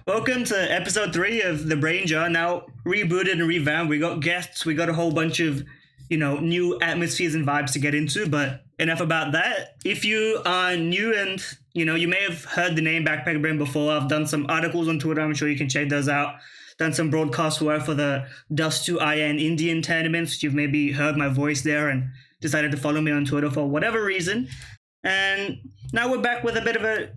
Welcome to episode 3 of The Brain Jar. Now rebooted and revamped. We got guests. We got a whole bunch of, new atmospheres and vibes to get into. But enough about that. If you are new and, you may have heard the name backpackbrain before. I've done some articles on Twitter. I'm sure you can check those out. Done some broadcast work for the Dust to IN Indian tournaments. You've maybe heard my voice there and decided to follow me on Twitter for whatever reason. And now we're back with a bit of a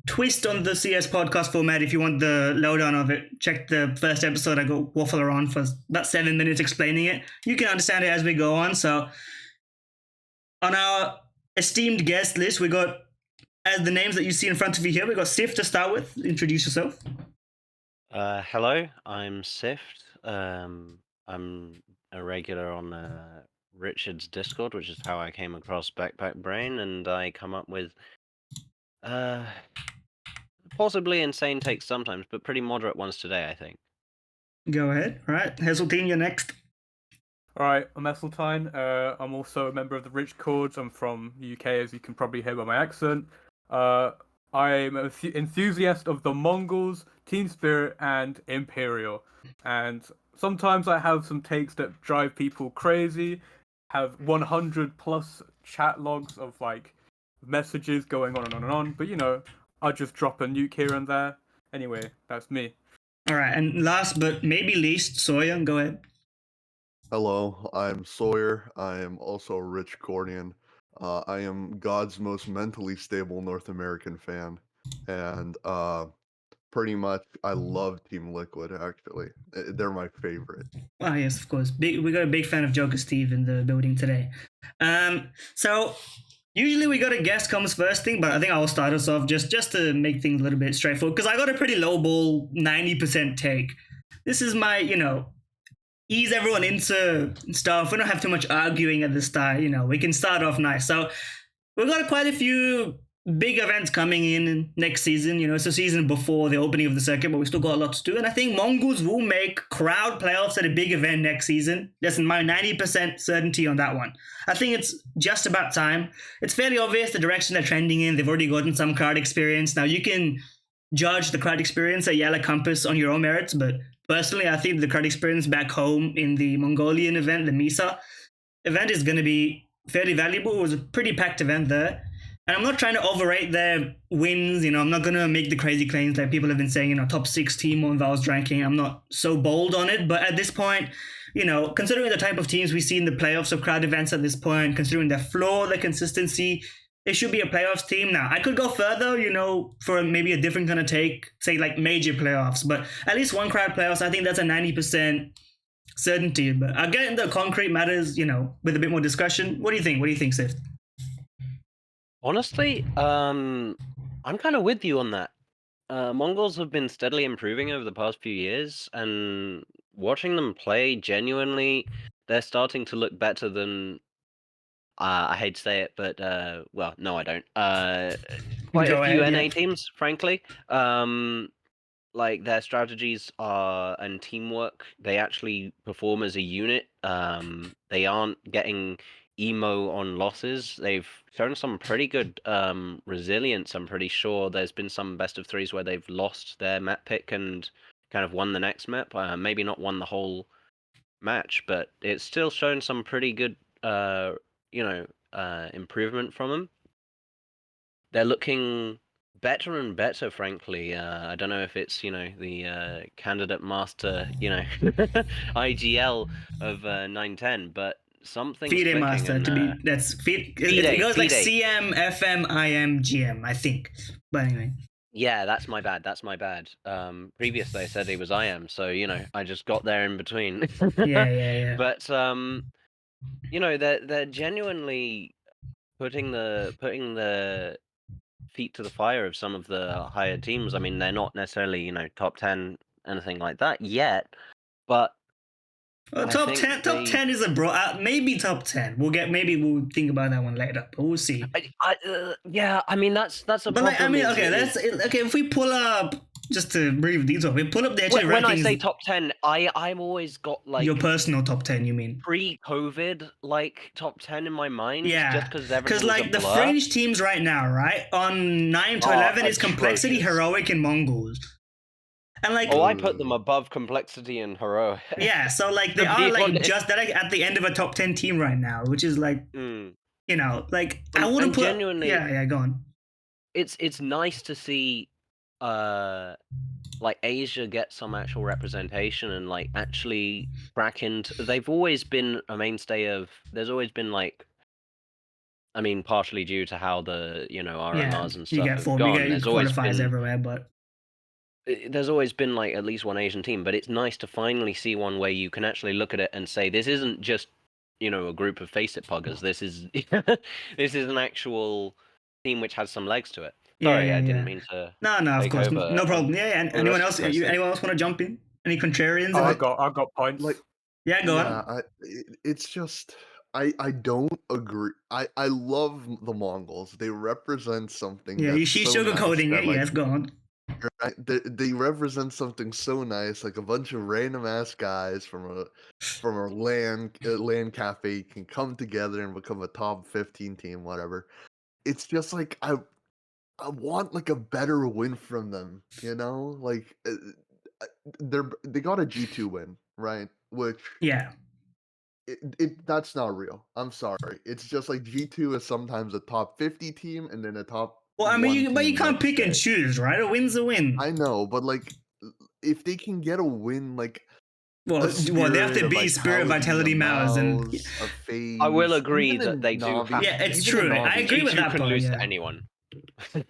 twist on the CS podcast format. If you want the lowdown of it, check the first episode. I go waffle around for about 7 minutes explaining it. You can understand it as we go on. So on our esteemed guest list, we got, as the names that you see in front of you here, we got Sif to start with. Introduce yourself. Hello, I'm Sift. I'm a regular on Richard's Discord, which is how I came across Backpack Brain, and I come up with possibly insane takes sometimes, but pretty moderate ones today, I think. Go ahead. All right, Heseltine, you're next. Alright, I'm Heseltine. I'm also a member of the Rich Chords. I'm from the UK, as you can probably hear by my accent. I'm an enthusiast of the Mongolz, Team Spirit, and Imperial. And sometimes I have some takes that drive people crazy, have 100 plus chat logs of messages going on and on and on. But I just drop a nuke here and there. Anyway, that's me. All right, and last but maybe least, Sawyer, go ahead. Hello, I'm Sawyer. I am also a Rich Cordian. I am God's most mentally stable North American fan. And pretty much I love Team Liquid, actually. They're my favorite. Oh, yes, of course. We got a big fan of jokasteve in the building today. So usually we got a guest comes first thing, but I think I'll start us off just to make things a little bit straightforward, because I got a pretty low ball 90% take. This is my, ease everyone into stuff. We don't have too much arguing at the start. We can start off nice. So we've got quite a few big events coming in next season. It's a season before the opening of the circuit, but we still got a lot to do. And I think Mongolz will make crowd playoffs at a big event next season. That's my 90% certainty on that one. I think it's just about time. It's fairly obvious the direction they're trending in. They've already gotten some crowd experience. Now you can judge the crowd experience at Yellow Compass on your own merits, but personally, I think the crowd experience back home in the Mongolian event, the MISA event, is going to be fairly valuable. It was a pretty packed event there. And I'm not trying to overrate their wins. I'm not going to make the crazy claims that people have been saying, top 6 team on Valve's ranking. I'm not so bold on it. But at this point, considering the type of teams we see in the playoffs of crowd events at this point, considering their floor, their consistency, it should be a playoffs team. Now, I could go further, for maybe a different kind of take, say like major playoffs, but at least one crowd playoffs, I think that's a 90% certainty. But I'll get into concrete matters, with a bit more discussion. What do you think? What do you think, Sif? Honestly, I'm kind of with you on that. Mongols have been steadily improving over the past few years, and watching them play, genuinely, they're starting to look better than... I hate to say it, but well, no, I don't. Quite a few NA teams, frankly. Their strategies are and teamwork. They actually perform as a unit. They aren't getting emo on losses. They've shown some pretty good resilience. I'm pretty sure there's been some best of threes where they've lost their map pick and kind of won the next map. Maybe not won the whole match, but it's still shown some pretty good improvement from them. They're looking better and better, frankly. I don't know if it's, the candidate master, IGL of 910, but something. FIDE master, that's FIDE. It goes like CM, FM, IM, GM, I think. But anyway. Yeah, that's my bad. Previously I said he was IM, so, I just got there in between. Yeah. But, they're genuinely putting the feet to the fire of some of the higher teams. I mean, they're not necessarily, top 10, anything like that yet, but top 10 is a maybe top 10. Maybe we'll think about that one later, but we'll see. Yeah, I mean that's a problem. But if we pull up, just to brief these off, we pull up the actual rankings. When I say top 10, I've always got your personal top 10. You mean pre-COVID top 10 in my mind? Yeah, just because the fringe teams right now, right on 9 to 11 is Complexity, Heroic, and Mongolz. And like, Oh, I put them above complexity and heroic. yeah, so like they To are be like honest. just they're like at the end of a top 10 team right now, which is like, Mm. you know, like I And wouldn't put. genuinely, Yeah, go on. it's nice to see like Asia get some actual representation and like actually crack into. They've always been a mainstay of. There's always been like, I mean, partially due to how the RMRs and You stuff get have form, you gone. get There's always qualifiers been everywhere, but like at least one Asian team, but it's nice to finally see one where you can actually look at it and say this isn't just a group of face it puggers. This is this is an actual team which has some legs to it. Sorry, I didn't mean to. No, of take course, over no problem. Yeah, and the anyone rest else? of the session. Anyone else want to jump in? Any contrarians? I got points. Like, yeah, go on. It's just I don't agree. I love the Mongols. They represent something. Yeah, that's she's so sugarcoating nice it. that, like, Yes, go on. right, they represent something so nice, like a bunch of random ass guys from a LAN cafe can come together and become a top 15 team, whatever. It's just like I want like a better win from them, you know? Like they got a G2 win, right? Which Yeah, that's not real. I'm sorry. It's just like G2 is sometimes a top 50 team and then a top well, I mean, one but you team can't next pick and day. choose, right? A win's a win. I know, but like if they can get a win, like Well, a they have to Spirit, be Spirit, Vitality, MOUZ, and a FaZe. I will agree even that in they do Navi, have. yeah, it's even in true. I Navi, agree with G2 that can part. lose Yeah, to anyone.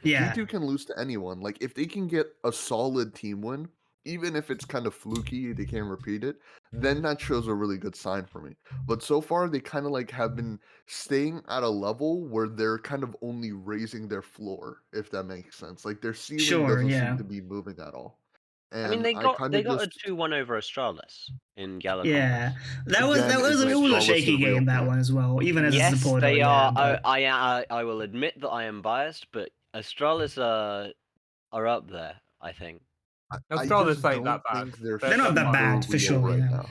yeah, G2 can lose to anyone. Like if they can get a solid team win, even if it's kind of fluky, they can't repeat it, then that shows a really good sign for me. But so far they kind of like have been staying at a level where they're kind of only raising their floor, if that makes sense. Like their ceiling sure, doesn't yeah, seem to be moving at all. I mean, And they I got kind they of got a just 2-1 over Astralis in Gala yeah. Conference. That was again, is it was a Astralis shaky a real game, that team? one as well. Even as a Yes, supporter, they yeah. are. But I will admit that I am biased, but Astralis are up there, I think. I Astralis just ain't don't that bad. think they're they're not that fine. super bad for real sure. right Yeah,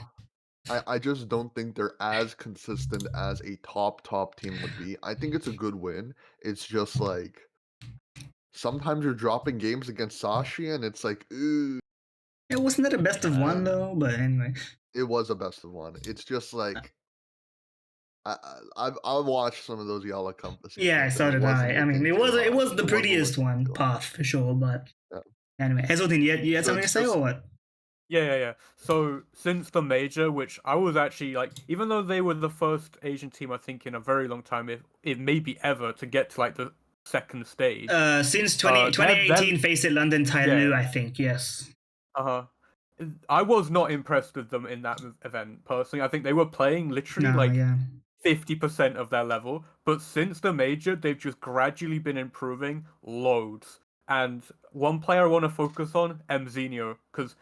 now. I just don't think they're as consistent as a top team would be. I think it's a good win. It's just like sometimes you're dropping games against Sashi and it's like, ooh, it wasn't that a best of one and though. But anyway, it was a best of one. It's just like I've watched some of those Yala Compass yeah, games so and it did wasn't I. I mean, looking it too was hot. the It wasn't prettiest looking one too hot. path for sure. But Yeah. anyway, Heseltine, you had So something to it's say just or what? Yeah. So since the major, which I was actually like, even though they were the first Asian team, I think in a very long time, if it maybe ever, to get to like the second stage. Since they're- 2018, Face It London Tyloo, Yeah. I think. Yes. I was not impressed with them in that event personally. I think they were playing literally No, like yeah. 50% of their level, but since the major, they've just gradually been improving loads. And one player I want to focus on, Mzinho, because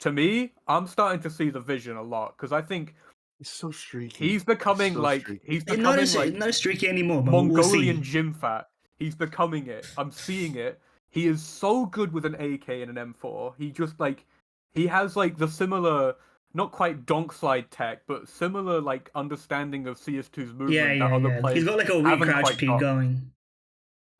to me, I'm starting to see the vision a lot. Because I think it's so streaky. he's becoming so like streaky. he's It's not becoming as like not as streaky anymore, but we'll Mongolian see. gym fat. He's becoming it. I'm seeing it. He is so good with an AK and an M4. He just like he has like the similar, not quite donk slide tech, but similar like understanding of CS2's movement that other Yeah. players He's got like a weak haven't crouch quite peek got. going.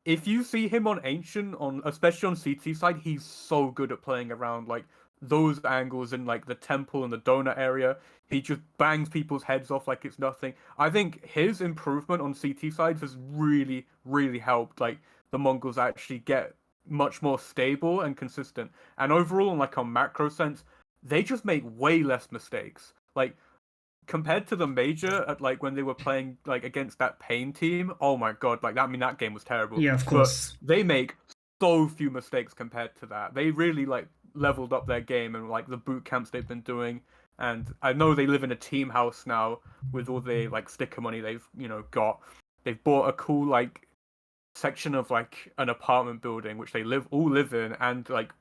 If you see him on Ancient, especially on CT side, he's so good at playing around like those angles in like the temple and the donut area. He just bangs people's heads off like it's nothing. I think his improvement on CT sides has really, really helped like the Mongols actually get much more stable and consistent. And overall, in like a macro sense, they just make way less mistakes. Like compared to the major at like when they were playing like against that Pain team, oh my god, like that, I mean that game was terrible. Yeah, of course. But they make so few mistakes compared to that. They really like leveled up their game and like the boot camps they've been doing. And I know they live in a team house now with all the like sticker money they've got. They've bought a cool like section of like an apartment building which they all live in and like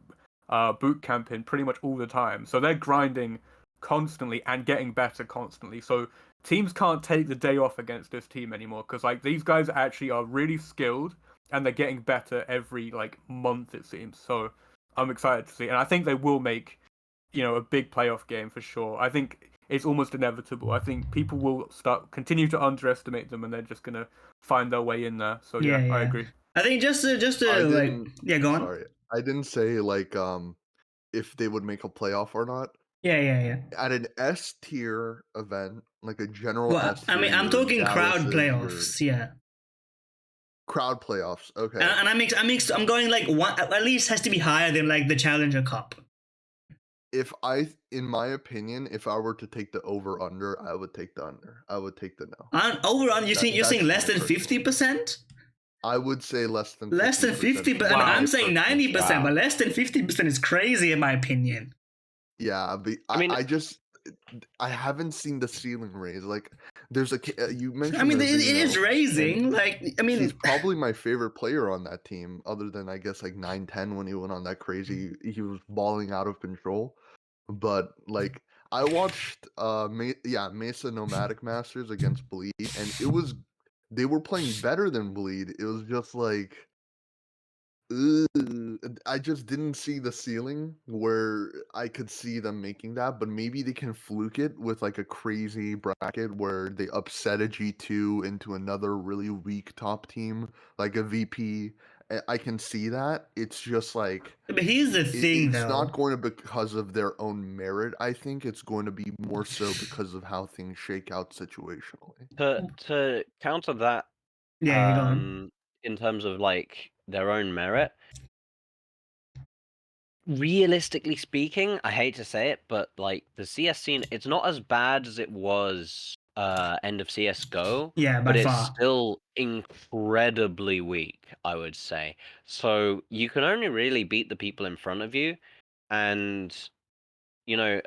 boot camp in pretty much all the time. So they're grinding constantly and getting better constantly. So teams can't take the day off against this team anymore because like these guys actually are really skilled and they're getting better every like month it seems. So I'm excited to see, and I think they will make a big playoff game for sure. I think it's almost inevitable. I think people will continue to underestimate them, and they're just gonna find their way in there. So yeah. I agree. I think just to like, yeah, go on. Sorry, I didn't say like if they would make a playoff or not. Yeah. At an S tier event, like a general Well, S tier, I mean, I'm your talking crowd Dallases, your playoffs. Yeah. crowd playoffs. Okay. And I'm going like one at least has to be higher than like the Challenger Cup. In my opinion, if I were to take the over under, I would take the under. I would take the no. Over on you're saying less that's than my personal 50%? I would say less than 50%. Less than 50%. Wow. I'm saying 90%, Wow. but less than 50% is crazy in my opinion. Yeah, but I mean- I haven't seen the ceiling raise. Like, there's you mentioned. I mean, it Ravino, is raising. and Like, I mean, he's probably my favorite player on that team, other than I guess like 9-10 when he went on that crazy. He was balling out of control. But like, I watched Mesa Nomadic Masters against Bleed, and they were playing better than Bleed. It was just like. I just didn't see the ceiling where I could see them making that, but maybe they can fluke it with like a crazy bracket where they upset a G2 into another really weak top team, like a VP. I can see that. It's just like but here's the thing, it's though. not going to be because of their own merit. I think it's going to be more so because of how things shake out situationally. To counter that, Yeah, you go on. in terms of like their own merit, realistically speaking, I hate to say it, but like the CS scene, it's not as bad as it was end of CS:GO, Yeah, by but it's far. still incredibly weak, I would say. So you can only really beat the people in front of you, and you know,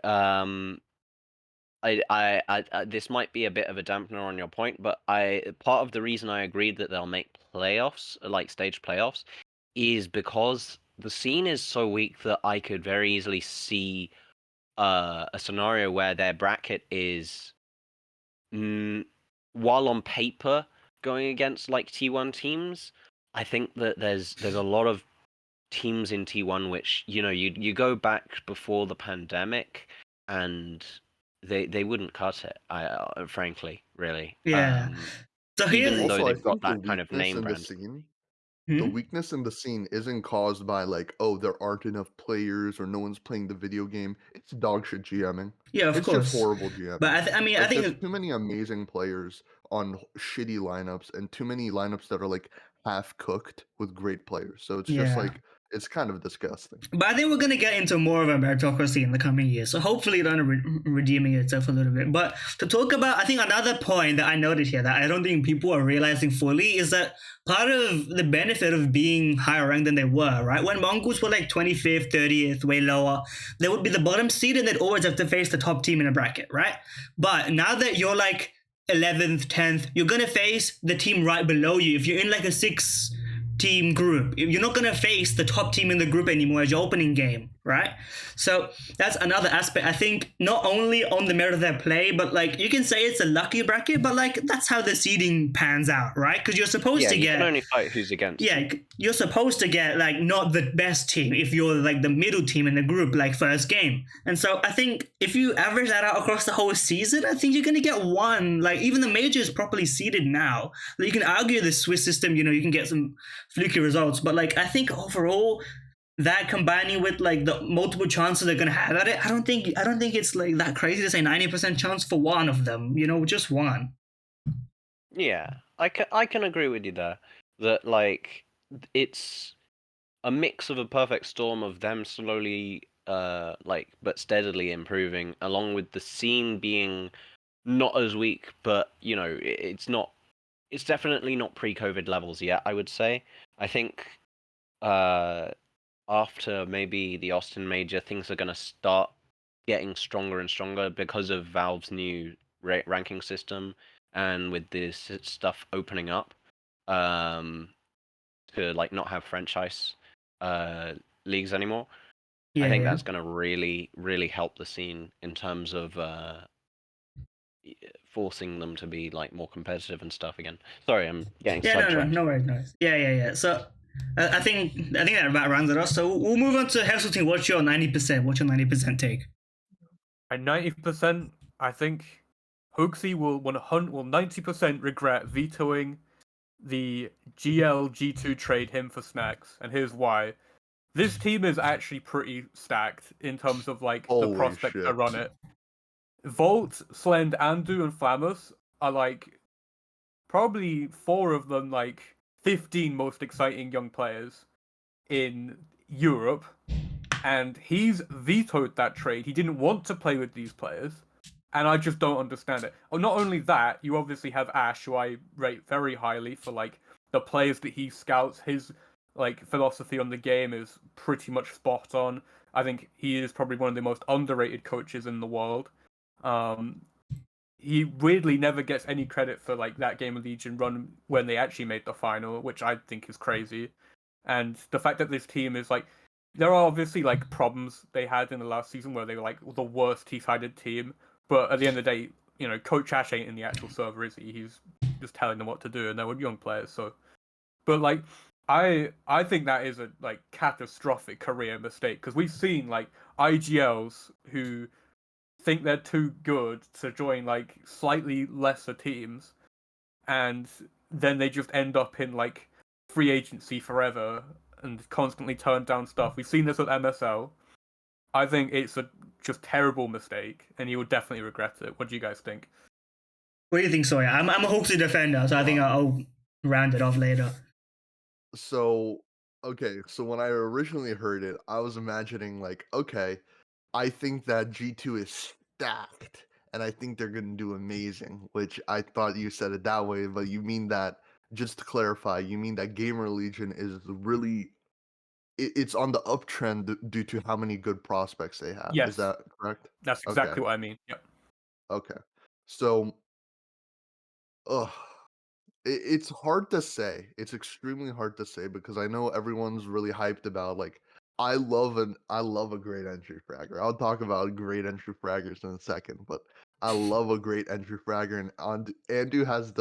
this might be a bit of a dampener on your point, but part of the reason I agreed that they'll make playoffs, like stage playoffs, is because the scene is so weak that I could very easily see a scenario where their bracket is, while on paper going against like T1 teams, I think that there's a lot of teams in T1 which you go back before the pandemic and they wouldn't cut it. Frankly, really. Yeah. So Even here, though Also, I they've got think the that kind of weakness name in the brand. scene. Hmm? The weakness in the scene isn't caused by like, oh, there aren't enough players or no one's playing the video game. It's dog shit GMing. yeah, of It's course. just horrible GMing. But I Like, there's think too many amazing players on shitty lineups and too many lineups that are like half cooked with great players. So it's just Yeah. like it's kind of disgusting. But I think we're going to get into more of a meritocracy in the coming years. So hopefully it'll redeeming itself a little bit. But to talk about, I think another point that I noted here that I don't think people are realizing fully is that part of the benefit of being higher ranked than they were, right? When Mongolz were like 25th, 30th, way lower, they would be the bottom seed and they'd always have to face the top team in a bracket, right? But now that you're like 11th, 10th, you're going to face the team right below you. If you're in like a 6-team group, you're not going to face the top team in the group anymore as your opening game, right? So that's another aspect. I think not only on the merit of their play, but like you can say it's a lucky bracket, but like that's how the seeding pans out, right? Because you're supposed to You get can only fight who's against. yeah, you're supposed to get like not the best team if you're like the middle team in the group, like first game. And so I think if you average that out across the whole season, I think you're gonna get one. Like even the major is properly seeded now. Like, you can argue the Swiss system, you can get some fluky results, but like I think overall, that combining with like the multiple chances they're gonna have at it, I don't think it's like that crazy to say 90% chance for one of them. Just one. Yeah, I can agree with you there. That like it's a mix of a perfect storm of them slowly, but steadily improving, along with the scene being not as weak, but it's not. It's definitely not pre-COVID levels yet, I would say. I think after maybe the Austin Major, things are going to start getting stronger and stronger because of Valve's new ranking system and with this stuff opening up to like not have franchise leagues anymore. I think that's going to really, really help the scene in terms of forcing them to be like more competitive and stuff again. Sorry, I'm getting sidetracked. No worries. Yeah. So I think that about rounds it off. So we'll move on to Heseltine. What's your 90%? What's your 90% take? At 90%, I think HooXi will 90% regret vetoing the GL G2 trade him for snacks, and here's why. this team is actually pretty stacked in terms of like the Holy prospects shit. that run it. Volt, Slend, Andu, and Flamus are like probably 4 of them like 15 most exciting young players in Europe, and he's vetoed that trade. He didn't want to play with these players, and I just don't understand it. Oh, not only that, you obviously have Ash, who I rate very highly for like the players that he scouts. His like philosophy on the game is pretty much spot on. I think he is probably one of the most underrated coaches in the world. He weirdly never gets any credit for like that GamerLegion run when they actually made the final, which I think is crazy. And the fact that this team is like, there are obviously like problems they had in the last season where they were like the worst T-sided team, but at the end of the day, you know, Coach Ash ain't in the actual server, is he? He's just telling them what to do, and they were young players. So, but like, I think that is a like catastrophic career mistake, because we've seen like IGLs who think they're too good to join like slightly lesser teams, and then they just end up in like free agency forever and constantly turn down stuff. We've seen this with MSL. I think it's a just terrible mistake, and you would definitely regret it. What do you guys think? What do you think, Sawyer? I'm a HooXi defender, so I think I'll round it off later. So, okay, so when I originally heard it, I was imagining like, okay, I think that G2 is stacked, and I think they're gonna do amazing, which I thought you said it that way, but you mean that, just to clarify, you mean that GamerLegion is really, it's on the uptrend due to how many good prospects they have. Yes. Is that correct? That's exactly what I mean. Yep. Okay. So, ugh. It's hard to say. It's extremely hard to say because I know everyone's really hyped about like I love a great entry fragger. I'll talk about great entry fraggers in a second, but I love a great entry fragger, and Andu has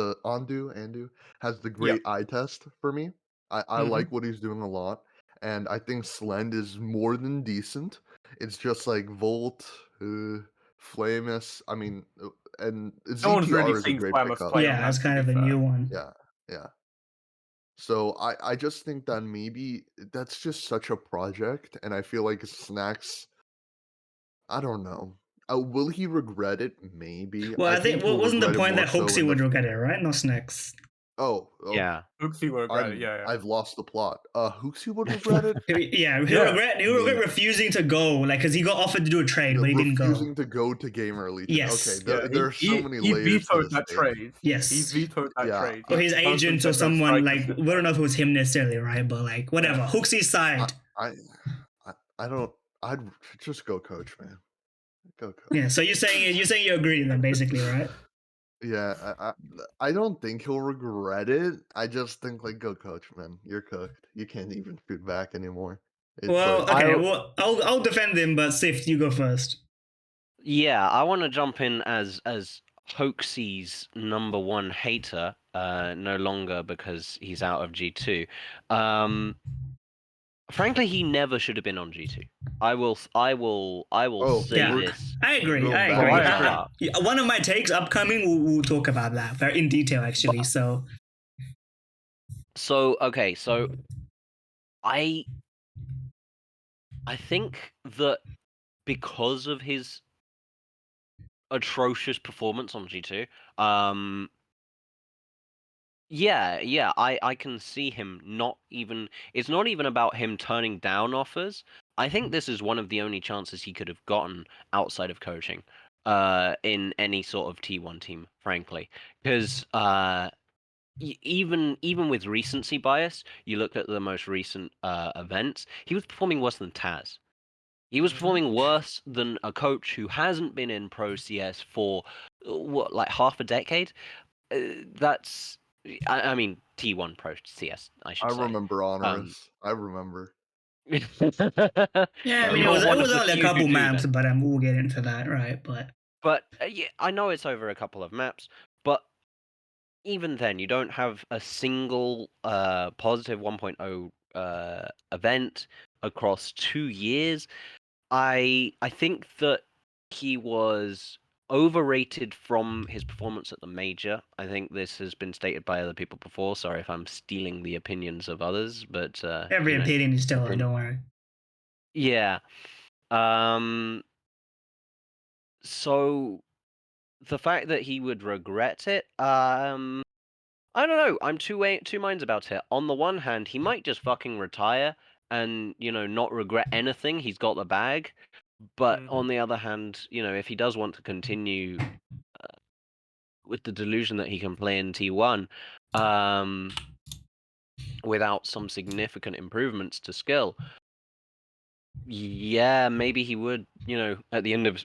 the great eye test for me. I like what he's doing a lot, and I think Slend is more than decent. It's just like Volt, Flamus. I mean, and No one's really ZTR is a seen great Flamus pickup. play. Yeah, that's kind of a new one. Yeah. So I just think that maybe that's just such a project, and I feel like Snacks. I don't know. Will he regret it? Maybe. Well, I think he'll wasn't the regret it point more that so HooXi in would the. regret it, right? Not Snacks. Oh, Yeah. HooXi will regret it. Yeah. I've lost the plot. HooXi would regret it. Yeah, he'll Yeah. regret refusing to go, like, because he got offered to do a trade, but he didn't go. Refusing to go to GamerLegion. Yes. Okay, there are so many he layers to vetoed this that thing. trade. Yes. He vetoed that Yeah. trade. Or his He agent said or no someone, strikers like, should we don't go. know if it was him necessarily, right? But, like, whatever. HooXi's side. I don't. I'd just go coach, man. Go coach. Yeah, so you're saying you agree then, basically, right? Yeah, I don't think he'll regret it. I just think like go coach, man. You're cooked. You can't even shoot back anymore. It's Well, like okay, well, I'll defend him, but Sift, you go first. Yeah, I want to jump in as HooXi's #1 hater, no longer because he's out of G2. Frankly, he never should have been on G2. I will say Yeah, this. I agree. Go I back. agree. Oh, I agree. Yeah, one of my takes upcoming, we'll talk about that very in detail, actually. So Okay, so I think that because of his atrocious performance on G2, yeah, I can see him not even. It's not even about him turning down offers. I think this is one of the only chances he could have gotten outside of coaching, in any sort of T1 team, frankly, because even with recency bias, you look at the most recent events, he was performing worse than Taz. He was performing worse than a coach who hasn't been in Pro CS for what, like half a decade. That's, I mean, T1 Pro CS, I should say. I remember Honorous. I remember. yeah, I mean, it was only a couple maps, but we'll get into that, right? But yeah, I know it's over a couple of maps, but even then, you don't have a single positive 1.0 event across 2 years. I think that he was overrated from his performance at the major. I think this has been stated by other people before. Sorry if I'm stealing the opinions of others, but every opinion is still, don't worry. Yeah. So the fact that he would regret it, I don't know. I'm two minds about it. On the one hand, he might just fucking retire and, not regret anything. He's got the bag. But on the other hand, if he does want to continue with the delusion that he can play in T1, without some significant improvements to skill, yeah, maybe he would, at the end of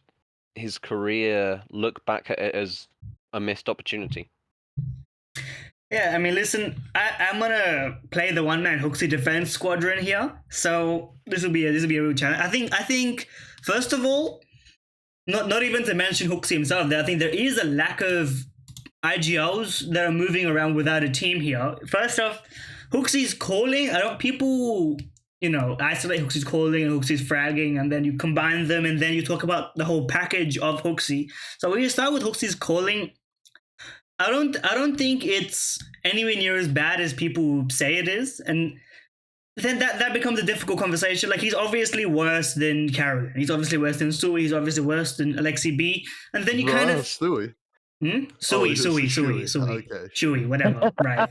his career, look back at it as a missed opportunity. Yeah, I mean, listen, I'm gonna play the one-man HooXi defense squadron here, so this will be a real challenge. I think first of all, not even to mention HooXi himself, I think there is a lack of IGLs that are moving around without a team here. First off, HooXi's calling. People isolate HooXi's calling and HooXi's fragging, and then you combine them, and then you talk about the whole package of HooXi. So when you start with HooXi's calling, I don't think it's anywhere near as bad as people say it is, and then that becomes a difficult conversation. Like, he's obviously worse than Carrion. He's obviously worse than Sui. He's obviously worse than Alexi B. And then you kind of Stewie. Sui. Okay. Chewy, whatever. Right.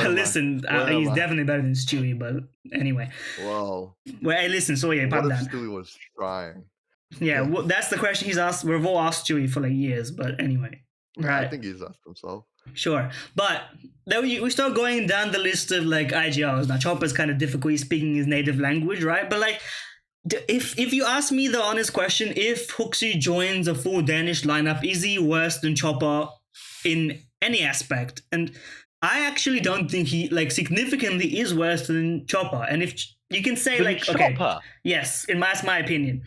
Listen, he's I? definitely better than Stewie, but anyway. Well, hey, listen, Sui, what pop if down. Stewie was trying? Yeah, well, that's the question he's asked. We've all asked Chewy for like years, but anyway. Right. I think he's asked himself. Sure, but then we start going down the list of like IGLs. Now, Chopper's kind of difficult. He's speaking his native language, right? But like, if you ask me the honest question, if HooXi joins a full Danish lineup, is he worse than Chopper in any aspect? And I actually don't think he significantly is worse than Chopper. And if you can say okay, yes, that's my opinion.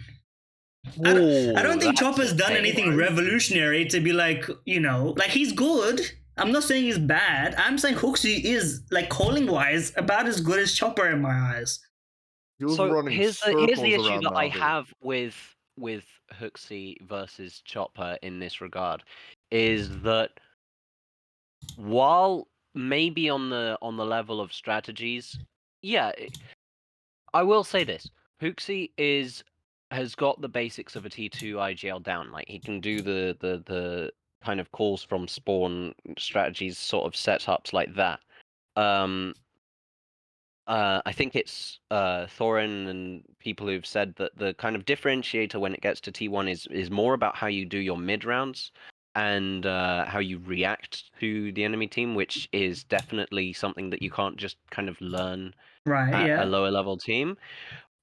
I don't think Chopper's done anything revolutionary to be he's good. I'm not saying he's bad. I'm saying HooXi is, calling wise, about as good as Chopper in my eyes. So here's the issue that I have with HooXi versus Chopper in this regard, is that while maybe on the level of strategies, yeah, I will say this: HooXi has got the basics of a T2 IGL down. Like, he can do the kind of calls from spawn strategies, sort of setups like that. I think it's Thorin and people who've said that the kind of differentiator when it gets to T1 is more about how you do your mid rounds and how you react to the enemy team, which is definitely something that you can't just kind of learn at a lower level team.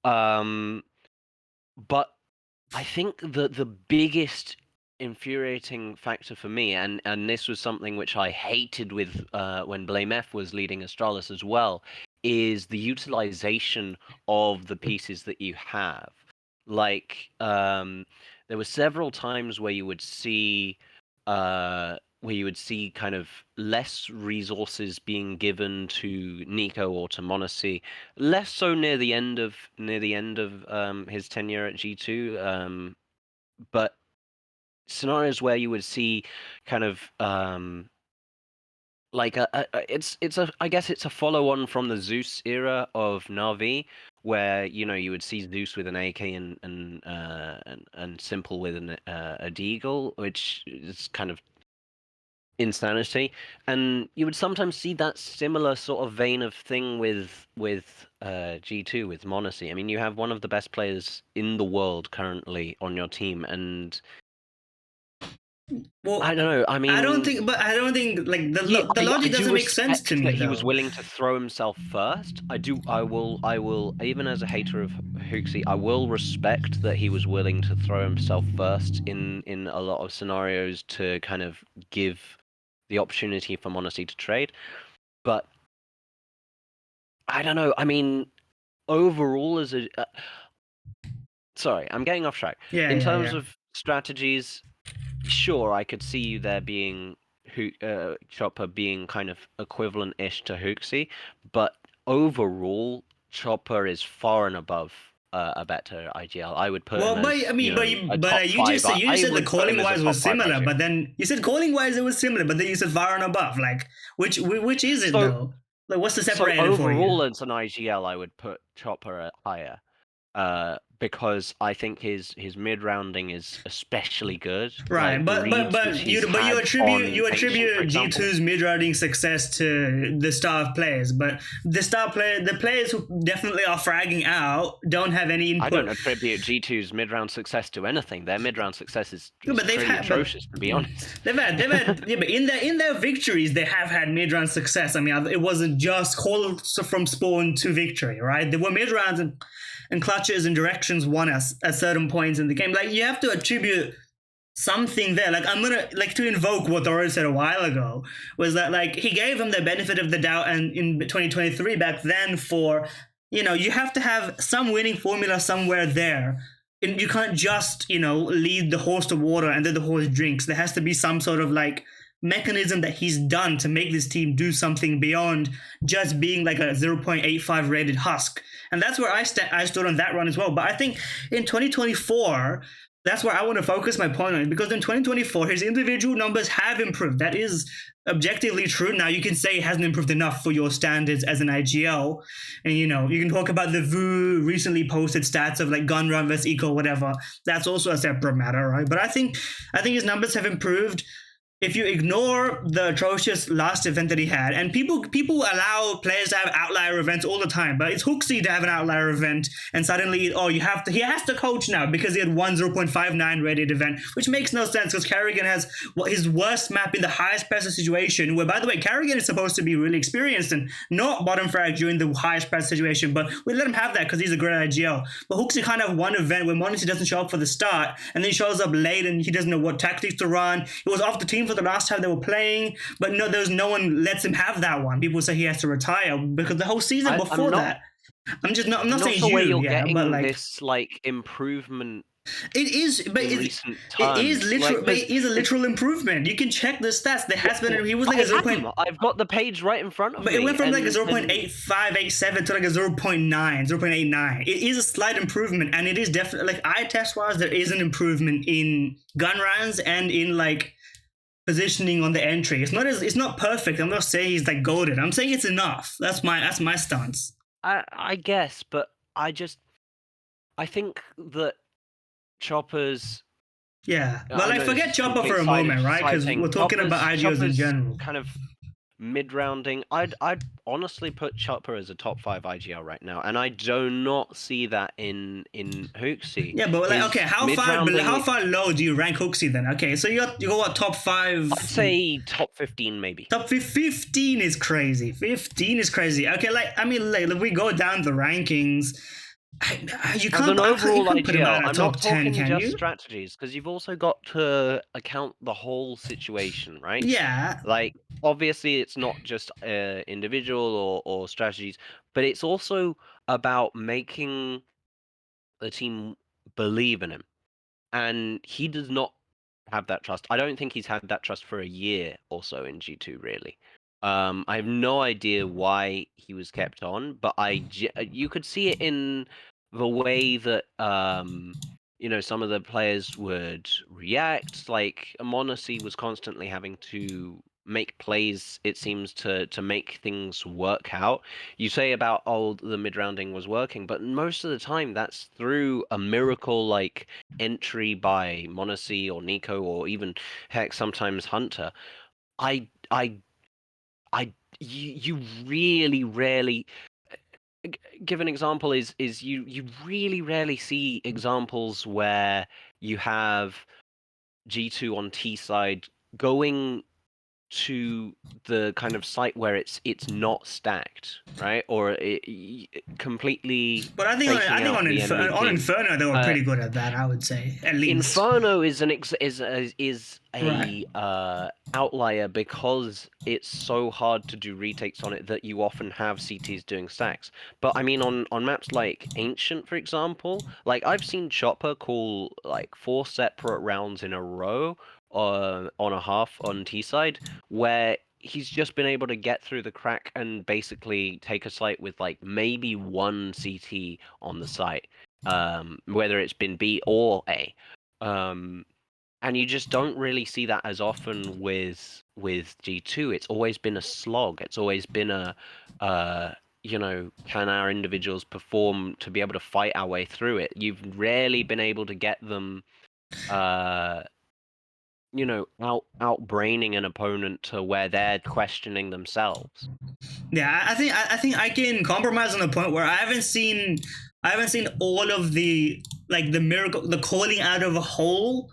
But I think the biggest infuriating factor for me, and this was something which I hated with when Blame F was leading Astralis as well, is the utilization of the pieces that you have. Like, there were several times where you would see kind of less resources being given to NiKo or to Monacy, less so near the end of his tenure at G2, but scenarios where you would see kind of I guess it's a follow-on from the Zeus era of Na'Vi, where you would see Zeus with an AK and Simple with a Deagle, which is kind of insanity. And you would sometimes see that similar sort of vein of thing with G2, with Monacy. I mean, you have one of the best players in the world currently on your team, and well, I don't know. I mean, I don't think the logic doesn't make sense to me. That he was willing to throw himself first. I will. Even as a hater of HooXi, I will respect that he was willing to throw himself first in a lot of scenarios to kind of give the opportunity for Monacy to trade. But I don't know. I mean, overall, as a sorry, I'm getting off track. In terms of strategies, sure, I could see you there being Chopper being kind of equivalent-ish to HooXi, but overall, Chopper is far and above a better IGL. I would put him as, you just said the calling wise was similar, but then you said calling wise it was similar, but then you said far and above. Like, which is it though? Like, what's the separator for you? Overall, as an IGL, I would put Chopper higher. because I think his mid rounding is especially good. Right, Like the but reads which he's you had attribute on you Ancient, for attribute example. G2's mid routing success to the star players, but the players who definitely are fragging out don't have any input. I don't attribute G2's mid round success to anything. Their mid round success is Yeah, but they've pretty had, atrocious, to be honest. They've had yeah, but in their victories they have had mid round success. I mean, it wasn't just call from spawn to victory, right? There were mid rounds and clutches and directions won us at certain points in the game. Like, you have to attribute something there. Like, I'm gonna like to invoke what Doro said a while ago, was that like he gave him the benefit of the doubt, and in 2023 back then, for you have to have some winning formula somewhere there. And you can't just lead the horse to water and then the horse drinks. There has to be some sort of like mechanism that he's done to make this team do something beyond just being like a 0.85 rated husk. And that's where I stood on that run as well. But I think in 2024, that's where I want to focus my point on it, because in 2024 his individual numbers have improved. That is objectively true. Now, you can say it hasn't improved enough for your standards as an IGL, and you can talk about the VU recently posted stats of like gun run versus eco, whatever. That's also a separate matter, right? But I think his numbers have improved. If you ignore the atrocious last event that he had, and people allow players to have outlier events all the time, but it's HooXi to have an outlier event, and suddenly, he has to coach now because he had one 0.59 rated event, which makes no sense because Carrigan has his worst map in the highest pressure situation, where, by the way, Carrigan is supposed to be really experienced and not bottom frag during the highest pressure situation, but we let him have that because he's a great IGL. But HooXi can't have one event where Monty doesn't show up for the start, and then he shows up late and he doesn't know what tactics to run. He was off the team for the last time they were playing, but no one lets him have that one. People say he has to retire because the whole season before that. I'm not saying sure where you're yeah, getting but like this like improvement. It is, but it is literal. But it is a literal improvement. You can check the stats. There has been. He was like a 0. I've got the page right in front of me. But it went from like a 0.8587 to like a 0.9, 0.89. It is a slight improvement, and it is definitely like eye test wise, there is an improvement in gun rounds and in like positioning on the entry. It's not perfect. I'm not saying he's like golden. I'm saying it's enough. That's my stance. I guess, but I think that Chopper's... Yeah, but like forget Chopper for a moment, right? Because we're talking about IGLs in general. Kind of mid-rounding. I'd honestly put Chopper as a top 5 IGL right now, and I do not see that in HooXi. Yeah, but like, okay, how far low do you rank HooXi then? Okay, so you got what, top 5? I'd say top 15 maybe. Top 15 is crazy. 15 is crazy. Okay, like I mean, like if we go down the rankings, you can't. As an overall IGL, I'm not top 10, talking can just you? strategies, because you've also got to account the whole situation, right? Yeah. Like, obviously, it's not just individual or strategies, but it's also about making the team believe in him. And he does not have that trust. I don't think he's had that trust for a year or so in G2, really. I have no idea why he was kept on, but you could see it in the way that some of the players would react. Like Monacy was constantly having to make plays, it seems, to make things work out. You say about the mid rounding was working, but most of the time that's through a miracle like entry by Monacy or NiKo or even heck sometimes Hunter. You really rarely give an example is you really rarely see examples where you have G2 on T side going to the kind of site where it's not stacked, right? Or completely. But I think on Inferno they were pretty good at that. I would say at least. Inferno is a right. Outlier because it's so hard to do retakes on it that you often have CTs doing stacks. But I mean on maps like Ancient, for example, like I've seen Chopper call like 4 separate rounds in a row on a half on T side where he's just been able to get through the crack and basically take a site with like maybe 1 CT on the site, whether it's been B or A. And you just don't really see that as often with G2. It's always been a slog. It's always been a can our individuals perform to be able to fight our way through it? You've rarely been able to get them, outbraining an opponent to where they're questioning themselves. Yeah, I think I can compromise on the point where I haven't seen all of the miracle, the calling out of a hole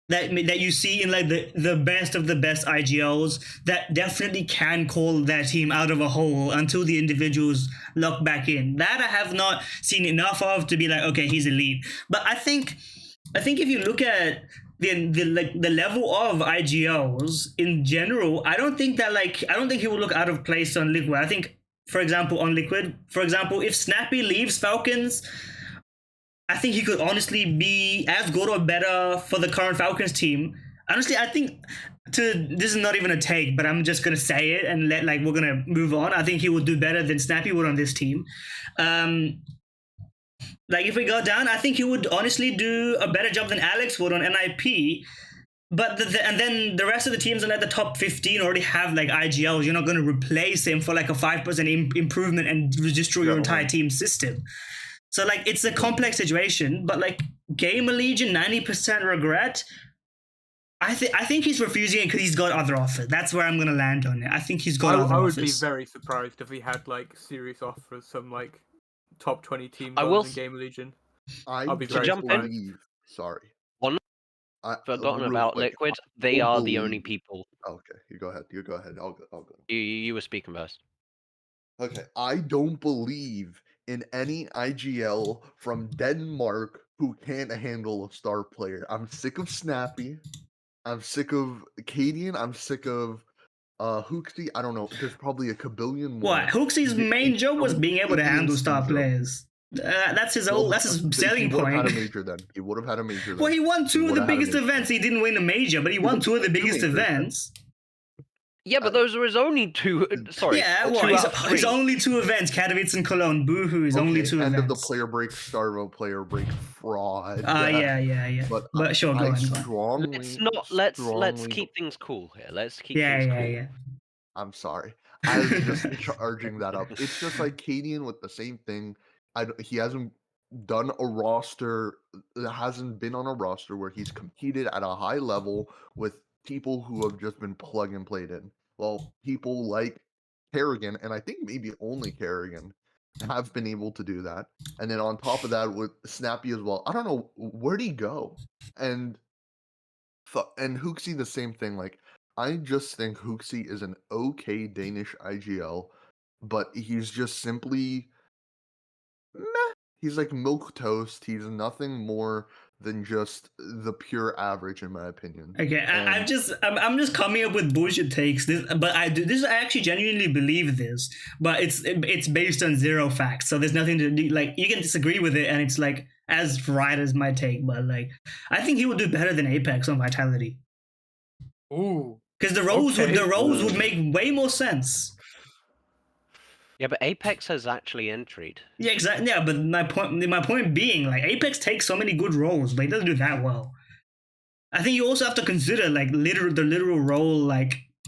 that you see in like the best of the best IGLs that definitely can call their team out of a hole until the individuals lock back in. That I have not seen enough of to be like, okay, he's elite. But I think if you look at the level of IGLs in general, I don't think he will look out of place on Liquid. I think, for example, on Liquid, if Snappy leaves Falcons, I think he could honestly be as good or better for the current Falcons team. Honestly, I think this is not even a take, but I'm just gonna say it and we're gonna move on. I think he will do better than Snappy would on this team. If we go down, I think he would honestly do a better job than Alex would on NIP. But and then the rest of the teams in the top 15 already have IGLs. You're not going to replace him for a 5% improvement and destroy your entire team system. So it's a complex situation. But GamerLegion 90% regret. I think he's refusing it because he's got other offers. That's where I'm going to land on it. I think he's got other offers. I would be very surprised if he had serious offers, some top 20 teams in GamerLegion. I'll be very jump believe. Sorry. Forgotten about Liquid. They are the only people. Okay, you go ahead. I'll go. You were speaking first. Okay, I don't believe in any IGL from Denmark who can't handle a star player. I'm sick of Snappy. I'm sick of Cadian. I'm sick of HooXi. I don't know. There's probably a kabillion more. What? HooXi's main job was being able to handle star players. That's his selling point. He would have had a major then. He would have had a major then. Well, he won two of the biggest events. He didn't win a major, but he won two of the biggest events. Yeah, but those were his only two. Sorry. Yeah, well, his only two events, Katowice and Cologne. Boohoo, his only two events. End of the player break, Starvo player break, fraud. Yeah. But sure, go on. Let's keep things cool here. Let's keep things cool. Yeah. I'm sorry. I was just charging that up. It's just like Cadian with the same thing. He hasn't done a roster, hasn't been on a roster where he's competed at a high level with people who have just been plug and played in. Well, people like Kerrigan, and I think maybe only Kerrigan, have been able to do that. And then on top of that, with Snappy as well, I don't know, where'd he go? And HooXi, the same thing. I just think HooXi is an okay Danish IGL, but he's just simply meh. He's like milk toast. He's nothing more than just the pure average, in my opinion. Okay, I'm just coming up with bullshit takes. I actually genuinely believe this, but it's based on zero facts. So there's nothing to do. You can disagree with it, and it's as right as my take. But I think he would do better than Apex on Vitality. Ooh, because the roles would make way more sense. Yeah, but Apex has actually entered. Yeah, exactly. Yeah, but my point being, Apex takes so many good roles, but he doesn't do that well. I think you also have to consider the literal role.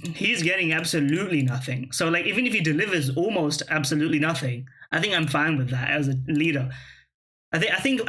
He's getting absolutely nothing. So even if he delivers almost absolutely nothing, I think I'm fine with that as a leader. I think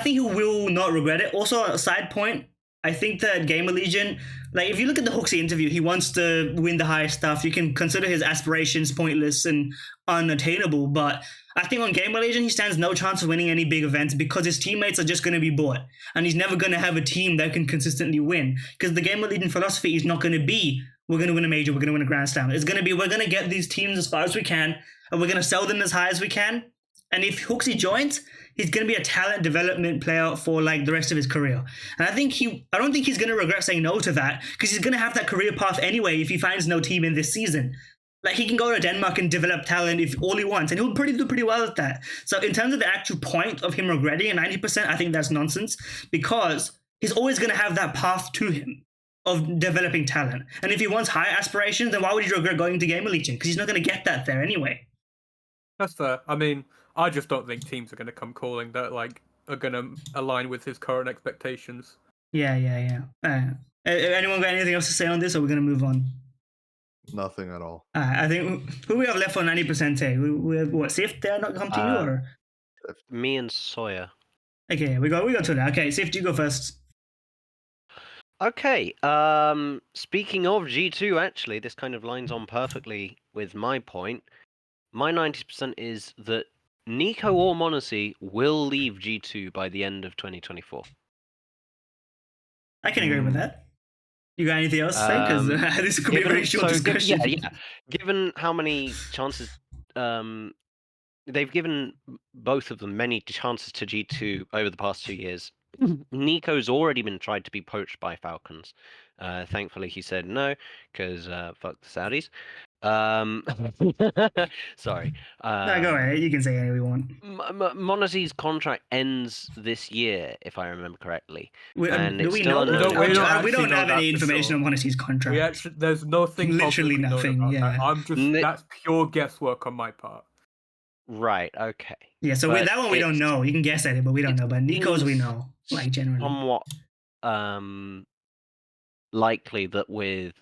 he will not regret it. Also, a side point. I think that GamerLegion, if you look at the HooXi interview, he wants to win the highest stuff. You can consider his aspirations pointless and unattainable, but I think on GamerLegion, he stands no chance of winning any big events because his teammates are just going to be bought, and he's never going to have a team that can consistently win because the GamerLegion philosophy is not going to be, we're going to win a major, we're going to win a Grand Slam. It's going to be, we're going to get these teams as far as we can, and we're going to sell them as high as we can. And if HooXi joins, he's going to be a talent development player for the rest of his career. And I don't think he's going to regret saying no to that because he's going to have that career path anyway if he finds no team in this season. He can go to Denmark and develop talent if all he wants, and he'll do pretty well at that. So in terms of the actual point of him regretting it 90%, I think that's nonsense because he's always going to have that path to him of developing talent. And if he wants higher aspirations, then why would he regret going to GamerLegion? Because he's not going to get that there anyway. That's fair. I mean, I just don't think teams are going to come calling that are going to align with his current expectations. Yeah. Anyone got anything else to say on this, or we're going to move on? Nothing at all. I think who we have left for 90% here? We have what? Sift? They are not come to you or? Me and Sawyer. Okay, we got to that. Okay, Sift, you go first. Okay. Speaking of G2, actually, this kind of lines on perfectly with my point. My 90% is that NiKo or Monacy will leave G2 by the end of 2024. I can agree with that. You got anything else to say? Because this could be a very short discussion. Yeah. Given how many chances, they've given both of them many chances to G2 over the past 2 years. NiKo's already been tried to be poached by Falcons. Thankfully, he said no, because fuck the Saudis. Sorry. No, go ahead. You can say anything you want. Monacy's contract ends this year, if I remember correctly. Do it's we still know that? unknown. We don't have any for information sure. on Monacy's contract. There's nothing. Literally publicly known nothing, about yeah. that. I'm just. That's pure guesswork on my part. Right. Okay. Yeah. So with that one, we don't know. You can guess at it, but we don't know. But NiKo's, we know. Like generally. Somewhat likely that with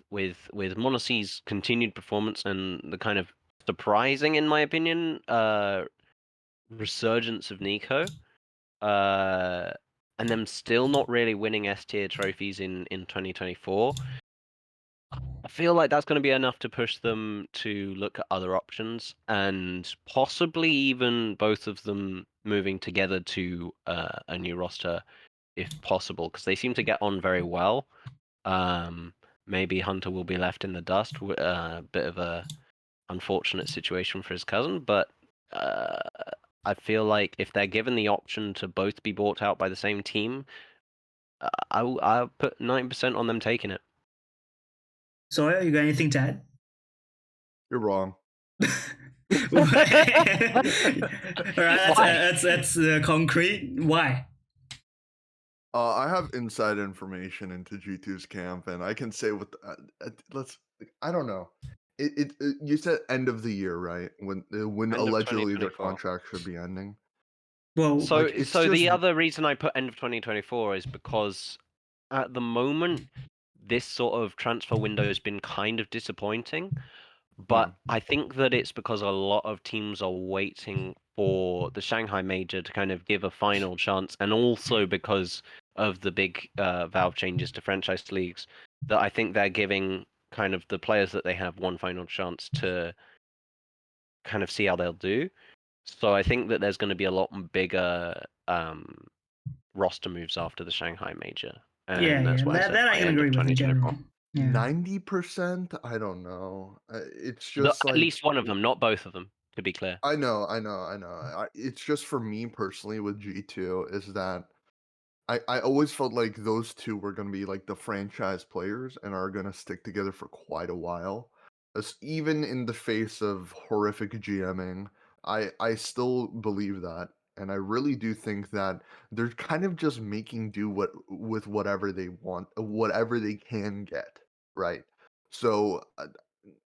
Monacy's continued performance and the kind of surprising, in my opinion, resurgence of NiKo, and them still not really winning S tier trophies in 2024, I feel like that's going to be enough to push them to look at other options, and possibly even both of them moving together to a new roster if possible, because they seem to get on very well. Maybe Hunter will be left in the dust. A bit of a unfortunate situation for his cousin, but I feel like if they're given the option to both be bought out by the same team, I'll put 90% on them taking it. Sawyer, you got anything to add? You're wrong. All right, that's concrete. Why? I have inside information into G2's camp, and I can say with I don't know. You said end of the year, right? When End of allegedly their 2024. contract should be ending. Well, So like, it's the just- other reason I put end of 2024 is because at the moment this sort of transfer window has been kind of disappointing. But I think that it's because a lot of teams are waiting for the Shanghai Major to kind of give a final chance, and also because of the big Valve changes to franchise leagues, that I think they're giving kind of the players that they have one final chance to kind of see how they'll do. So I think that there's going to be a lot bigger roster moves after the Shanghai Major. And yeah, that's why that I can agree with in general. 90%? I don't know. It's just at least one of them, not both of them, to be clear. I know. It's just for me personally with G2 is that I always felt like those two were going to be like the franchise players and are going to stick together for quite a while. Even in the face of horrific GMing, I still believe that. And I really do think that they're kind of just making do with whatever they want, whatever they can get, right? So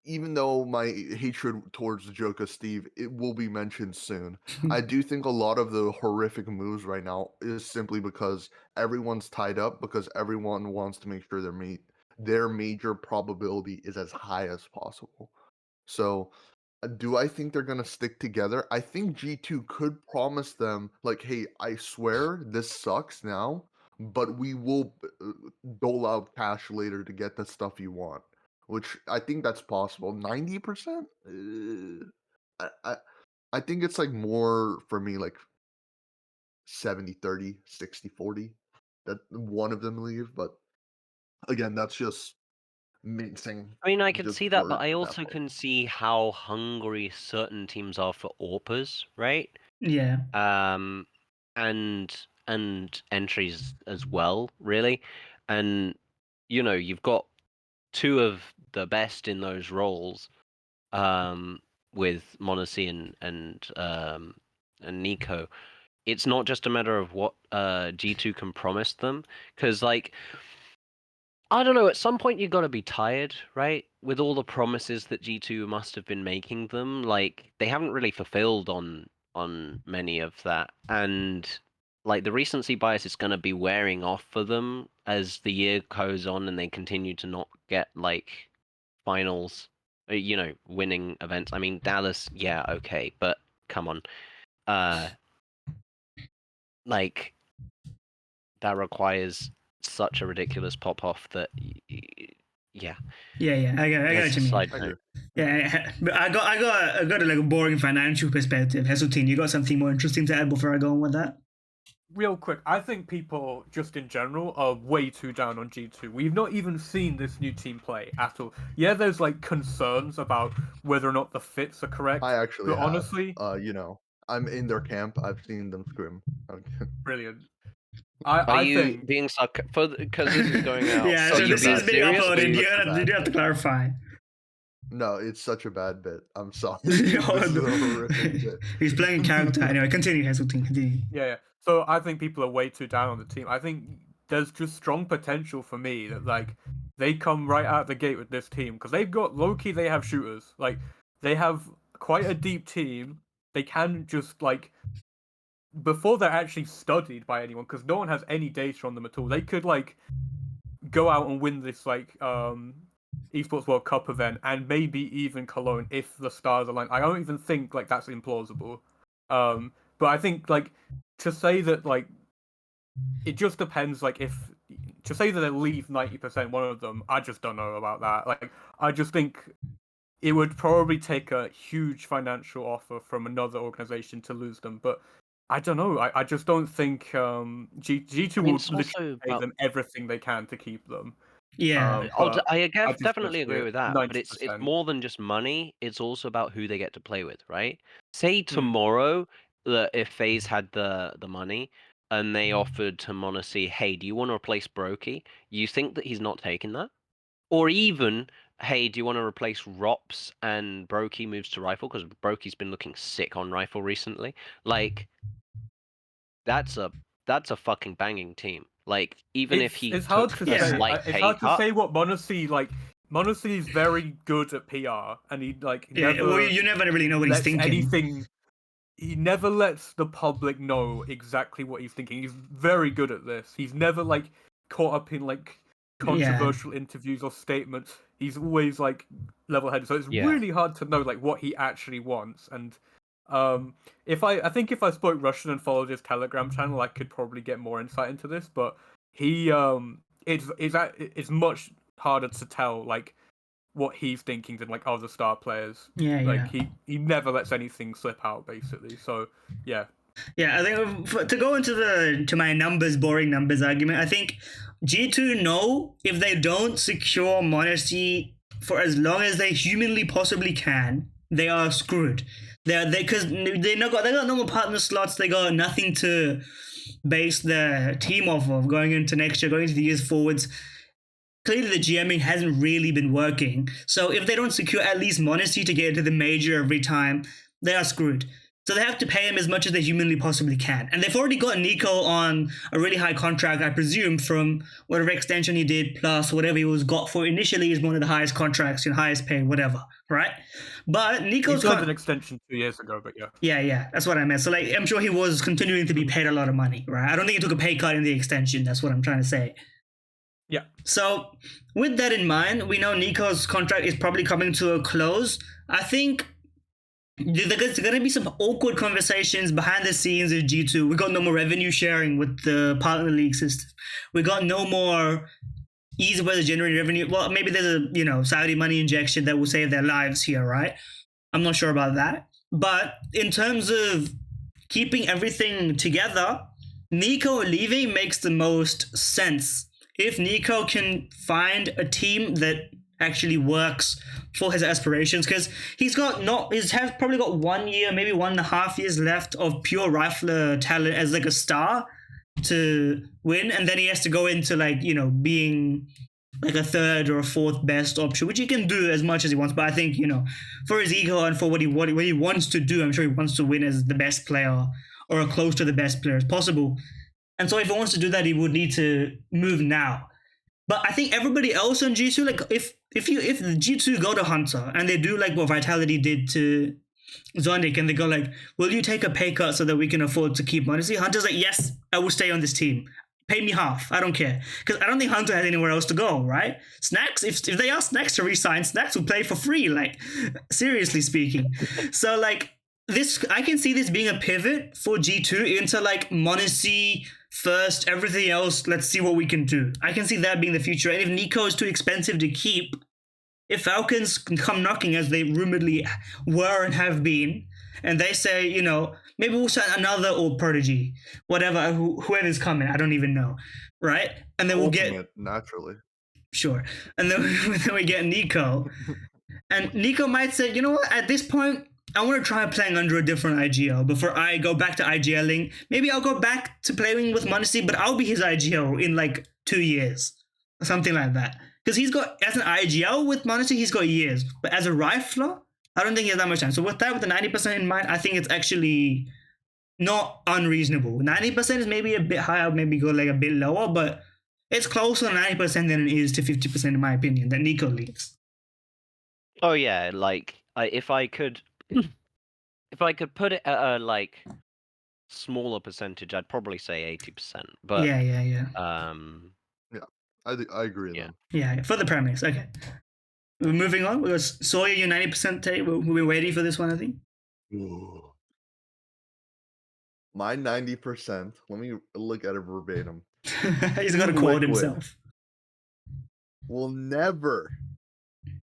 even though my hatred towards jokasteve, it will be mentioned soon. I do think a lot of the horrific moves right now is simply because everyone's tied up because everyone wants to make sure their major probability is as high as possible. So, do I think they're going to stick together? I think G2 could promise them, like, hey, I swear this sucks now, but we will dole out cash later to get the stuff you want. Which I think that's possible. 90%? I think it's like more for me like 70-30, 60-40 that one of them leave, but again, that's just mixing. I mean, I can just see that, but word I that also part. can see how hungry certain teams are for AWPers, right? Yeah. And entries as well, really. And you've got two of the best in those roles, with Monacy and NiKo. It's not just a matter of what G2 can promise them, because like, I don't know, at some point you got to be tired, right? With all the promises that G2 must have been making them, like they haven't really fulfilled on many of that, and like the recency bias is going to be wearing off for them as the year goes on and they continue to not get like finals winning events. I mean, Dallas, yeah, okay, but come on, like that requires such a ridiculous pop off that, yeah. Yeah. I got what you mean. Side I note. Yeah, but I got a, like a boring financial perspective. Heseltine, you got something more interesting to add before I go on with that? Real quick, I think people just in general are way too down on G2. We've not even seen this new team play at all. Yeah, there's like concerns about whether or not the fits are correct. I actually but have. honestly, I'm in their camp. I've seen them scrim. Okay. brilliant. Are I you think being because this is going out? Yeah, are so you this being is being serious? uploaded. Being You do have to clarify. No, it's such a bad bit. I'm sorry. Oh, This is a horrific bit. He's playing a character. Anyway, continue, Heseltine, continue. yeah. So I think people are way too down on the team. I think there's just strong potential for me that like they come right out the gate with this team because they've got low-key, they have shooters. Like they have quite a deep team. They can just like before they're actually studied by anyone because no one has any data on them at all. They could like go out and win this like esports World Cup event and maybe even Cologne if the stars align. I don't even think like that's implausible. But I think like to say that like it just depends. Like if to say that they leave 90% one of them, I just don't know about that. Like I just think it would probably take a huge financial offer from another organization to lose them. But I don't know. I just don't think G2 will it's literally also pay about- them everything they can to keep them. Yeah. But I just definitely don't see agree it. with that, but it's 90%. more than just money. It's also about who they get to play with, right? Say tomorrow that if FaZe had the money and they offered to Monacy, hey, do you want to replace Brokey? You think that he's not taking that? Or even, hey, do you want to replace Rops and Brokey moves to Rifle? Because Brokey's been looking sick on Rifle recently. Like, that's a fucking banging team. Like, even if he it's hard took to a say. slight It's pay hard to cut, say what Monacy like. Monacy is very good at PR, and he like Yeah, never well, you never really know what he's lets thinking. anything. He never lets the public know exactly what he's thinking. He's very good at this. He's never like caught up in like controversial interviews or statements. He's always like level-headed. So it's Yeah. really hard to know like what he actually wants. And if I think if I spoke Russian and followed his Telegram channel, I could probably get more insight into this. But he it's much harder to tell like what he's thinking than like other star players. Like he never lets anything slip out basically. So yeah. Yeah, I think to go into my boring numbers argument, I think G2 know if they don't secure Monacy for as long as they humanly possibly can, they are screwed. Because they got no more partner slots. They got nothing to base their team off of going into next year, going into the years forwards. Clearly, the GMing hasn't really been working. So if they don't secure at least Monacy to get into the major every time, they are screwed. So they have to pay him as much as they humanly possibly can. And they've already got NiKo on a really high contract, I presume, from whatever extension he did, plus whatever he was got for initially is one of the highest contracts and highest pay, whatever, right? But NiKo's got an extension 2 years ago, but yeah. Yeah, that's what I meant. So like I'm sure he was continuing to be paid a lot of money, right? I don't think he took a pay cut in the extension, that's what I'm trying to say. Yeah. So with that in mind, we know NiKo's contract is probably coming to a close. I think there's going to be some awkward conversations behind the scenes of G2. We got no more revenue sharing with the partner league system. We got no more easy way to generate revenue. Well, maybe there's a Saudi money injection that will save their lives here, right? I'm not sure about that. But in terms of keeping everything together, NiKo leaving makes the most sense. If NiKo can find a team that actually works for his aspirations, because he's probably got 1 year, maybe 1.5 years left of pure rifler talent as like a star to win, and then he has to go into being like a third or a fourth best option, which he can do as much as he wants. But I think for his ego and for what he wants to do, I'm sure he wants to win as the best player or close to the best player as possible. And so if he wants to do that, he would need to move now. But I think everybody else on G2, like if G2 go to Hunter and they do like what Vitality did to Zondik, and they go like, will you take a pay cut so that we can afford to keep Monacy? Hunter's like, yes, I will stay on this team. pay me half. I don't care. Because I don't think Hunter has anywhere else to go, right? Snacks, if they ask Snacks to resign, Snacks will play for free, like, seriously speaking. So, like, this, I can see this being a pivot for G2 into, like, Monacy first, everything else, let's see what we can do. I can see that being the future. And if NiKo is too expensive to keep, if Falcons can come knocking as they rumoredly were and have been, and they say, you know, maybe we'll send another or Prodigy, whatever, whoever's coming, I don't even know, right? And then we'll get naturally. Sure, and then we get NiKo, and NiKo might say, you know what? At this point, I want to try playing under a different IGL before I go back to IGLing. Maybe I'll go back to playing with Monacy, but I'll be his IGL in like 2 years, or something like that. Because he's got, as an IGL with Monacy, he's got years. But as a rifler, I don't think he has that much time. So with that, with the 90% in mind, I think it's actually not unreasonable. 90% is maybe a bit higher, maybe go like a bit lower, but it's closer to 90% than it is to 50% in my opinion, that NiKo leaves. Oh yeah, like if I could put it at a like smaller percentage, I'd probably say 80%. But yeah. I agree with Yeah. them. Yeah, for the premise. Okay. We're moving on. We got Sawyer, your 90% take. We're waiting for this one, I think. Ooh. My 90%, let me look at it verbatim, He's got to Team quote Liquid himself. will never,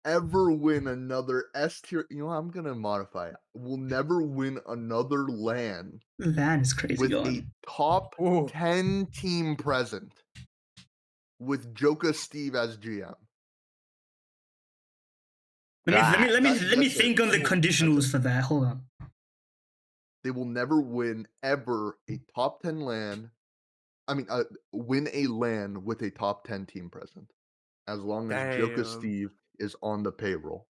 ever win another S tier. You know, I'm going to modify it. Will never win another LAN LAN is crazy with a going. top Ooh. 10 team present with jokasteve as GM. Let me That's think it. on the That's conditionals for that. Hold on. They will never win ever a top 10 LAN. I mean, win a LAN with a top 10 team present, as long as Damn. jokasteve is on the payroll.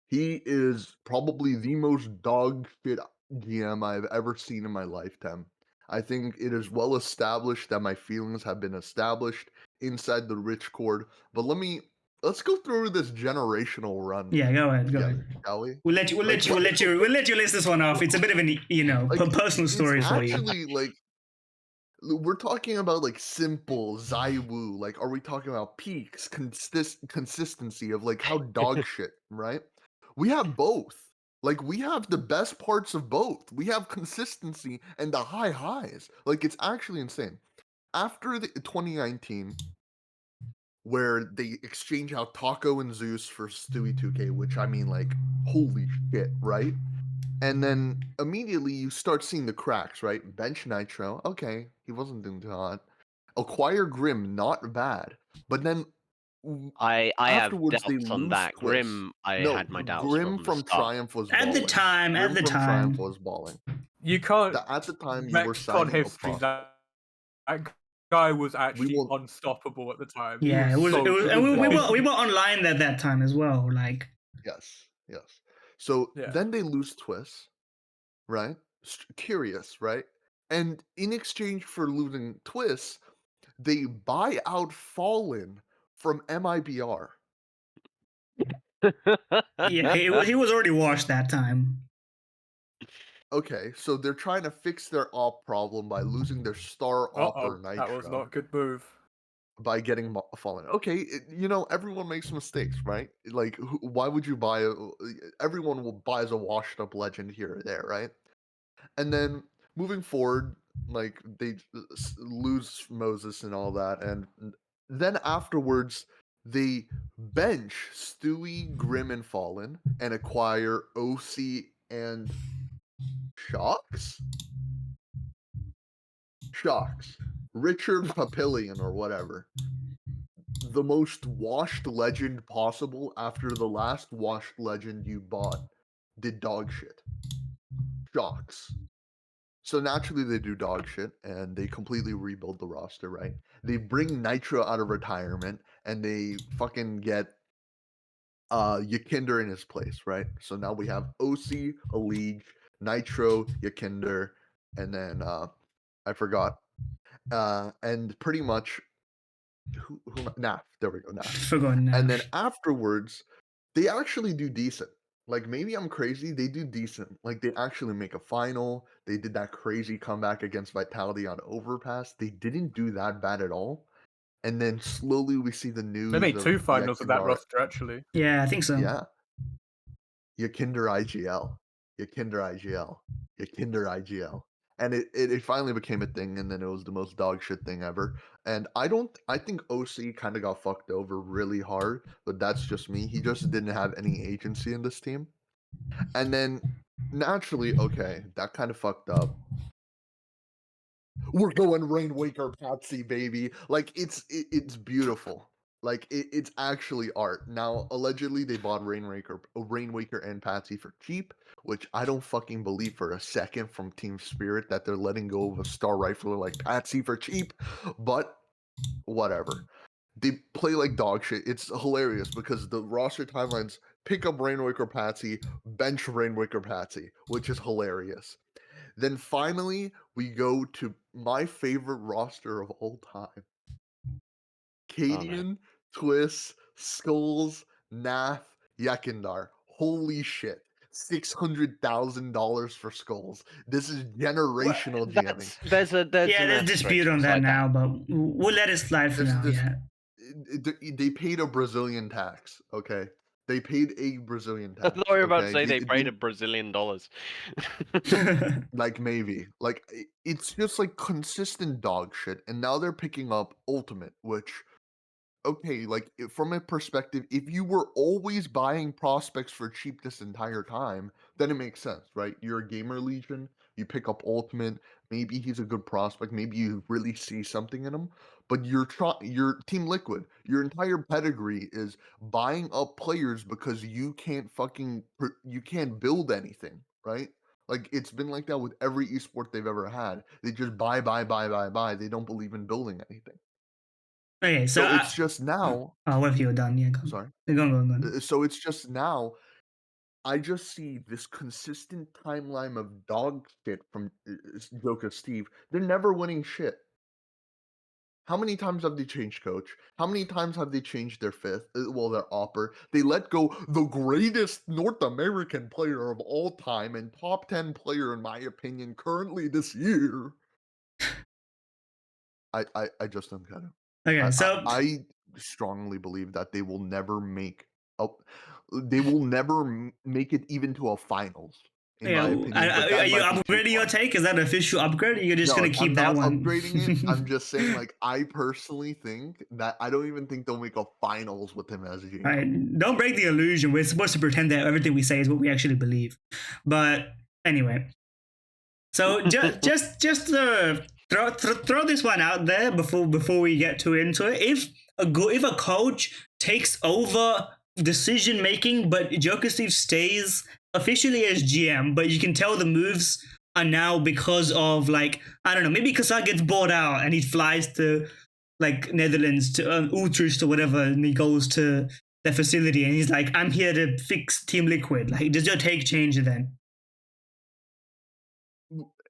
He is probably the most dog shit GM I've ever seen in my lifetime. I think it is well established that my feelings have been established inside the Rich Cord. But let's go through this generational run. Yeah, go ahead. Shall we? We'll let you list this one off. It's a bit of an, you know, Like, personal story it's for you. actually like, we're talking about like simple Zaiwu. Like, are we talking about peaks, consistency of like how dog shit, right? We have both. Like, we have the best parts of both. We have consistency and the high highs. Like, it's actually insane. After the 2019, where they exchange out Taco and Zeus for Stewie 2K, which I mean, like, holy shit, right? And then immediately you start seeing the cracks, right? Bench Nitro, okay, he wasn't doing too hot. Acquire Grim, not bad. But then I have afterwards they doubts on lose that. Twist. Grim, I No, had my doubts Grim from the from start. Triumph was At balling. the time, Triumph was balling. You can't At the time, you were Rex on signing a history. prospect. That guy was actually will- unstoppable at the time. Yeah, He it was, so and we good. were online at that time as well. Like, Yes. So Yeah. then they lose Twist, right? Curious, right? And in exchange for losing Twist, they buy out Fallen from MIBR. yeah, he was already washed that time. Okay, so they're trying to fix their op problem by losing their star opper Nitro. That was not a good move. By getting Fallen. Okay, you know, everyone makes mistakes, right? Like, why would you buy everyone will buys a washed up legend here or there, right? And then moving forward, like, they lose Moses and all that, and then afterwards they bench Stewie, Grim, and Fallen and acquire OC and Shocks, Richard Papillion or whatever. The most washed legend possible after the last washed legend you bought did dog shit. Shocks. So naturally they do dog shit and they completely rebuild the roster, right? They bring Nitro out of retirement and they fucking get Yakinder in his place, right? So now we have OC, Alege, Nitro, Yakinder, and then I forgot. And pretty much Naf. There we go, Naf. Forgotten now. And then afterwards, they actually do decent. Like, maybe I'm crazy. They do decent. Like, they actually make a final. They did that crazy comeback against Vitality on Overpass. They didn't do that bad at all. And then slowly we see the news They made of 2 finals with that Yakindar. roster, actually. Yeah, I think so. Yeah. Yakinder IGL. Yakinder IGL. Yakinder IGL. And it finally became a thing, and then it was the most dog shit thing ever. And I think OC kind of got fucked over really hard, but that's just me. He just didn't have any agency in this team. And then naturally, okay, that kind of fucked up. We're going Rainwaker Patsy, baby. Like it's beautiful. Like it's actually art. Now, allegedly, they bought Rainwaker and Patsy for cheap, which I don't fucking believe for a second from Team Spirit that they're letting go of a star rifler like Patsy for cheap. But whatever. They play like dog shit. It's hilarious because the roster timelines pick up Rainwaker Patsy, bench Rainwaker Patsy, which is hilarious. Then finally, we go to my favorite roster of all time. Cadian, Twist, Skulls, Nath, Yakindar. Holy shit. $600,000 for Skulls. This is generational GMing. There's There's an dispute on that now, but we'll let it slide for now. Yeah. They paid a Brazilian tax, okay? They paid a Brazilian I tax. thought you were about to okay? say they paid a Brazilian dollars. Like maybe. Like it's just like consistent dog shit. And now they're picking up Ultimate, which okay, like from a perspective, if you were always buying prospects for cheap this entire time, then it makes sense, right? You're a GamerLegion, you pick up Ultimate, maybe he's a good prospect, maybe you really see something in him, but you're Team Liquid, your entire pedigree is buying up players because you can't you can't build anything, right? Like it's been like that with every esport they've ever had. They just buy. They don't believe in building anything. Okay, So it's just now. Oh, what have you done? Yeah, go. Sorry. Go on. So it's just now. I just see this consistent timeline of dog shit from jokasteve. They're never winning shit. How many times have they changed coach? How many times have they changed their fifth? Well, their opper. They let go the greatest North American player of all time and top 10 player, in my opinion, currently this year. I just don't get it. Okay, so I strongly believe that they will never make it even to a finals. In my opinion, are you upgrading your take? Is that an official upgrade? Or you're just gonna keep that one? I'm not upgrading it. I'm just saying, like, I personally think that I don't even think they'll make a finals with him as a GM. Right, don't break the illusion. We're supposed to pretend that everything we say is what we actually believe. But anyway, so just throw this one out there before we get too into it. If a coach takes over decision making, but jokasteve stays officially as GM, but you can tell the moves are now because of, like, I don't know, maybe Kassar gets bought out and he flies to like Netherlands to Utrecht or whatever, and he goes to their facility and he's like, I'm here to fix Team Liquid. Like, does your take change then?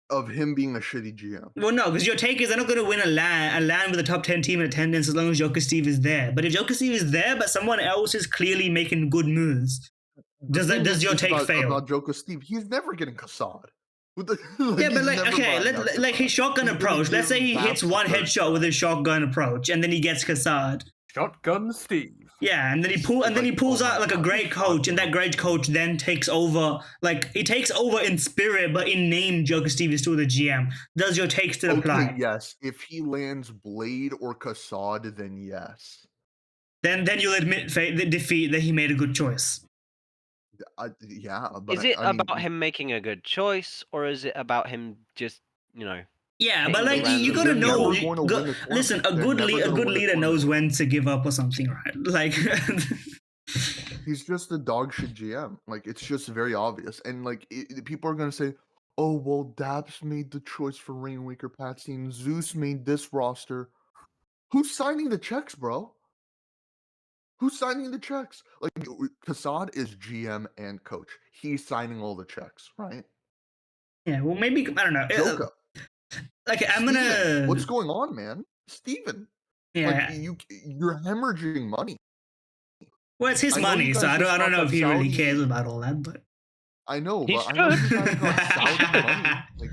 Of him being a shitty GM. Well, no, because your take is they're not going to win a LAN with a top 10 team in attendance as long as jokasteve is there. But if jokasteve is there, but someone else is clearly making good moves, does your take fail? About jokasteve, he's never getting Kassad. Yeah, but like his shotgun approach. Let's say he hits one headshot with his shotgun approach, and then he gets Kassad. Shotgun Steve. Yeah, and then he pulls out like a great coach, and that great coach then takes over. Like, he takes over in spirit, but in name, jokasteve is still the GM. Does your take still apply? Yes. If he lands Blade or Kassad, then yes. Then you'll admit defeat that he made a good choice. Yeah, but is it about him making a good choice, or is it about him just, Yeah, but like you gotta know. Listen, a good leader knows when to give up or something, right? Like, he's just a dog shit GM. Like, it's just very obvious, and like people are gonna say, "Oh, well, Daps made the choice for Rainwaker Patsy, and Zeus made this roster." Who's signing the checks, bro? Who's signing the checks? Like, Kassad is GM and coach. He's signing all the checks, right? Yeah, well, maybe I don't know. Joka. Like, I'm Steven, gonna. What's going on, man? Steven. Yeah. Like, you're hemorrhaging money. Well, it's his I know you money, so guys I just don't got know if that he really Saudi- cares about all that, but I know, He but I know you should. guys got Saudi money.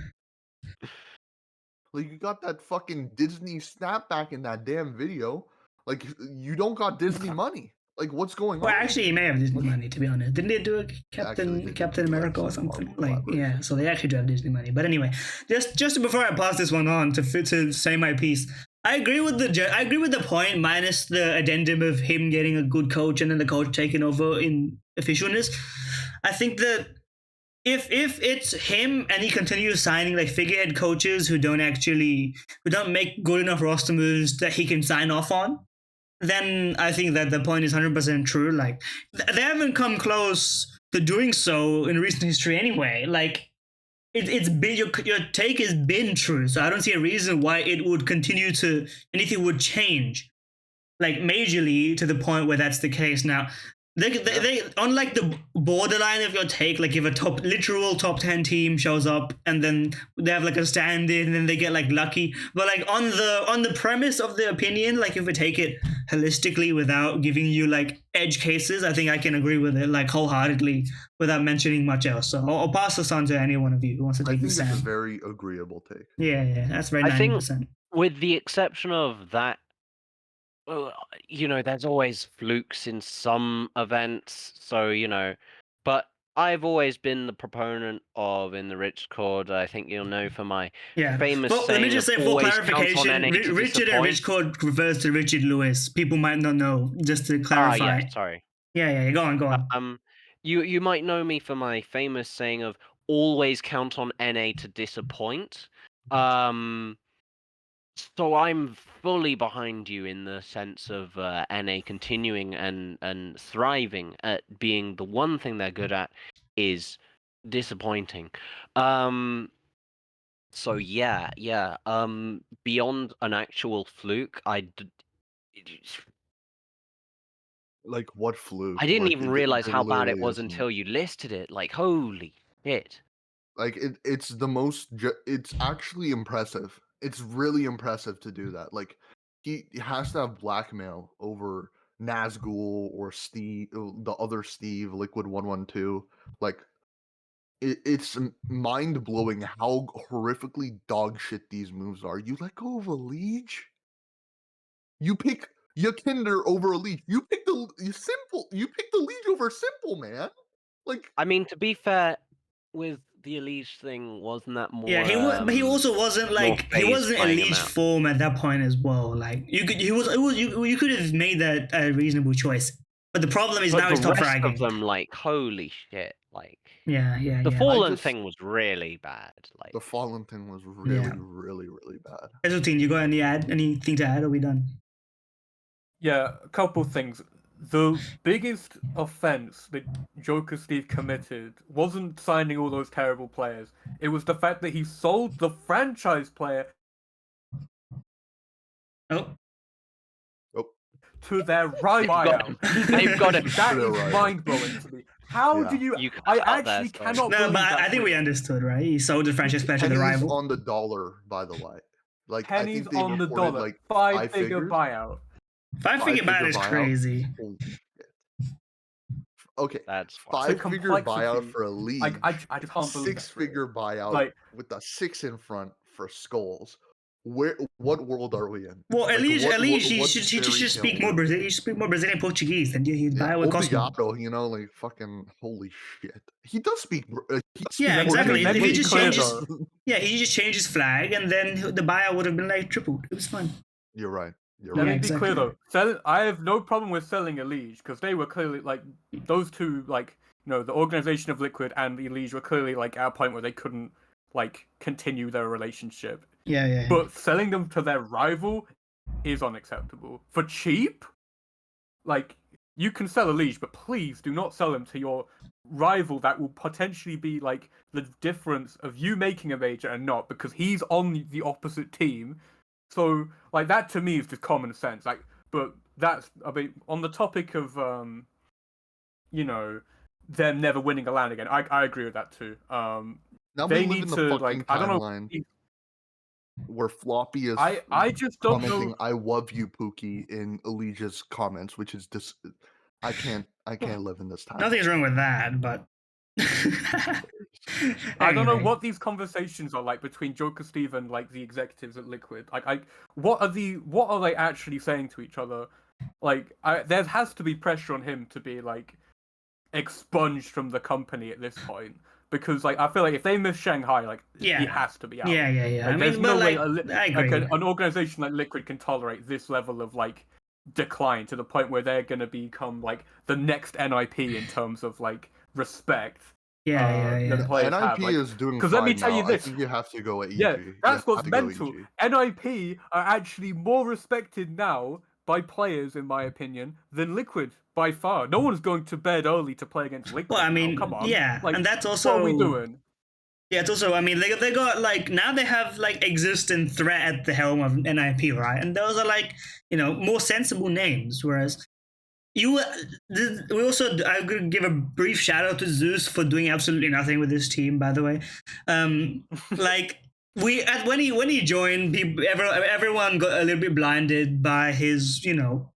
Like you got that fucking Disney snapback in that damn video. Like you don't got Disney money. Like what's going well, on? actually, he may have Disney money, to be honest. Didn't they do a Actually, they Captain did, like, America or some something? Marvel Like, yeah, collaboration. so they actually do have Disney money. But anyway, just before I pass this one on to say my piece, I agree with the point, minus the addendum of him getting a good coach and then the coach taking over in officialness. I think that if it's him and he continues signing like figurehead coaches who don't make good enough roster moves that he can sign off on, then I think that the point is 100% true. Like they haven't come close to doing so in recent history anyway. Like it's been your take has been true, so I don't see a reason why it would continue to anything would change like majorly to the point where that's the case. Now they unlike the borderline of your take, like if a literal top 10 team shows up and then they have like a stand-in and then they get like lucky, but like on the premise of the opinion, like if we take it holistically without giving you like edge cases, I think I can agree with it like wholeheartedly without mentioning much else. So I'll pass this on to any one of you who wants to I take think the it's a stand. very agreeable take. Yeah, that's very I think 90%. with the exception of that, well, there's always flukes in some events, so but I've always been the proponent of in the Rich Chord. I think you'll know for my Yeah. famous Well, let me saying just of say for always count on clarification, NA to Richard and disappoint. Rich Code refers to Richard Lewis. People might not know, just to Ah, clarify. yeah, sorry. Yeah, go on. You might know me for my famous saying of always count on NA to disappoint. So I'm fully behind you in the sense of NA continuing and thriving at being the one thing they're good at is disappointing. So yeah. Beyond an actual fluke, Like what fluke? I didn't Like, even realize there how bad it literally was isn't. until you listed it. Like, holy shit. Like it's the most. It's actually impressive. It's really impressive to do that. Like he has to have blackmail over Nazgul or Steve, the other Steve, Liquid 112. Like it's mind blowing how horrifically dog shit these moves are. You let go of a liege. You pick Yakinder over a liege. You pick the simple. You pick the liege over simple, man. Like I mean, to be fair, with the Elise thing, wasn't that more? Yeah, but he also wasn't like he FaZe wasn't playing him elite out. form at that point as well. Like you could have made that a reasonable choice. But the problem is But now he's the top rest fragging. of them, like, holy shit, like. Yeah. The Fallen thing was really bad. Like the Fallen thing was really, Yeah. really, really bad. Heseltine, you got anything to add? Or are we done? Yeah, a couple things. The biggest offense that jokasteve committed wasn't signing all those terrible players. It was the fact that he sold the franchise player Oh, to their rival. They've got it. That To their is rival. mind-blowing to me. How Yeah. do you... You cut I out there, actually sorry. cannot no, believe but that. I think we understood, right? He sold the franchise player to the Pennies rival. on the dollar, by the way. Like Pennies I think they on the reported dollar. like Five-figure figures. buyout. Five-figure buyout is buyout. crazy. Holy shit. Okay, That's fine. 5-figure buyout complexity. for a league. I can't believe that. 6-figure buyout Like- with a 6 in front for skulls. What world are we in? Well, at least he what should fairy just tale speak more world? Brazilian. He should speak more Brazilian Portuguese than he'd buy with Cosmo. Obrigado, like fucking holy shit. He does speak. Yeah, exactly. Let If me he be just clear, changes, though. yeah, he just changed his flag, and then the buyout would have been like tripled. It was fun. You're right. You're Let Yeah, me right. be clear exactly. though. I have no problem with selling Elise because they were clearly like those two, like the organization of Liquid and Elise were clearly like at a point where they couldn't like continue their relationship. Yeah. But selling them to their rival is unacceptable. For cheap, like you can sell Elise, but please do not sell them to your rival. That will potentially be like the difference of you making a major and not because he's on the opposite team. So, like, that to me is just common sense. Like, but that's, I mean, on the topic of, them never winning a LAN again, I agree with that too. Now They we live need in the to, fucking like, I don't know. timeline where Floppy is I just don't commenting know. "I love you, Pookie" in Elijah's comments, which is I can't live in this time. Nothing's wrong with that, but I don't know Anyway. what these conversations are like between jokasteve and like the executives at Liquid. Like, what are they actually saying to each other? Like, there has to be pressure on him to be like expunged from the company at this point, because like I feel like if they miss Shanghai, like he has to be out. Yeah. Like, I there's mean, no but way I agree. an organization like Liquid can tolerate this level of like decline to the point where they're going to become like the next NIP in terms of like respect. Yeah. The players NIP have. Like, is doing because fine let me tell you now. this. I think you have to go at EG. Yeah, that's You what's have to go mental. EG. NIP are actually more respected now by players, in my opinion, than Liquid by far. No one's going to bed early to play against Liquid. Well, I mean, now. Come on. yeah, Like, and that's also what are we doing? Yeah, it's also, I mean, they got like, now they have like existing threat at the helm of NIP, right? And those are like, more sensible names. Whereas we also, I could give a brief shout out to Zeus for doing absolutely nothing with this team, by the way. Like, when he joined, everyone got a little bit blinded by his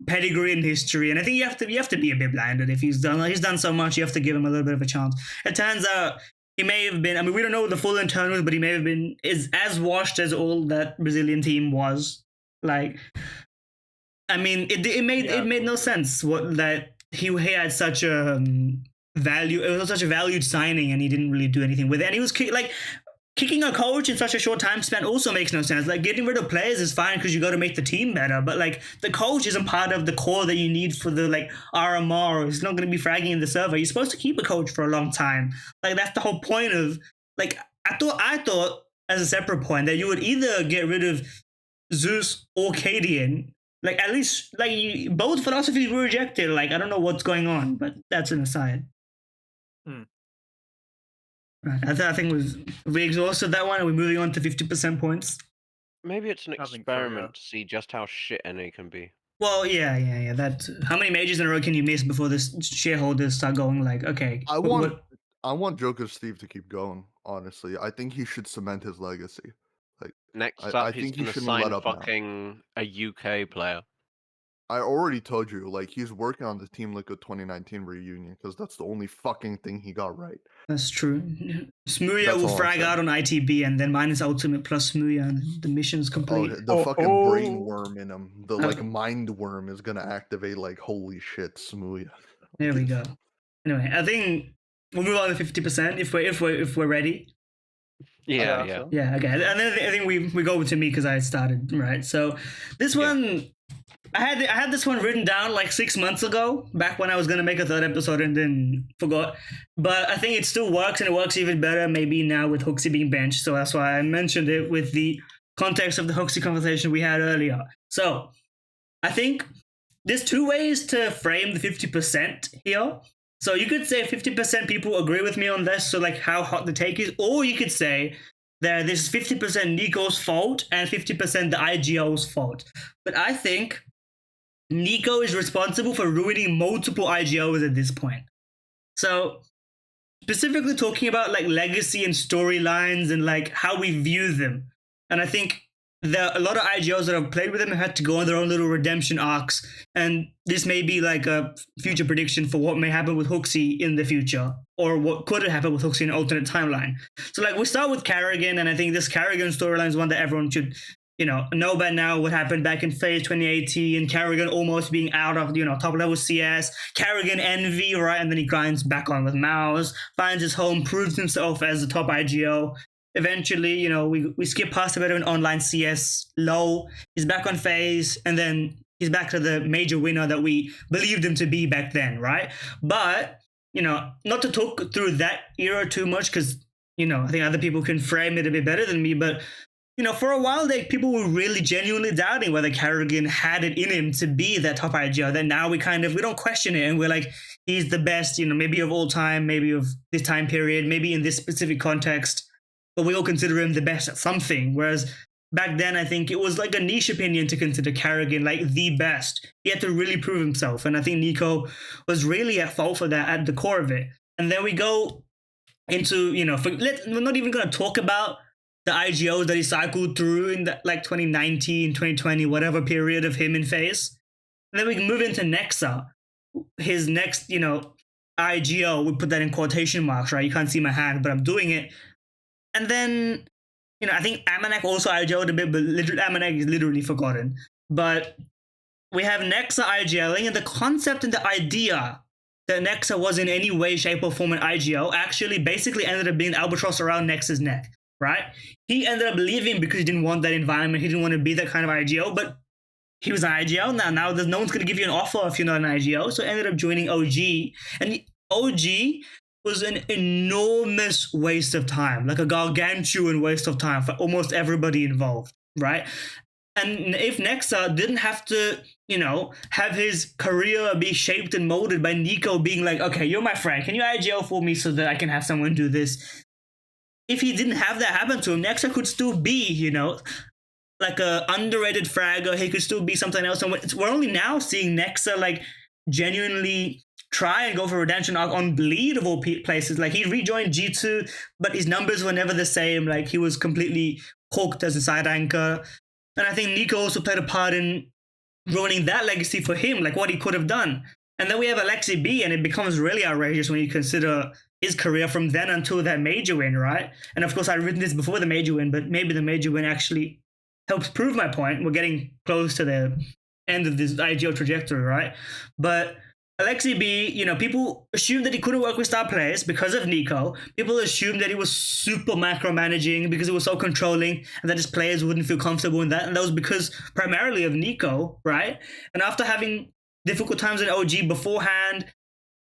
pedigree and history, and I think you have to be a bit blinded if he's done so much. You have to give him a little bit of a chance. It turns out he may have been. I mean, we don't know the full internals, but he may have been is as washed as all that Brazilian team was. Like, I mean, it made no sense that he had such a value. It was such a valued signing, and he didn't really do anything with it. And he was kicking a coach in such a short time span also makes no sense. Like, getting rid of players is fine because you got to make the team better, but like the coach isn't part of the core that you need for the like RMR. He's not going to be fragging in the server. You're supposed to keep a coach for a long time. Like, that's the whole point of like I thought as a separate point that you would either get rid of Zeus or Cadian. Like, at least like both philosophies were rejected. Like, I don't know what's going on, but that's an aside. Right. I think we exhausted that one. Are we moving on to 50% points? Maybe it's an I think so, experiment to see just how shit NA can be. Well, yeah. That how many majors in a row can you miss before the shareholders start going like, okay? I want jokasteve to keep going. Honestly, I think he should cement his legacy. Like, Next I up, think he's he gonna shouldn't let sign up now. fucking a UK player. I already told you, like, he's working on the Team Liquid 2019 reunion because that's the only fucking thing he got right. That's true. Smooya That's will all I'm frag saying. out on ITB and then minus ultimate plus Smooya and the mission's complete. The fucking Oh. brain worm in him, the like mind worm is gonna activate. Like, holy shit, Smooya. There we go. Anyway, I think we'll move on to 50% if we're ready. Yeah. Yeah, okay. And then I think we go to me because I started, right? So this one, I had this one written down like 6 months ago, back when I was going to make a third episode and then forgot. But I think it still works, and it works even better maybe now with HooXi being benched. So that's why I mentioned it with the context of the HooXi conversation we had earlier. So I think there's two ways to frame the 50% here. So you could say 50% people agree with me on this, so like how hot the take is, or you could say that this is 50% NiKo's fault and 50% the IGL's fault. But I think NiKo is responsible for ruining multiple IGLs at this point. So specifically talking about like legacy and storylines and like how we view them. And I think there are a lot of IGLs that have played with them and had to go on their own little redemption arcs. And this may be like a future prediction for what may happen with HooXi in the future, or what could happen with HooXi in an alternate timeline. So like we start with Carrigan, and I think this Carrigan storyline is one that everyone should, know by now what happened back in phase 2018, Carrigan almost being out of, top level CS, Carrigan envy, right? And then he grinds back on with MOUZ, finds his home, proves himself as the top IGL. Eventually, we skip past a bit of an online CS low. He's back on phase, and then he's back to the major winner that we believed him to be back then, right? But, not to talk through that era too much, because, I think other people can frame it a bit better than me, but, for a while, people were really genuinely doubting whether Carrigan had it in him to be that top IGL. Then now we don't question it, and we're like, he's the best, maybe of all time, maybe of this time period, maybe in this specific context. But we all consider him the best at something. Whereas back then, I think it was like a niche opinion to consider Carrigan like the best. He had to really prove himself. And I think NiKo was really at fault for that at the core of it. And then we go into, we're not even going to talk about the IGOs that he cycled through in the, like 2019, 2020, whatever period of him in phase. And then we can move into Nexa, his next, IGL, we put that in quotation marks, right? You can't see my hand, but I'm doing it. And then, I think Amanek also IGL'd a bit, but Amanek is literally forgotten. But we have Nexa IGLing, and the concept and the idea that Nexa was in any way, shape, or form an IGL actually basically ended up being an albatross around Nexa's neck, right? He ended up leaving because he didn't want that environment. He didn't want to be that kind of IGL, but he was an IGL now. Now no one's going to give you an offer if you're not an IGL. So ended up joining OG. And OG was an enormous waste of time, like a gargantuan waste of time for almost everybody involved, right? And if Nexa didn't have to, have his career be shaped and molded by NiKo being like, okay, you're my friend, can you IGL for me so that I can have someone do this? If he didn't have that happen to him, Nexa could still be, like a underrated fragger. He could still be something else. And we're only now seeing Nexa like genuinely try and go for redemption arc on Bleed of all places. Like he rejoined G2, but his numbers were never the same. Like he was completely hooked as a side anchor. And I think NiKo also played a part in ruining that legacy for him, like what he could have done. And then we have Alexi B, and it becomes really outrageous when you consider his career from then until that major win, right? And of course, I'd written this before the major win, but maybe the major win actually helps prove my point. We're getting close to the end of this IGL trajectory, right? But Alexi B, people assumed that he couldn't work with star players because of NiKo. People assumed that he was super macro-managing because he was so controlling and that his players wouldn't feel comfortable in that. And that was because primarily of NiKo, right? And after having difficult times in OG beforehand,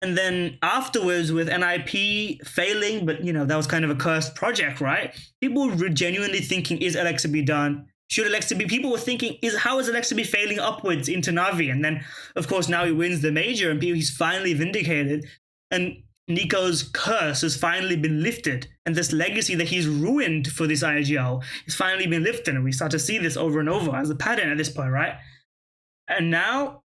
and then afterwards with NIP failing, but, that was kind of a cursed project, right? People were genuinely thinking, is Alexi B done? Should Alexi B? People were thinking, how is Alexi B failing upwards into Na'Vi? And then, of course, now he wins the major and he's finally vindicated. And NiKo's curse has finally been lifted. And this legacy that he's ruined for this IGL has finally been lifted. And we start to see this over and over as a pattern at this point, right? And now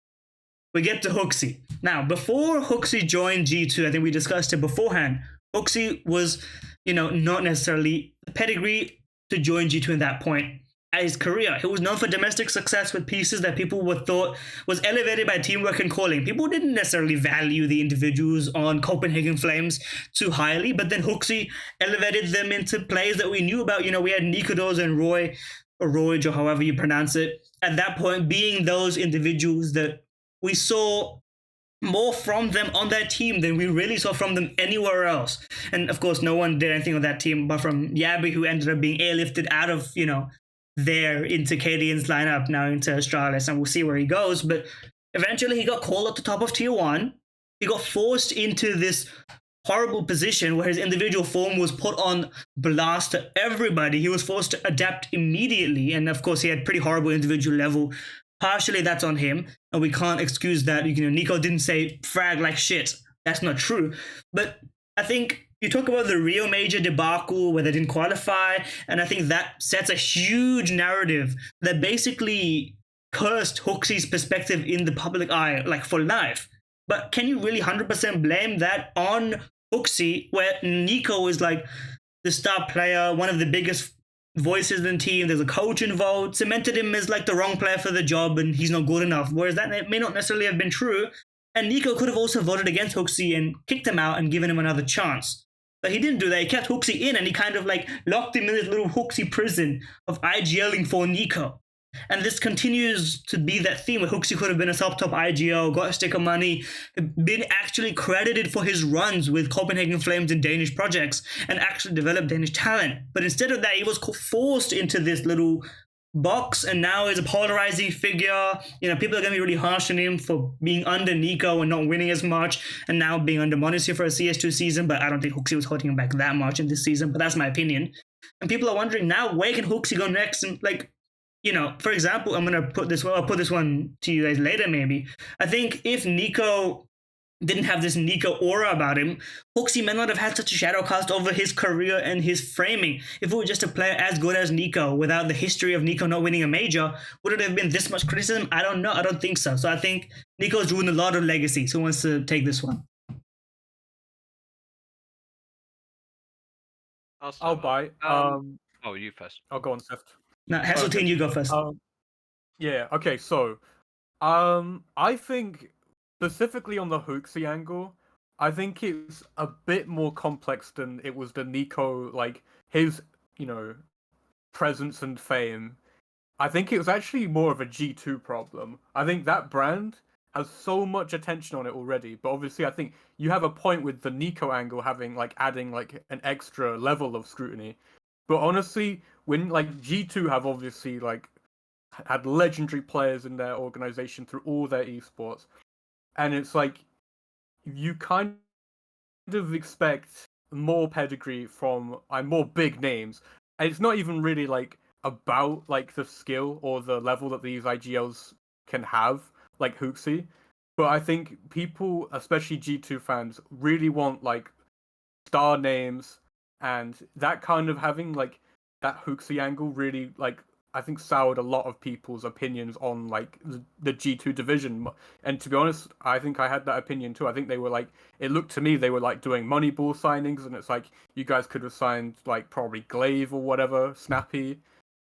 we get to HooXi. Now, before HooXi joined G2, I think we discussed it beforehand, HooXi was, not necessarily the pedigree to join G2 at that point. At his career, he was known for domestic success with pieces that people would thought was elevated by teamwork and calling. People didn't necessarily value the individuals on Copenhagen Flames too highly, but then HooXi elevated them into plays that we knew about. We had NiKo and Roy, or Roy, or however you pronounce it, at that point being those individuals that we saw more from them on that team than we really saw from them anywhere else. And of course, no one did anything on that team but from Yabby, who ended up being airlifted out of, there into KDN's lineup, now into Astralis, and we'll see where he goes. But eventually he got called up to top of tier 1. He got forced into this horrible position where his individual form was put on blast to everybody. He was forced to adapt immediately, and of course he had pretty horrible individual level. Partially that's on him, and we can't excuse that. NiKo didn't say frag like shit. That's not true. But I think you talk about the Rio Major debacle where they didn't qualify, and I think that sets a huge narrative that basically cursed HooXi's perspective in the public eye, like for life. But can you really 100% blame that on HooXi, where NiKo is like the star player, one of the biggest voices in the team, there's a coach involved, cemented him as like the wrong player for the job and he's not good enough, whereas that may not necessarily have been true. And NiKo could have also voted against HooXi and kicked him out and given him another chance. But he didn't do that. He kept HooXi in and he kind of like locked him in this little HooXi prison of IGLing for NiKo. And this continues to be that theme where HooXi could have been a top IGL, got a stick of money, been actually credited for his runs with Copenhagen Flames and Danish projects, and actually developed Danish talent. But instead of that, he was forced into this little box, and now is a polarizing figure. People are going to be really harsh on him for being under NiKo and not winning as much, and now being under Monacy for a CS2 season. But I don't think HooXi was holding him back that much in this season, but that's my opinion. And people are wondering now, where can HooXi go next? And for example, I'll put this one to you guys later maybe. I think if NiKo didn't have this NiKo aura about him, HooXi may not have had such a shadow cast over his career and his framing. If it were just a player as good as NiKo, without the history of NiKo not winning a major, would it have been this much criticism? I don't know. I don't think so. So I think NiKo's ruined a lot of legacies. Who wants to take this one? I'll bite. Oh, you first. I'll go on, Seth. No, Heseltine, you go first. Yeah. Okay. So, I think specifically on the HooXi angle, I think it's a bit more complex than it was the NiKo, like his, presence and fame. I think it was actually more of a G2 problem. I think that brand has so much attention on it already, but obviously I think you have a point with the NiKo angle having adding an extra level of scrutiny. But honestly, when G2 have obviously had legendary players in their organization through all their esports, and it's you kind of expect more pedigree from more big names. And it's not even really about the skill or the level that these IGLs can have, like HooXi. But I think people, especially G2 fans, really want star names, and that kind of having that HooXi angle really I think soured a lot of people's opinions on the G2 division. And to be honest, I think I had that opinion too. I think they were it looked to me they were doing Moneyball signings, and it's you guys could have signed probably Glaive or whatever, Snappy.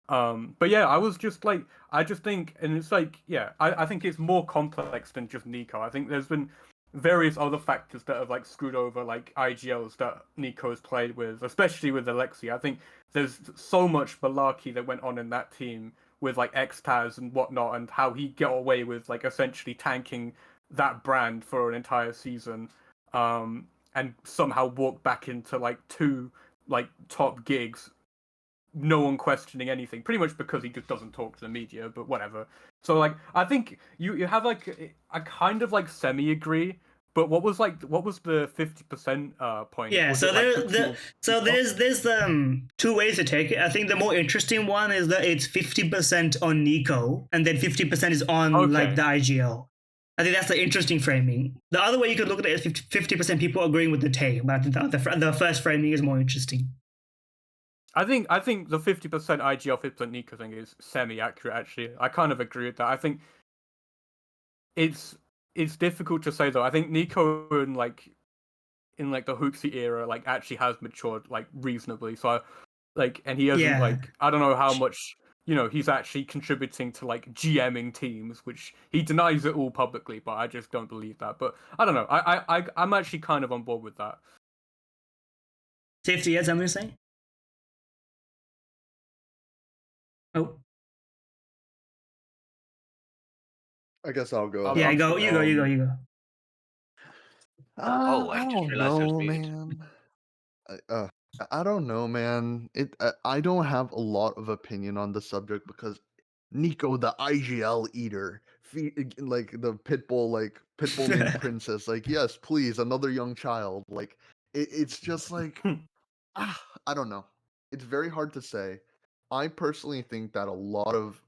But yeah, I was just I just think, and it's I think it's more complex than just NiKo. I think there's been various other factors that have screwed over IGLs that NiKo has played with, especially with Alexi. I think there's so much malarkey that went on in that team with Xtaz and whatnot, and how he got away with essentially tanking that brand for an entire season, and somehow walked back into two top gigs, no one questioning anything, pretty much because he just doesn't talk to the media, but whatever. So I think you have I kind of semi agree, but what was the 50% point? Yeah, Was so it, there's two ways to take it. I think the more interesting one is that it's 50% on NiKo and then 50% is on Okay. the IGL. I think that's the interesting framing. The other way you could look at it is 50% people agreeing with the take, but I think the first framing is more interesting. I think the 50% IGL, 50% NiKo thing is semi accurate. Actually, I kind of agree with that. I think it's difficult to say though. I think NiKo in the HooXi era actually has matured reasonably. So and he hasn't I don't know how much he's actually contributing to GMing teams, which he denies it all publicly, but I just don't believe that. But I don't know. I'm actually kind of on board with that. Safety, yes, I'm gonna say. Oh. I guess I'll go. Yeah, you go. I I just don't realized it was know, muted. man. I don't know, man. I don't have a lot of opinion on the subject because NiKo, the IGL eater, the pitbull named princess, yes, please, another young child. It's just I don't know. It's very hard to say. I personally think that a lot of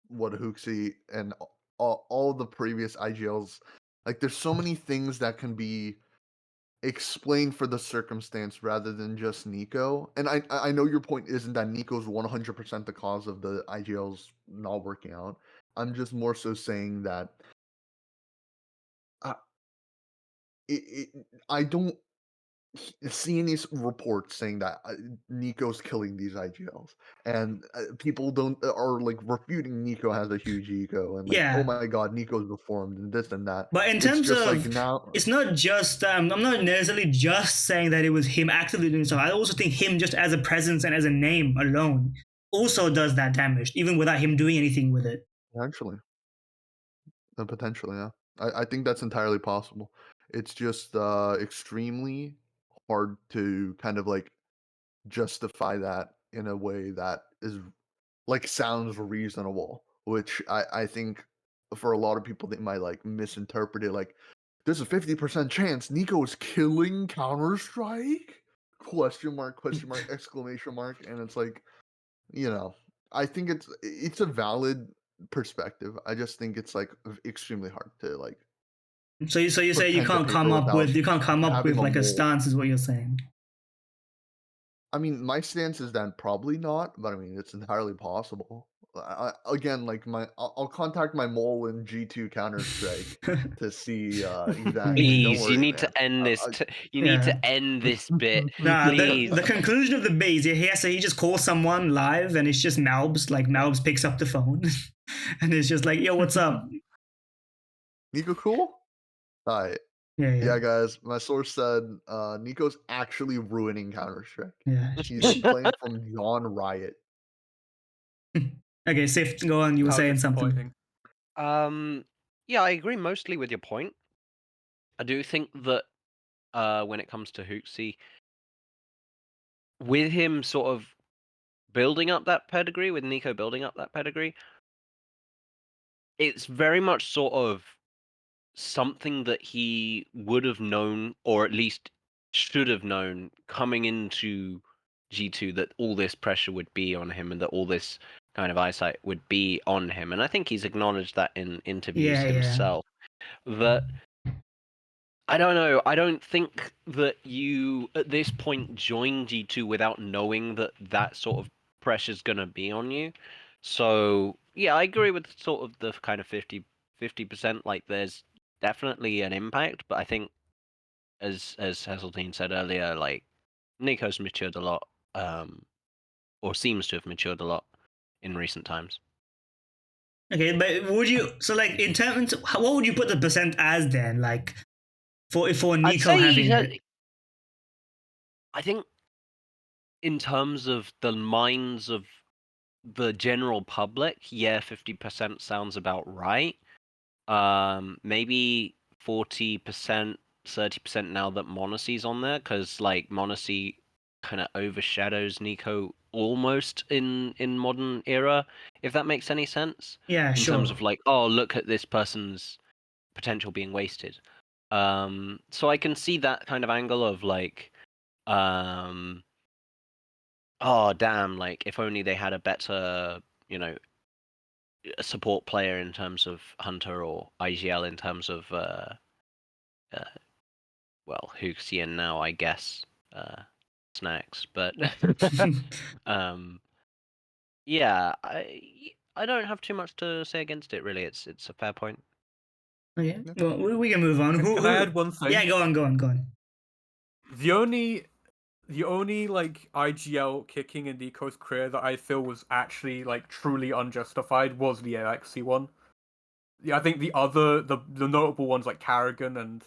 what HooXi and all the previous IGLs, there's so many things that can be explained for the circumstance rather than just NiKo. And I know your point isn't that NiKo's 100% the cause of the IGLs not working out. I'm just more so saying that I don't see any reports saying that NiKo's killing these IGLs, and people are refuting NiKo has a huge ego and Yeah. oh my god, NiKo's reformed and this and that. But in terms of now, it's not just I'm not necessarily just saying that it was him actively doing so. I also think him just as a presence and as a name alone also does that damage, even without him doing anything with it. Actually, potentially, yeah. I think that's entirely possible. It's just extremely hard to kind of justify that in a way that is sounds reasonable, which I think for a lot of people they might misinterpret it there's a 50% chance NiKo is killing Counter-Strike? Question mark, exclamation mark, and it's I think it's a valid perspective. I just think it's extremely hard to So you say you can't come up with a stance, is what you're saying. I mean, my stance is that probably not, but I mean, it's entirely possible. Again, I'll contact my mole in G2 Counter-Strike to see exactly. Please, worry, you need man. to end this. You need to end this bit. Nah, Please. the conclusion of the bit is he just calls someone live and it's just Malbs. Malbs picks up the phone and it's just yo, what's up? NiKo cool? Alright. Yeah, Yeah, guys, my source said NiKo's actually ruining Counter-Strike. yeah. He's playing from John Riot. Okay, Sif, go on. You were How saying something. disappointing. Yeah, I agree mostly with your point. I do think that when it comes to HooXi, with him sort of building up that pedigree, with NiKo building up that pedigree, it's very much sort of something that he would have known, or at least should have known, coming into G2, that all this pressure would be on him and that all this kind of eyesight would be on him. And I think he's acknowledged that in interviews Yeah, yeah. himself. That I don't know. I don't think that you, at this point, join G2 without knowing that that sort of pressure's going to be on you. So, yeah, I agree with sort of the kind of 50%. Like, there's definitely an impact, but I think, as Heseltine said earlier, like, NiKo's matured a lot, or seems to have matured a lot in recent times. Okay, but would you, so like in terms of, what would you put the percent as then? Like for I'd NiKo say having he's it? I think in terms of the minds of the general public, yeah, 50% sounds about right. Maybe 40%, 30% now that Monacy's on there, because like Monacy kind of overshadows NiKo almost in modern era, if that makes any sense. Yeah, In sure. terms of like, oh, look at this person's potential being wasted. So I can see that kind of angle of like, oh damn, like if only they had a better, you know, a support player in terms of Hunter, or IGL in terms of well, HooXi, and now I guess Snacks. But yeah, I don't have too much to say against it, really. It's a fair point. Okay, well, we can move on. Can I add one thing? Yeah, go on. The only like IGL kicking in NiKo's career that I feel was actually like truly unjustified was the LXC one. Yeah, I think the notable ones like Carrigan and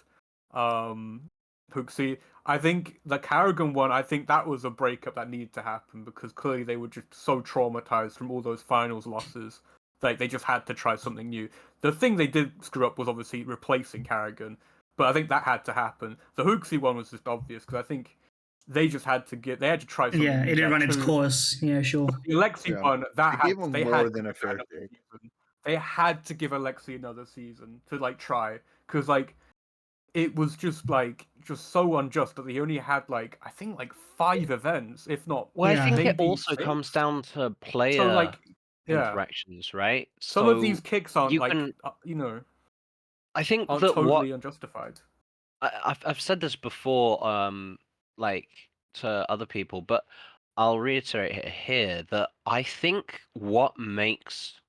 HooXi, I think the Carrigan one, I think that was a breakup that needed to happen because clearly they were just so traumatized from all those finals losses. Like they just had to try something new. The thing they did screw up was obviously replacing Carrigan, but I think that had to happen. The HooXi one was just obvious because I think they just had to try something Yeah, new it didn't run its too. course. Yeah, sure. The Alexi Yeah. one, They gave him more than a fair shake. They had to give Alexi another season to like try, because like it was just so unjust that he only had like I think like 5 events, if not. Well, Yeah. I think it maybe also 6. comes down to player So like, yeah, interactions, right? some So of these kicks aren't you like can, I think aren't that totally unjustified. I've said this before, like to other people, but I'll reiterate it here that I think what makes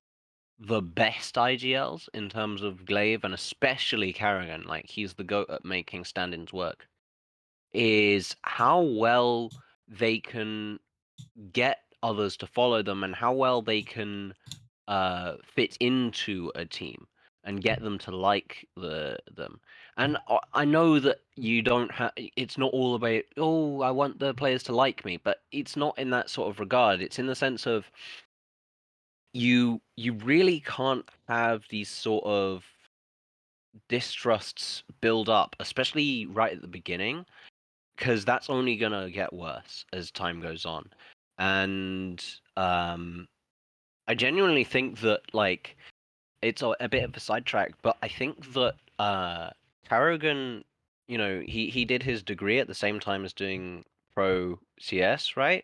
the best IGLs in terms of Glaive, and especially Carrigan, like he's the GOAT at making stand-ins work, is how well they can get others to follow them and how well they can fit into a team and get them to like them. And I know that you don't have. It's not all about, oh, I want the players to like me, but it's not in that sort of regard. It's in the sense of you really can't have these sort of distrusts build up, especially right at the beginning, because that's only gonna get worse as time goes on. And I genuinely think that like it's a bit of a sidetrack, but I think that Carrigan, you know, he did his degree at the same time as doing pro CS, right?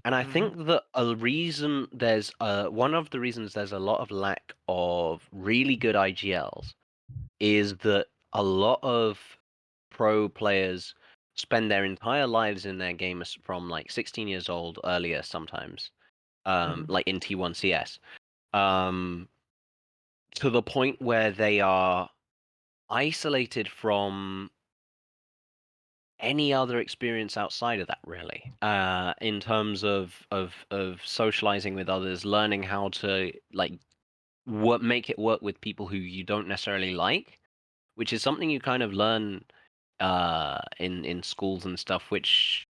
And I think that a reason there's one of the reasons there's a lot of lack of really good IGLs is that a lot of pro players spend their entire lives in their game from like 16 years old, earlier sometimes, like in T1 CS, to the point where they are isolated from any other experience outside of that, really, in terms of socializing with others, learning how to like make it work with people who you don't necessarily like, which is something you kind of learn in schools and stuff, which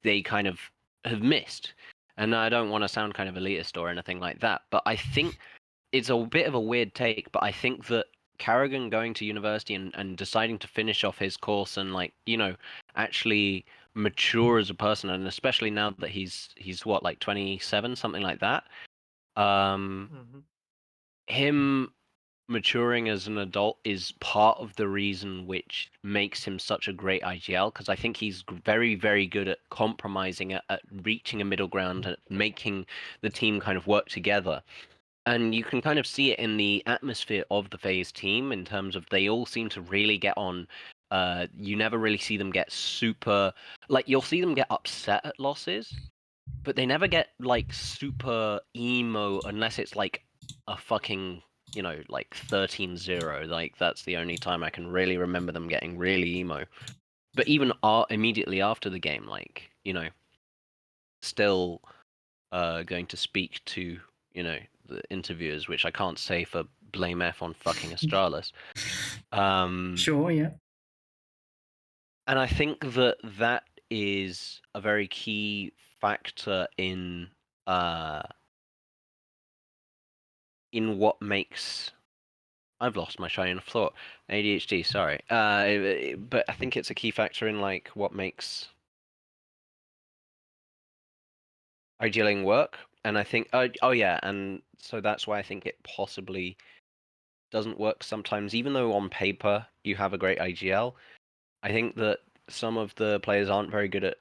they kind of have missed. And I don't want to sound kind of elitist or anything like that, but I think it's a bit of a weird take, but I think that Carrigan going to university and deciding to finish off his course and like, actually mature as a person, and especially now that he's what, like 27, something like that. Him maturing as an adult is part of the reason which makes him such a great IGL, because I think he's very, very good at compromising, at reaching a middle ground, at making the team kind of work together. And you can kind of see it in the atmosphere of the FaZe team in terms of they all seem to really get on. You never really see them get super, like, you'll see them get upset at losses, but they never get like super emo unless it's like a fucking, like 13-0. Like, that's the only time I can really remember them getting really emo. But even immediately after the game, like, still going to speak to, the interviewers, which I can't say for Blame F on fucking Astralis. Sure, yeah. And I think that is a very key factor in what makes... I've lost my train of thought. ADHD, sorry. But I think it's a key factor in like what makes IGLing work. And I think, oh yeah, and so that's why I think it possibly doesn't work sometimes, even though on paper you have a great IGL. I think that some of the players aren't very good at,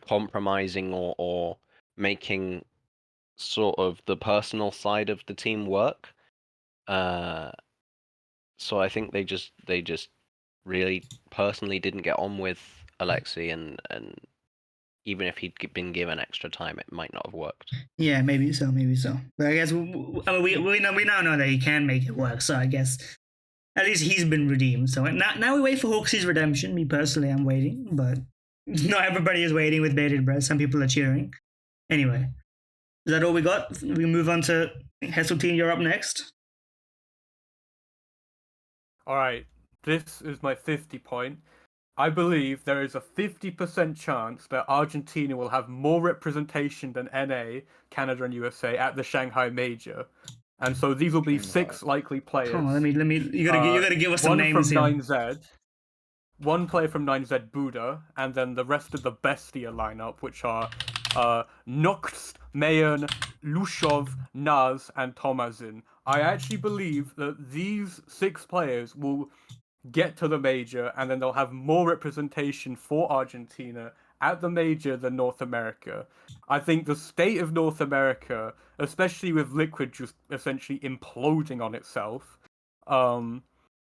compromising or making sort of the personal side of the team work. So I think they just really personally didn't get on with Alexi, and even if he'd been given extra time, it might not have worked. Yeah, maybe so. But I guess we now know that he can make it work. So I guess at least he's been redeemed. So now we wait for HooXi's redemption. Me personally, I'm waiting, but not everybody is waiting with bated breath. Some people are cheering. Anyway, is that all we got? We move on to Heseltine. You're up next. All right, this is my 50 point. I believe there is a 50% chance that Argentina will have more representation than NA, Canada, and USA at the Shanghai Major. And so these will be 6 likely players. Hold on, let me. You gotta give us some names here. One from 9Z, one player from 9Z Buddha, and then the rest of the Bestia lineup, which are Nox, Mayan, Lushov, Naz, and Tomazin. I actually believe that these 6 players will get to the Major, and then they'll have more representation for Argentina at the Major than North America. I think the state of North America, especially with Liquid just essentially imploding on itself,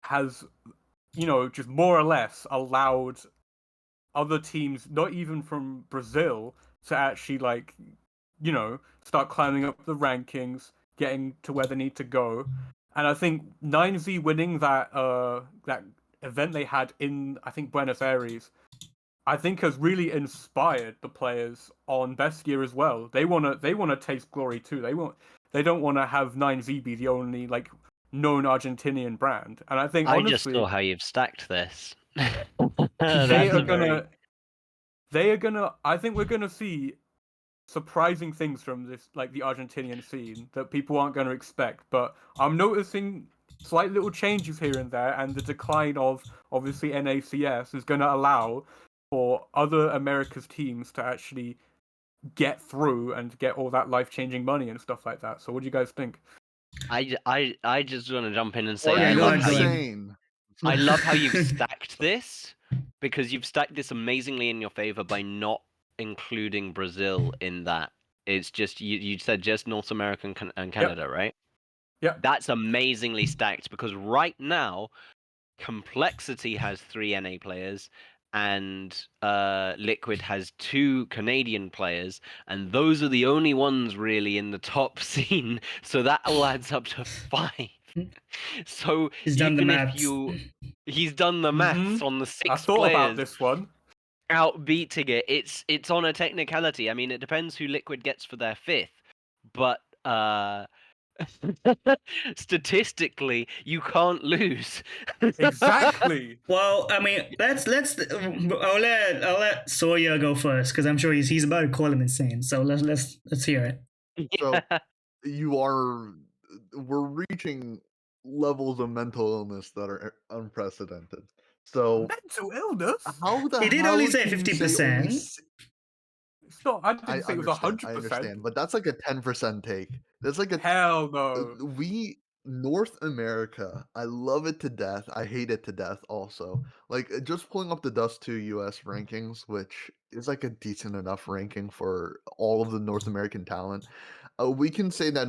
has, just more or less allowed other teams, not even from Brazil, to actually, start climbing up the rankings, getting to where they need to go. And I think 9Z winning that event they had in, I think, Buenos Aires, I think has really inspired the players on Bestia as well. They wanna taste glory too. They don't want to have 9Z be the only known Argentinian brand. And I think honestly, I just saw how you've stacked this. they are gonna. I think we're gonna see surprising things from this, the Argentinian scene that people aren't going to expect. But I'm noticing slight little changes here and there, and the decline of obviously NACS is going to allow for other America's teams to actually get through and get all that life-changing money and stuff like that. So what do you guys think? I just want to jump in and say I love how you've stacked this, because you've stacked this amazingly in your favor by not including Brazil in that. It's just you said just North America and Canada, right? Yeah. That's amazingly stacked, because right now Complexity has 3 NA players and Liquid has 2 Canadian players, and those are the only ones really in the top scene, so that all adds up to 5. So he's done the maths. He's done the maths on the 6 I thought players about this one. outbeating it. It's on a technicality. I mean, it depends who Liquid gets for their 5th, but Statistically, you can't lose. Exactly. Well, I mean, I'll let Sawyer go first because I'm sure he's about to call him insane. So let's hear it. So we're reaching levels of mental illness that are unprecedented. So Mental illness? how the He did hell only say can you say only 50%. It's not. I I didn't say it was understand, 100%. I understand, but that's like a 10% take. That's like a Hell no. North America, I love it to death. I hate it to death also. Like just pulling up the Dust 2 US rankings, which is like a decent enough ranking for all of the North American talent. We can say that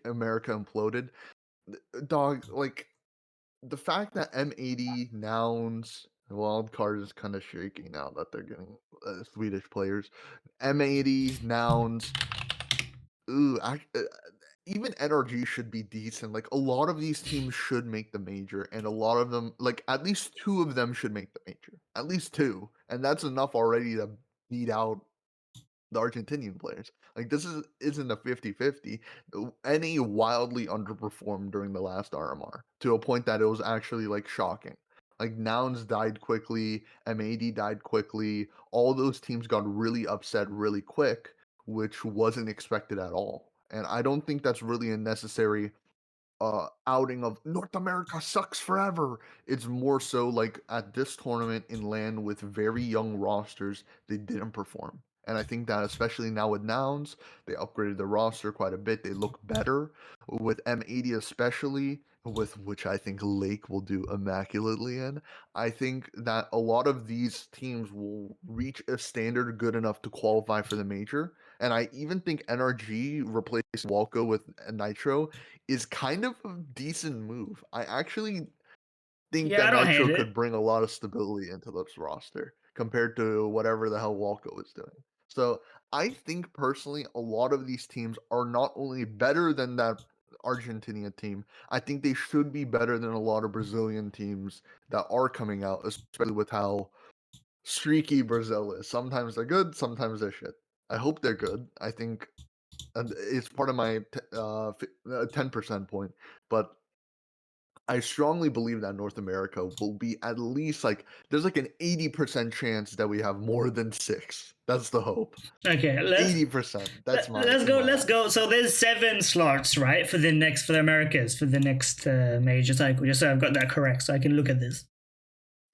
America imploded. Dog, like the fact that M80 Nouns wild card is kind of shaky now that they're getting Swedish players. M80 Nouns. Ooh, even NRG should be decent. Like a lot of these teams should make the major, and a lot of them, like at least two of them, should make the major. At least two, and that's enough already to beat out the Argentinian players. Like this isn't a 50-50. NA wildly underperformed during the last RMR to a point that it was actually like shocking. Like Nouns died quickly, M80 died quickly. All those teams got really upset really quick, which wasn't expected at all. And I don't think that's really a necessary outing of North America sucks forever. It's more so like at this tournament in LAN with very young rosters, they didn't perform. And I think that especially now with Nouns, they upgraded the roster quite a bit. They look better with M80 especially, with which I think Lake will do immaculately in. I think that a lot of these teams will reach a standard good enough to qualify for the major. And I even think NRG replacing Walco with Nitro is kind of a decent move. I actually think Yeah, I that don't hate Nitro it. could bring a lot of stability into this roster compared to whatever the hell Walco is doing. So I think personally, a lot of these teams are not only better than that Argentina team, I think they should be better than a lot of Brazilian teams that are coming out, especially with how streaky Brazil is. Sometimes they're good, sometimes they're shit. I hope they're good. I think it's part of my 10% point, but I strongly believe that North America will be at least like there's like an 80% chance that we have more than 6. That's the hope. Okay, 80%. That's let's go. So there's 7 slots, right, for the Americas for the next major cycle. Just so I've got that correct, so I can look at this.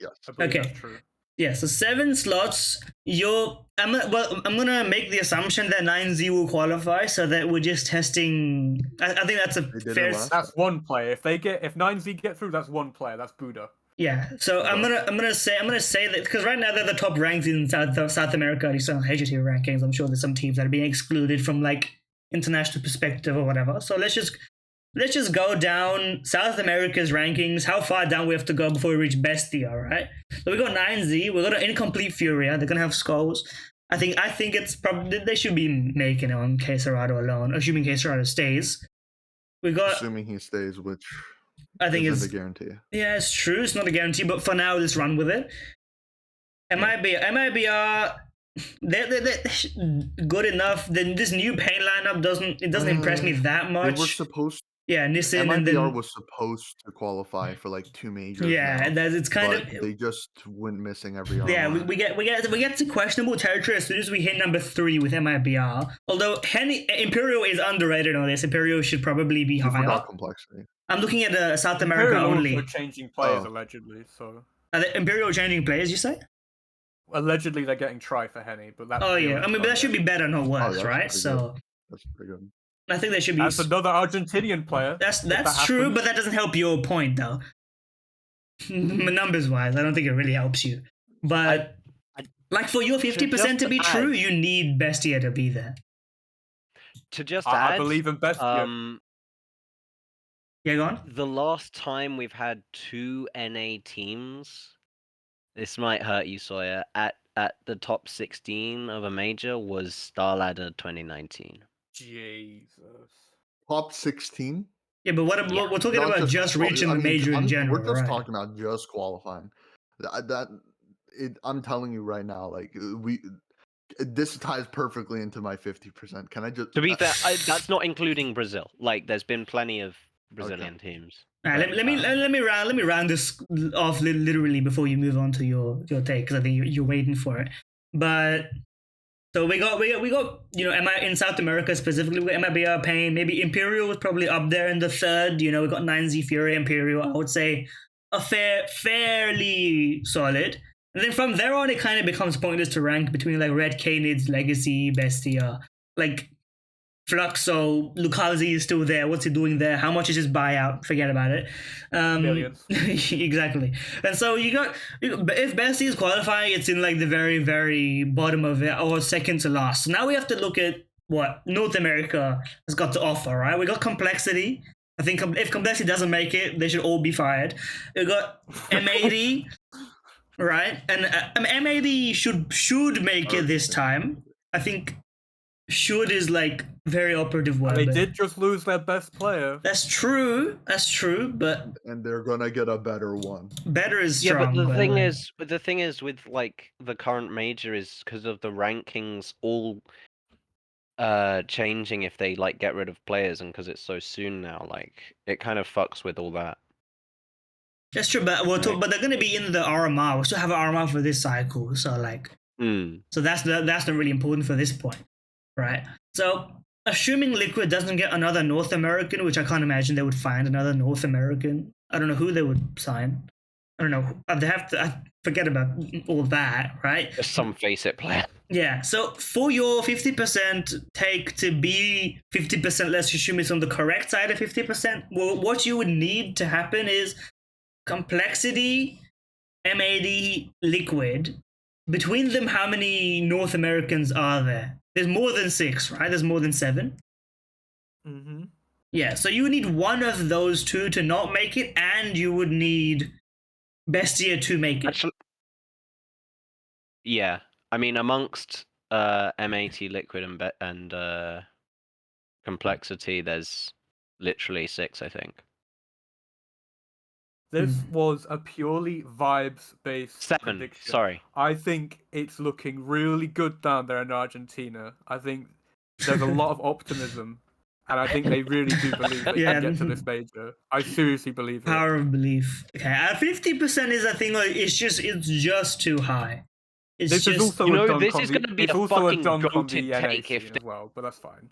Yes. I believe Okay. that's true. Yeah, so 7 slots. I'm gonna make the assumption that 9Z will qualify, so that we're just testing. I think that's a They did it fair. last That's one player. If 9Z get through, that's one player. That's Buddha. Yeah, so I'm gonna say that because right now they're the top ranked in South America, at least on HooXi rankings. I'm sure there's some teams that are being excluded from like international perspective or whatever. So let's just go down South America's rankings. How far down we have to go before we reach Bestia, right? So we got 9Z. We got an Incomplete Furia. They're gonna have skulls. I think it's probably they should be making it on Queserado alone, assuming Queserado stays. We got assuming he stays, which I think isn't it's a guarantee. Yeah, it's true. It's not a guarantee, but for now, let's run with it. MIBR, they're good enough. Then this new paint lineup doesn't impress me that much. They were supposed. Yeah, Nissan and MIBR then was supposed to qualify for like 2 majors. yeah, now, it's kind but of they just went missing every RMR. yeah. We get to questionable territory as soon as we hit number 3 with MIBR. Although Imperial is underrated on this. Imperial should probably be You higher. forgot complexity. I'm looking at South America Imperial only. also changing players Oh. allegedly. So Are the Imperial changing players? You say? allegedly they're getting Tri for Henny, but that's Oh yeah. I mean, but that should be better, not worse, that's right? pretty So That's pretty good. I think they should be. That's another Argentinian player. That's if that true, happens. but that doesn't help your point though. Numbers wise, I don't think it really helps you. But like for your 50% to be true, you need Bestia to be there. To just I add, believe in Bestia. Yeah, go on. The last time we've had 2 NA teams, this might hurt you, Sawyer, at the top 16 of a major was Starladder 2019. Jesus. Top 16. Yeah, but what Yeah. we're talking Not about just reaching the major in general, We're just right? talking about just qualifying. I'm telling you right now, like This ties perfectly into my 50%. Can I just? To be fair, that's not including Brazil. Like, there's been plenty of Brazilian teams. Let me round this off literally before you move on to your take, because I think you're waiting for it. But so we got in South America specifically, we got MIBR Pain. Maybe Imperial was probably up there in the third. We got 9Z Fury Imperial. I would say a fairly solid. And then from there on, it kind of becomes pointless to rank between like Red Canids, Legacy, Bestia, like Fluxo. Lucazi is still there. What's he doing there? How much is his buyout? Forget about it. Millions. Exactly. And so if Bestia is qualifying, it's in like the very, very bottom of it, or second to last. So now we have to look at what North America has got to offer, right? We got Complexity. I think if Complexity doesn't make it, they should all be fired. We got M80. Right, and M80 should make it this time. I think should is like very operative word. They did just lose their best player. That's true, but and they're gonna get a better one. Better is strong. Yeah, but the thing is with like the current major is because of the rankings all changing if they like get rid of players, and because it's so soon now, like it kind of fucks with all that. That's true, but but they're gonna be in the RMR. We still have an RMR for this cycle, so like, so that's not really important for this point, right? So assuming Liquid doesn't get another North American, which I can't imagine they would find another North American. I don't know who they would sign. I don't know. They have to. I forget about all that, right? Just some face it player. Yeah. So for your 50% take to be 50%, let's assume it's on the correct side of 50%. Well, what you would need to happen is Complexity, M80, Liquid. Between them, how many North Americans are there? There's more than 6, right? There's more than 7. Mm-hmm. Yeah, so you would need one of those two to not make it, and you would need Bestia to make it. Actually, yeah, I mean, amongst M80, Liquid, and Complexity, there's literally 6, I think. This was a purely vibes-based 7, prediction. sorry. I think it's looking really good down there in Argentina. I think there's a lot of optimism, and I think they really do believe they can get to this major. I seriously believe it. Power of belief. Okay, 50% is, I think, like, it's just too high. It's this just, is also this is going to be a fucking goated take if as well, but that's fine.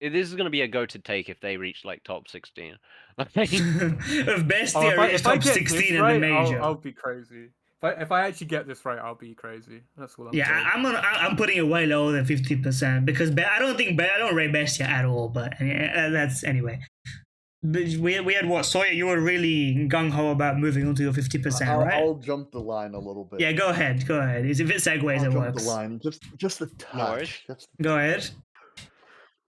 This is going to be a goated take if they reach like top 16. If Bestia reaches top 16 in the major, I'll be crazy. If I actually get this right, I'll be crazy. That's what I'm saying. I'm putting it way lower than 50% because I don't rate Bestia at all. But that's anyway. We had what, Sawyer? You were really gung ho about moving on to your 50%, right? I'll jump the line a little bit. Yeah, go ahead. If it segues, it works. The line just a touch. Go ahead.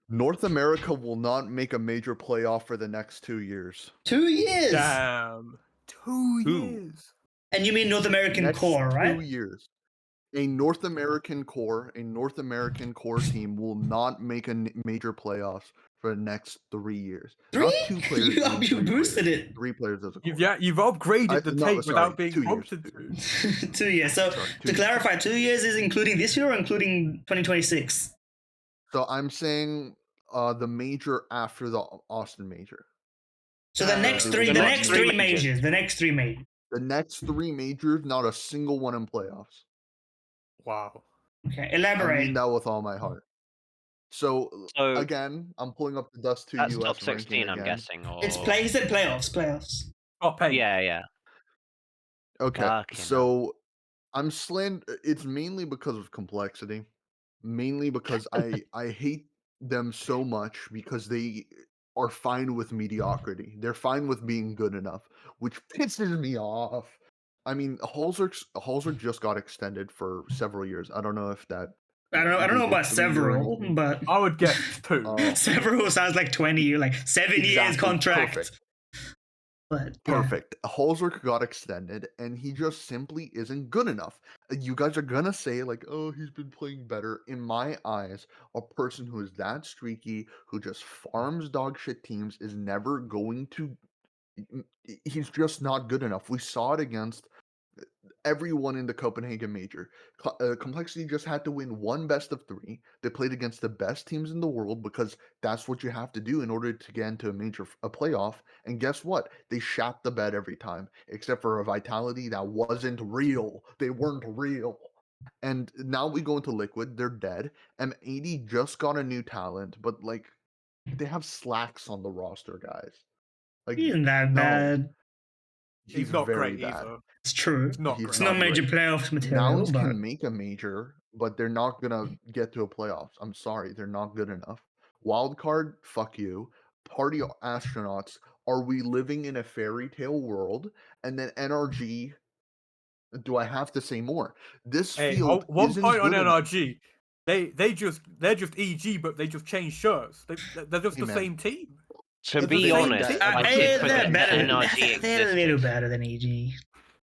North America will not make a major playoff for the next 2 years. 2 years. Damn. 2 years. And you mean North American core, right? 2 years. A North American core team will not make a major playoffs for the next 3 years. 3? Not 2 players. You boosted it. 3 players as a core. You've upgraded the take without being prompted to. 2 years. So to clarify, 2 years is including this year or including 2026? So I'm saying the major after the Austin major. So the next three majors. The next 3 majors. The next 3 majors, not a single one in playoffs. Wow. Okay, elaborate. I mean that with all my heart. So again, I'm pulling up the Dust 2 US that's top 16, I'm again. guessing. Or... He said playoffs. Oh, pay. Yeah. Okay, so I'm it's mainly because of Complexity. Mainly because I hate them so much because they are fine with mediocrity. They're fine with being good enough, which pisses me off. I mean, Heseltine just got extended for several years. I don't know if that. I don't know about several, but I would guess 2. Several sounds like 20, like 7 years contract. Perfect. But perfect. Heseltine got extended, and he just simply isn't good enough. You guys are gonna say like, "Oh, he's been playing better." In my eyes, a person who is that streaky, who just farms dog shit teams, is never going to. He's just not good enough. We saw it against everyone in the Copenhagen Major. Complexity just had to win one best of 3. They played against the best teams in the world because that's what you have to do in order to get into a playoff. And guess what? They shat the bed every time, except for a Vitality that wasn't real. They weren't real. And now we go into Liquid. They're dead. M80 just got a new talent, but like they have slacks on the roster, guys. Like He isn't that no, bad. He's not very great bad. either. It's true. It's not He's great. It's not major great. playoffs material, Nouns but can make a major, but they're not gonna get to a playoffs. I'm sorry, they're not good enough. Wildcard, fuck you. Party astronauts, are we living in a fairy tale world? And then NRG, do I have to say more? This field one isn't point on good enough. NRG. They're just EG, but they just change shirts. They're just Hey, the man. same team. To It's be the same honest, team. I did they're forget that better. NRG They're a little existed. better than EG.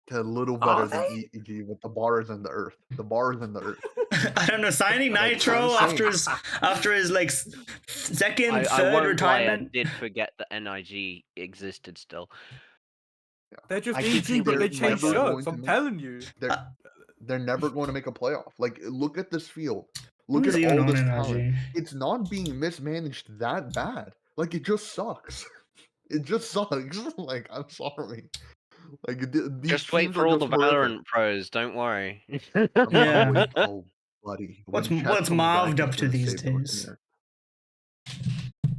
They're a little Are better than EG, but the bar is in the earth. The bar is in the earth. I don't know. Signing That's what Nitro I'm saying. after his like second, I third won't lie, I retirement. did forget that NIG existed still. They're just I keep EG, but they thinking change they're never shirts. going I'm to telling you. They're never going to make a playoff. Like, look at this field. Look Who's at even all on this NRG? talent. It's not being mismanaged that bad. Like, it just sucks. It just sucks. Like, I'm sorry. Like, these Just wait teams for are all just the horrific. Valorant pros, don't worry. Yeah. Wait, oh, buddy. What's When Chet what's comes Marv back, up he's to gonna these save North days? America.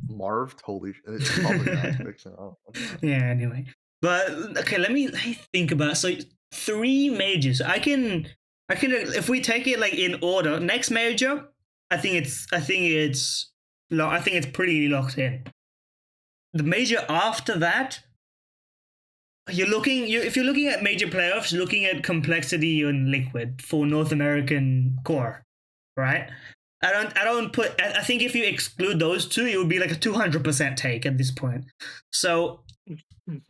Marv, totally. It's probably not fixing. Oh, Yeah. Anyway, but okay. Let me think about. So 3 majors. I can. If we take it like in order, next major, I think it's pretty locked in. The major after that, if you're looking at major playoffs, you're looking at Complexity and Liquid for North American core, right? I think if you exclude those 2, it would be like a 200% take at this point. So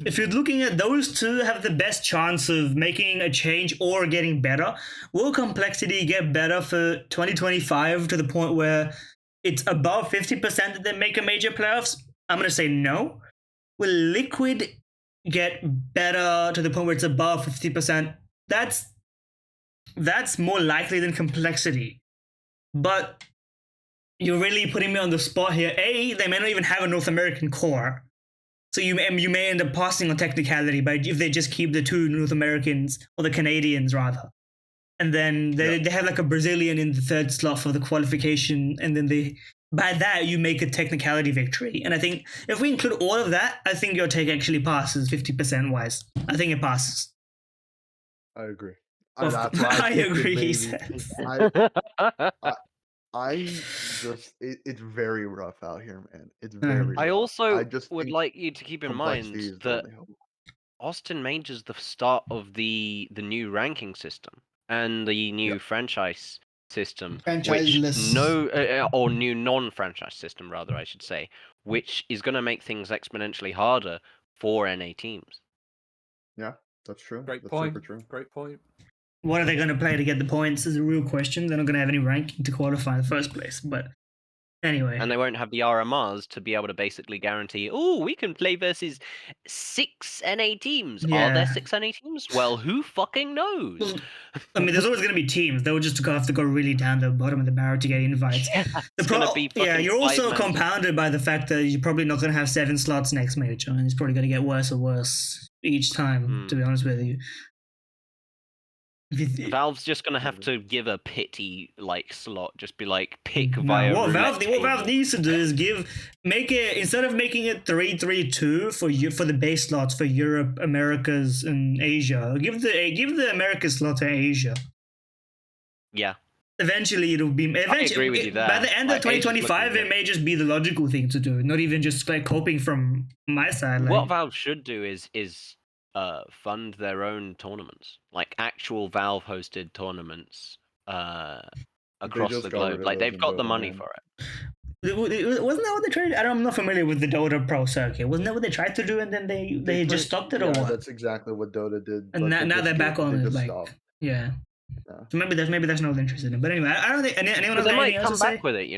if you're looking at those 2 have the best chance of making a change or getting better, will Complexity get better for 2025 to the point where it's above 50% that they make a major playoffs? I'm going to say no. Will Liquid get better to the point where it's above 50%? That's more likely than Complexity. But you're really putting me on the spot here. A, they may not even have a North American core. So you may end up passing on technicality, but if they just keep the 2 North Americans, or the Canadians rather. And then they have like a Brazilian in the 3rd slot for the qualification, and then by that you make a technicality victory. And I think if we include all of that, I think your take actually passes 50% wise. I think it passes. I agree. That's why I agree, he says. It's very rough out here, man. It's very I rough. also just would think like you to keep in mind complexity is the that only hope. Austin Major's the start of the new ranking system and the new franchise system, or new non-franchise system rather, I should say, which is going to make things exponentially harder for NA teams. Yeah, that's true. Great That's point. super true. Great point. What are they going to play to get the points is a real question. They're not going to have any ranking to qualify in the first place. But anyway. And they won't have the RMRs to be able to basically guarantee, we can play versus 6 NA teams. Yeah. Are there 6 NA teams? Well, who fucking knows? Well, I mean, there's always going to be teams. They'll just have to go really down the bottom of the barrel to get invites. You're also compounded by the fact that you're probably not going to have 7 slots next major, and it's probably going to get worse and worse each time, to be honest with you. Valve's just gonna have to give a pity slot, just be like pick via. What Valve needs to do is make it, instead of making it 3-3-2 for the base slots for Europe, Americas, and Asia, give the Americas slot to Asia. Yeah. Eventually, it'll be. I agree with you there. By the end of 2025, it may just be the logical thing to do, not even just hoping from my side. What Valve should do is fund their own tournaments, actual Valve hosted tournaments across the globe. They've got the money for it. Wasn't that what they tried? I'm not familiar with the Dota Pro circuit. Wasn't that what they tried to do, and then they just stopped it, or what? That's exactly what Dota did. And now they're back on it. Yeah. So maybe that's not interested in. But anyway, I don't think anyone else. They might come back with it,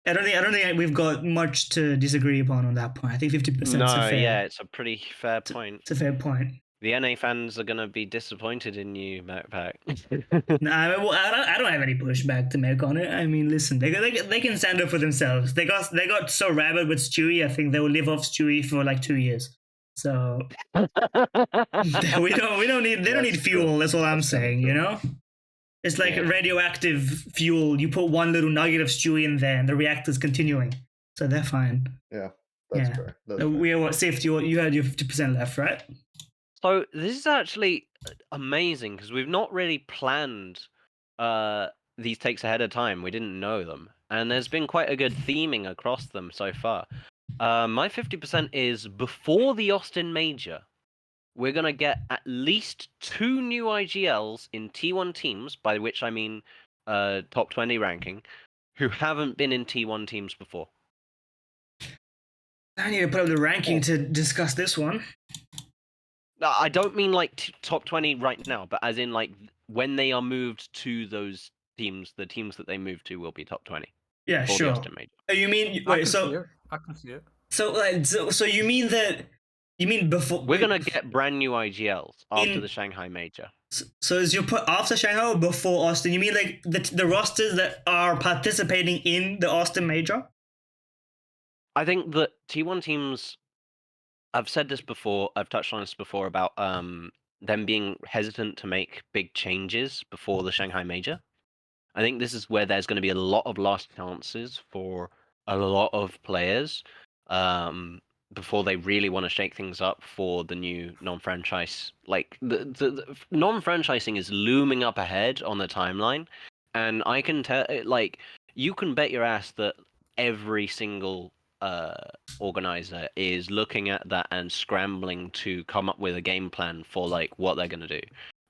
I don't think we've got much to disagree upon on that point. I think 50% is a fair. Yeah, it's a pretty fair point. It's a fair point. The NA fans are gonna be disappointed in you, Backpack. Nah, I don't have any pushback to make on it. I mean, listen, they can stand up for themselves. They got so rabid with Stewie. I think they will live off Stewie for like 2 years. So we don't need they don't need fuel. That's all I'm saying. You know, it's like radioactive fuel. You put one little nugget of Stewie in there, and the reactor's continuing. So they're fine. Yeah, that's fair. That's fair. We are what safety. You had your 50% left, right? So this is actually amazing because we've not really planned these takes ahead of time. We didn't know them, and there's been quite a good theming across them so far. My 50% is before the Austin Major. We're gonna get at least 2 new IGLs in T1 teams, by which I mean top 20 ranking, who haven't been in T1 teams before. I need to put up the ranking to discuss this one. I don't mean like top 20 right now, but as in like when they are moved to those teams, the teams that they move to will be top 20. Yeah, for sure. The Austin Major. You mean I wait? can So see it. I can see it. so you mean that? You mean before? We're gonna get brand new IGLs after In- the Shanghai Major. So is your put after Shanghai or before Austin? You mean like the rosters that are participating in the Austin Major? I think that T1 teams. I've said this before. I've touched on this before about them being hesitant to make big changes before the Shanghai Major. I think this is where there's going to be a lot of lost chances for a lot of players before they really want to shake things up for the new non-franchise. Like the non-franchising is looming up ahead on the timeline, and I can tell, like, you can bet your ass that every single organizer is looking at that and scrambling to come up with a game plan for like what they're going to do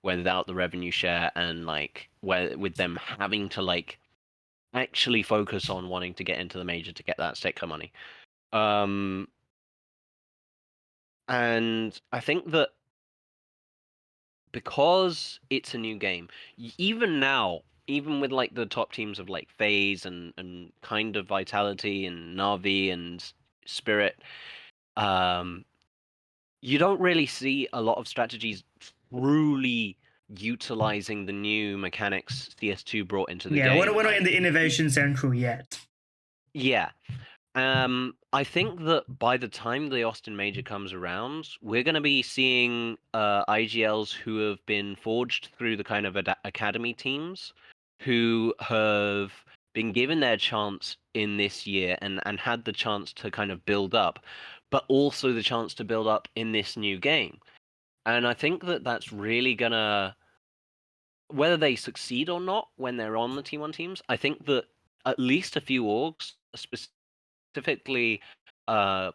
without the revenue share, and like where with them having to like actually focus on wanting to get into the major to get that sticker money. And I think that because it's a new game, even now, even with like the top teams of like FaZe and kind of Vitality and Na'Vi and Spirit, you don't really see a lot of strategies truly utilizing the new mechanics CS2 brought into the game. Yeah, we're not in the innovation central yet. Yeah. I think that by the time the Austin Major comes around, we're going to be seeing IGLs who have been forged through the kind of academy teams, who have been given their chance in this year and had the chance to kind of build up, but also the chance to build up in this new game. And I think that that's really going to, whether they succeed or not when they're on the T1 teams, I think that at least a few orgs, specifically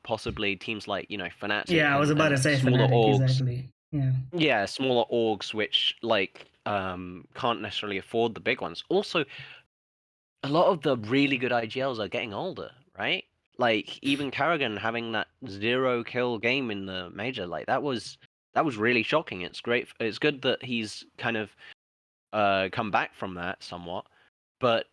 possibly teams like, you know, Fnatic. Yeah, I was about to say smaller Fnatic, orgs. exactly. Yeah, Smaller orgs which like can't necessarily afford the big ones. Also, a lot of the really good IGLs are getting older, right? Like even Karrigan having that 0 kill game in the major, like that was really shocking. It's great. It's good that he's kind of come back from that somewhat, but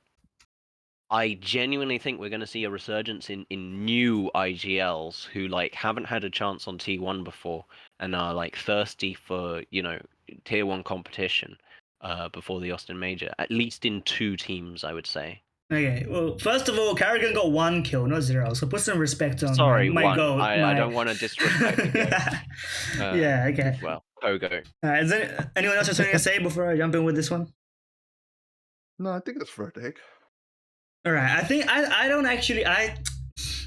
I genuinely think we're going to see a resurgence in new IGLs who like haven't had a chance on T1 before and are like thirsty for, you know, tier 1 competition before the Austin Major, at least in 2 teams, I would say. Okay, well, first of all, Karrigan got 1 kill, not 0, so put some respect on my 1. goal. I don't want to disrespect the game. Yeah, okay. Well, go. Is there anyone else have something to say before I jump in with this one? No, I think that's fair take. All right, I think I don't actually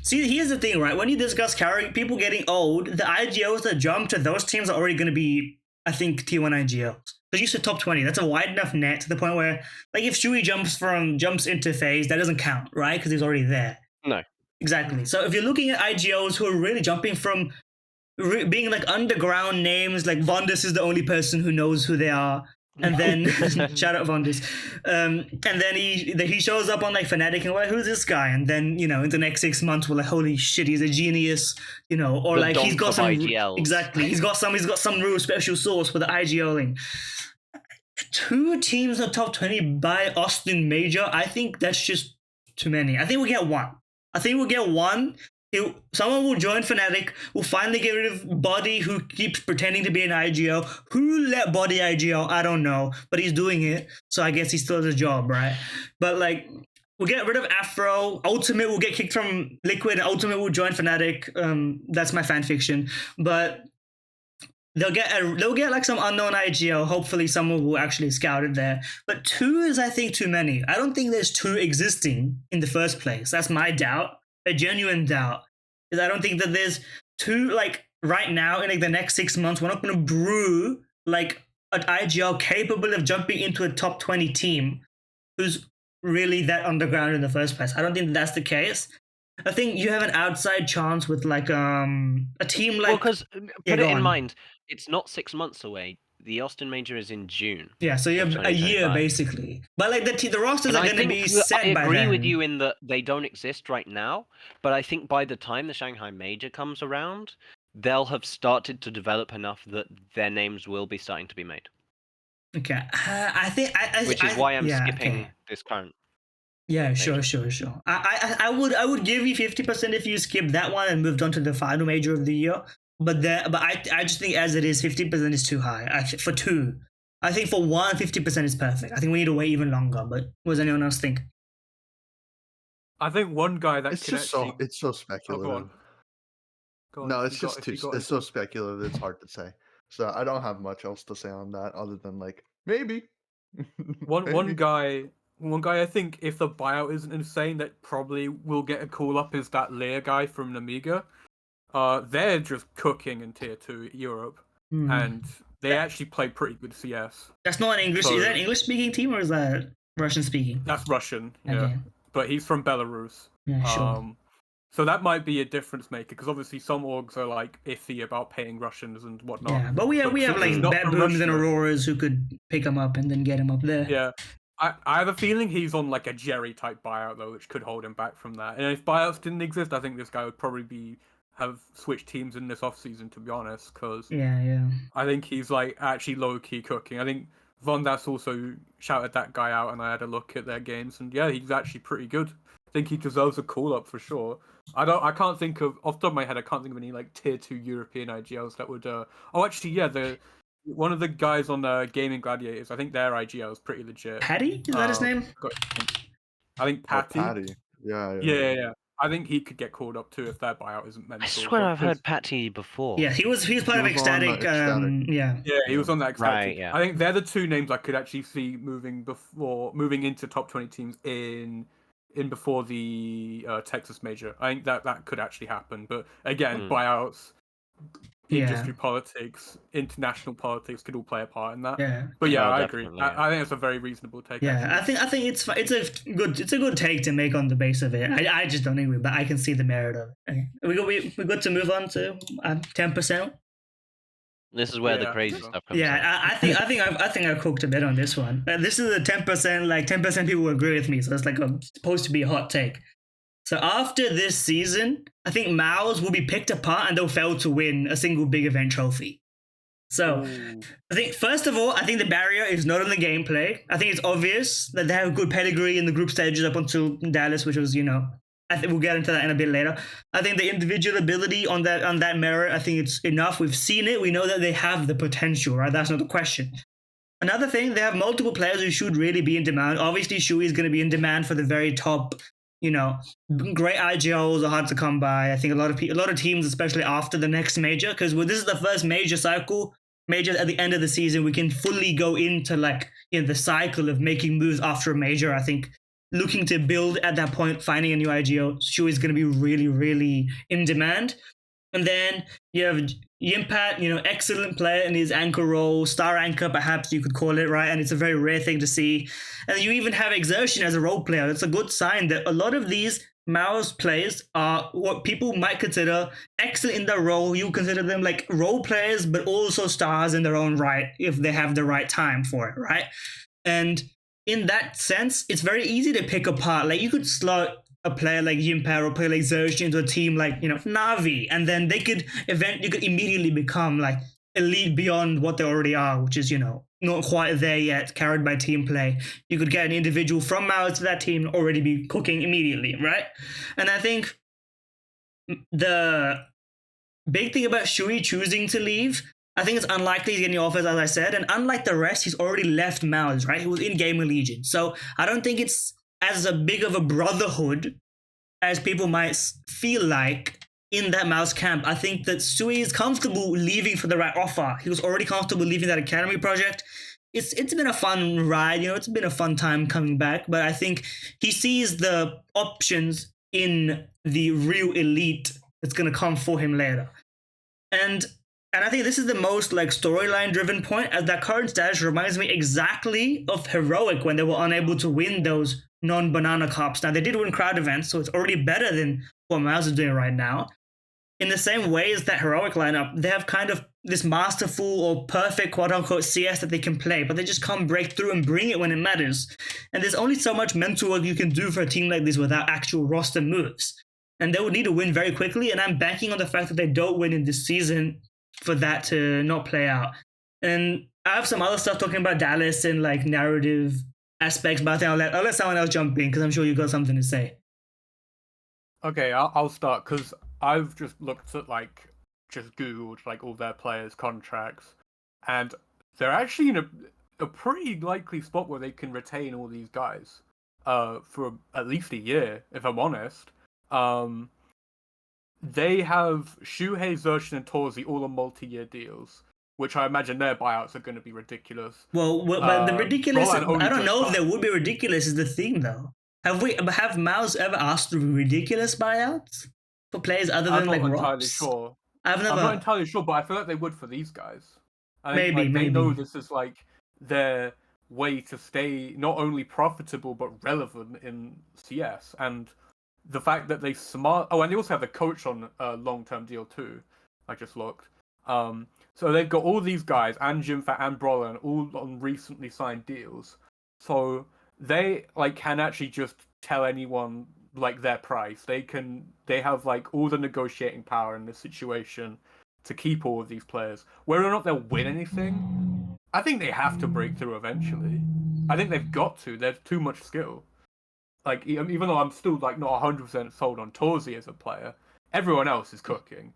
see. Here's the thing, right? When you discuss people getting old, the IGLs that jump to those teams are already going to be, I think, T1 IGLs. Because you said top 20, that's a wide enough net to the point where, like, if Stewie jumps into FaZe, that doesn't count, right? Because he's already there. No. Exactly. So if you're looking at IGLs who are really jumping from being like underground names, like Vondus is the only person who knows who they are. And then shout out Vondus. And then he shows up on like Fnatic and we're like, who's this guy? And then, you know, in the next 6 months we're like, holy shit, he's a genius, you know, or The like he's got some IGLs. Exactly. He's got some real special sauce for the IGLing. 2 teams in the top 20 by Austin Major, I think that's just too many. I think we'll get 1. Someone will join Fnatic, will finally get rid of Body, who keeps pretending to be an IGL. Who let Body IGL? I don't know, but he's doing it, so I guess he still has a job, right? But like, we'll get rid of Afro. Ultimate will get kicked from Liquid, and Ultimate will join Fnatic. That's my fan fiction, but they'll get like some unknown IGL. Hopefully, someone will actually scout it there. But 2 is, I think, too many. I don't think there's 2 existing in the first place. That's my doubt. A genuine doubt is I don't think that there's 2 like right now in like the next 6 months. We're not going to brew like an IGL capable of jumping into a top 20 team who's really that underground in the first place. I don't think that's the case. I think you have an outside chance with like a team like. Well, because put it in mind, it's not 6 months away. The Austin Major is in June. Yeah, so you have a year basically. But like the rosters are going to be set by then. I agree with you in that they don't exist right now, but I think by the time the Shanghai Major comes around, they'll have started to develop enough that their names will be starting to be made. Okay, I think which is why I'm skipping this current. Yeah, sure. I would give you 50% if you skip that one and moved on to the final major of the year. But I just think as it is, 50% is too high. For 2, I think for 1, 50% is perfect. I think we need to wait even longer. But what does anyone else think? I think one guy that it's so speculative. Go on. No, it's so speculative. It's hard to say. So I don't have much else to say on that other than like maybe. One guy I think if the buyout isn't insane that probably will get a call up is that Lear guy from Namiga. They're just cooking in tier 2 Europe, and they actually play pretty good CS. That's not an English. Is that an English speaking team or is that Russian speaking? That's Russian. Yeah, okay. But he's from Belarus. Yeah, sure. So that might be a difference maker because obviously some orgs are like iffy about paying Russians and whatnot. Yeah, but we have like Booms and Auroras who could pick him up and then get him up there. Yeah. I have a feeling he's on like a Jerry type buyout though, which could hold him back from that. And if buyouts didn't exist, I think this guy would probably have switched teams in this offseason, to be honest, because I think he's like actually low key cooking. I think Von Das also shouted that guy out, and I had a look at their games, and yeah, he's actually pretty good. I think he deserves a call up for sure. I can't think of off the top of my head. I can't think of any like tier 2 European IGLs that would. One of the guys on the Gaming Gladiators, I think their IGL is pretty legit. Patty? Is that his name? I think Patty. Patty. Yeah. I think he could get called up too if that buyout isn't mental. I swear I've heard Patty before. Yeah, he was part of Ecstatic. Yeah, he was on that Ecstatic. Right, yeah. I think they're the 2 names I could actually see moving into top 20 teams in before the Texas Major. I think that could actually happen. But again, buyouts, industry politics, international politics could all play a part in that. Yeah. But yeah, I agree. I think it's a very reasonable take. Yeah, actually. I think it's a good take to make on the base of it. I just don't agree, but I can see the merit of it. Okay. We good to move on to 10%. This is where the crazy stuff comes. Yeah, I think I cooked a bit on this one. This is a 10%. Like 10% people agree with me, so it's like supposed to be a hot take. So after this season, I think MOUZ will be picked apart and they'll fail to win a single big event trophy. So I think, first of all, I think the barrier is not on the gameplay. I think it's obvious that they have good pedigree in the group stages up until Dallas, which was, I think we'll get into that in a bit later. I think the individual ability on that merit, I think it's enough. We've seen it. We know that they have the potential, right? That's not the question. Another thing, they have multiple players who should really be in demand. Obviously, Shui is going to be in demand for the very top. Great IGLs are hard to come by. I think a lot of teams, especially after the next major, because this is the first major at the end of the season, we can fully go into the cycle of making moves after a major. I think looking to build at that point, finding a new IGL, Shui is going to be really, really in demand. And then you have Yimpat, excellent player in his anchor role, star anchor, perhaps you could call it, right? And it's a very rare thing to see. And you even have Exertion as a role player. That's a good sign that a lot of these MOUZ players are what people might consider excellent in their role. You consider them like role players, but also stars in their own right if they have the right time for it, right? And in that sense, it's very easy to pick apart. Like you could slot a player like Yimpat or a player like Xerxes into a team like, Na'Vi, and then you could immediately become like elite beyond what they already are, which is, not quite there yet, carried by team play. You could get an individual from MOUZ to that team already be cooking immediately, right? And I think the big thing about Shui choosing to leave, I think it's unlikely he's getting offers, as I said. And unlike the rest, he's already left MOUZ, right? He was in GamerLegion. So I don't think it's as a big of a brotherhood as people might feel like in that MOUZ camp. I think that Sui is comfortable leaving for the right offer. He was already comfortable leaving that academy project. It's been a fun ride, you know, it's been a fun time coming back, but I think he sees the options in the real elite that's gonna come for him later. And I think this is the most like storyline driven point, as that current status reminds me exactly of Heroic when they were unable to win those non-banana cups. Now they did win crowd events, so it's already better than what MOUZ is doing right now. In the same way as that Heroic lineup, they have kind of this masterful or perfect quote-unquote CS that they can play, but they just can't break through and bring it when it matters. And there's only so much mental work you can do for a team like this without actual roster moves. And they would need to win very quickly, and I'm banking on the fact that they don't win in this season for that to not play out. And I have some other stuff talking about Dallas and like narrative aspects, but I think I'll let someone else jump in because I'm sure you got something to say. Okay, I'll start because I've just looked at just Googled all their players' contracts, and they're actually in a pretty likely spot where they can retain all these guys for at least a year, if I'm honest. They have Shuhei, Zershin, and Torzi all on multi-year deals, which I imagine their buyouts are going to be ridiculous. Well, but the ridiculous, I don't know if they would be ridiculous is the thing, though. Have MOUZ ever asked for ridiculous buyouts for players other than I'm not like entirely Rops? sure. I'm not entirely sure, but I feel like they would for these guys. I think, maybe they know this is their way to stay not only profitable but relevant in CS, and the fact that they and they also have the coach on a long-term deal too. I just looked. So they've got all these guys and Jinfat and Brolin all on recently signed deals. So they can actually just tell anyone their price. They have all the negotiating power in this situation to keep all of these players. Whether or not they'll win anything, I think they have to break through eventually. I think they've got to. There's too much skill. Even though I'm still not 100% sold on Torzi as a player, everyone else is cooking.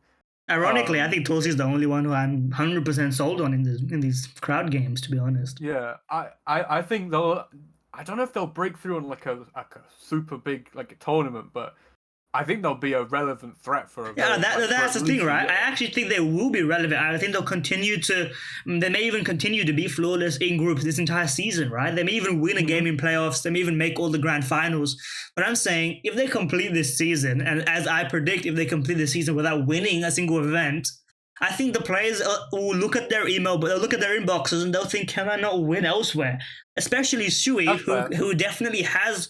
Ironically, I think Torzi is the only one who I'm 100% sold on in these crowd games, to be honest. Yeah, I think they'll. I don't know if they'll break through on a super big a tournament, but I think they'll be a relevant threat for a. Yeah, that's the thing, right? I actually think they will be relevant. I think they'll continue to. They may even continue to be flawless in groups this entire season, right? They may even win a game in playoffs. They may even make all the grand finals. But I'm saying if they complete this season, and as I predict, if they complete the season without winning a single event, I think the players will look at their email, but they'll look at their inboxes and they'll think, "Can I not win elsewhere?" Especially Shui, who definitely has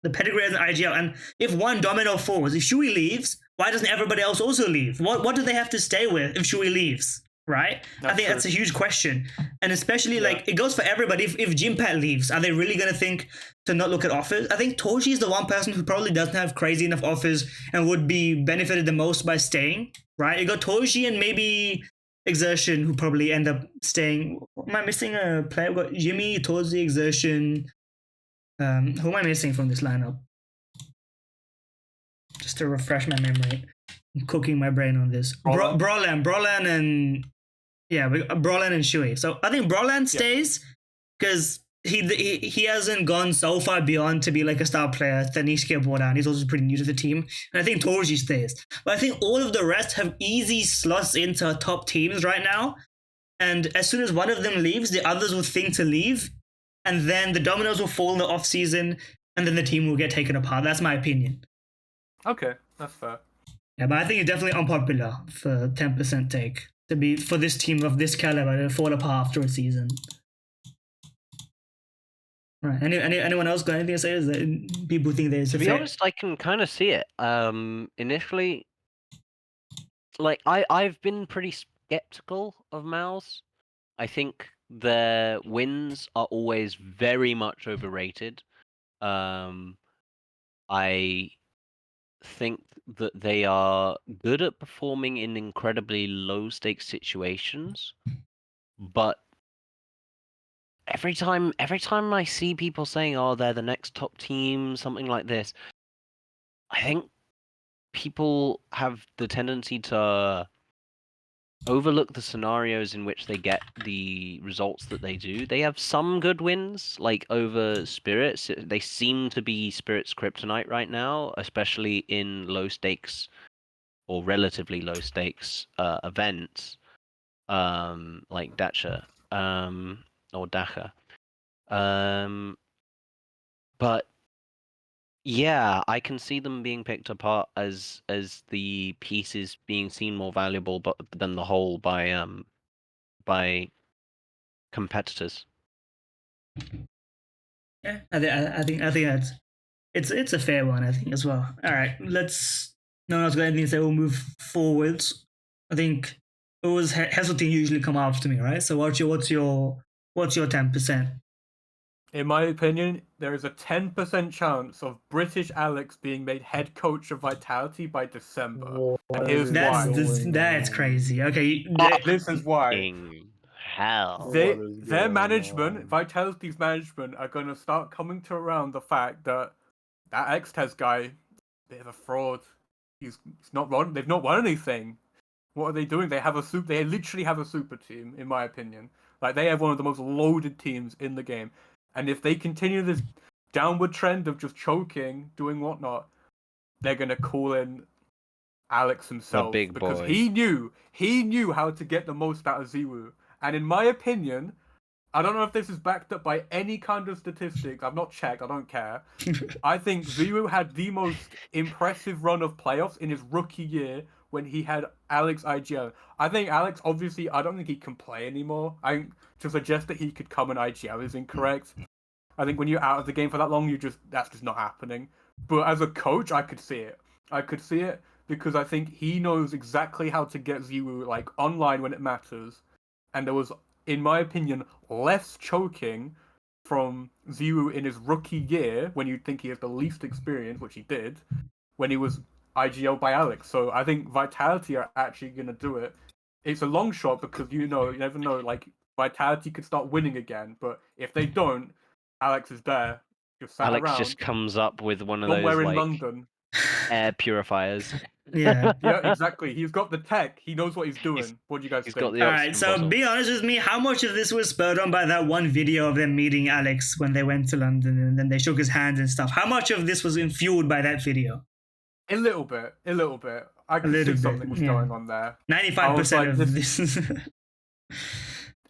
the pedigree as an IGL. And if one domino falls, if Shui leaves, why doesn't everybody else also leave? What do they have to stay with if Shui leaves? Right? I think that's a huge question. And especially it goes for everybody. If Jinpat leaves, are they really going to think to not look at offers? I think Toshi is the one person who probably doesn't have crazy enough offers and would be benefited the most by staying. Right? You got Toshi and maybe Exertion who probably end up staying. Am I missing a player? We've got Jimmy, Toshi, Exertion. Who am I missing from this lineup? Just to refresh my memory. I'm cooking my brain on this. Brolan and Brolan and Shui. So I think Brolan stays because he hasn't gone so far beyond to be a star player that NiKo brought down. He's also pretty new to the team. And I think Torji stays. But I think all of the rest have easy slots into top teams right now. And as soon as one of them leaves, the others will think to leave. And then the dominoes will fall in the off season, and then the team will get taken apart. That's my opinion. Okay, that's fair. Yeah, but I think it's definitely unpopular for 10% take for this team of this caliber to fall apart after a season. Right. Anyone else got anything to say? Is that people think there's to be honest, I can kind of see it. Initially, I've been pretty skeptical of MOUZ. I think their wins are always very much overrated. I think that they are good at performing in incredibly low stakes situations, but every time I see people saying, "Oh, they're the next top team," something like this, I think people have the tendency to overlook the scenarios in which they get the results that they do. They have some good wins, like over Spirits. They seem to be Spirits' kryptonite right now, especially in low stakes or relatively low stakes events, like Dacha, or Dacha. But yeah, I can see them being picked apart as the pieces being seen more valuable, but than the whole by competitors. Yeah, I think that's it's a fair one, I think, as well. All right, let's. No one else got anything to say. We'll move forwards. I think it was Heseltine usually come after me, right? So what's your 10%? In my opinion, there is a 10% chance of British Alex being made head coach of Vitality by December. And here's why. That's crazy. Okay, This is why. Fucking hell. Their management, Vitality's management, are going to start coming to around the fact that X-Tez guy, bit of a fraud. He's not won. They've not won anything. What are they doing? They literally have a super team, in my opinion. Like, they have one of the most loaded teams in the game. And if they continue this downward trend of just choking, doing whatnot, they're gonna call in Alex himself, big because boy. he knew how to get the most out of Ziwu. And in my opinion, I don't know if this is backed up by any kind of statistics. I've not checked. I don't care. I think Ziwu had the most impressive run of playoffs in his rookie year when he had Alex IGL. I think Alex, obviously, I don't think he can play anymore. To suggest that he could come in IGL is incorrect. I think when you're out of the game for that long, that's just not happening. But as a coach, I could see it. I could see it because I think he knows exactly how to get Ziwu like online when it matters. And there was, in my opinion, less choking from Ziwu in his rookie year when you'd think he has the least experience, which he did, when he was IGL by Alex. So I think Vitality are actually going to do it. It's a long shot because you never know, like, Vitality could start winning again. But if they don't, Alex is there. Just sat Alex around. just comes up with one of Somewhere those in like London. air purifiers. Yeah. Yeah, exactly. He's got the tech. He knows what he's doing. What do you guys He's think? got the All right, oxygen so bottle. be honest with me. How much of this was spurred on by that one video of them meeting Alex when they went to London and then they shook his hand and stuff? How much of this was fueled by that video? A little bit. I can see something was going on there. 95% of this.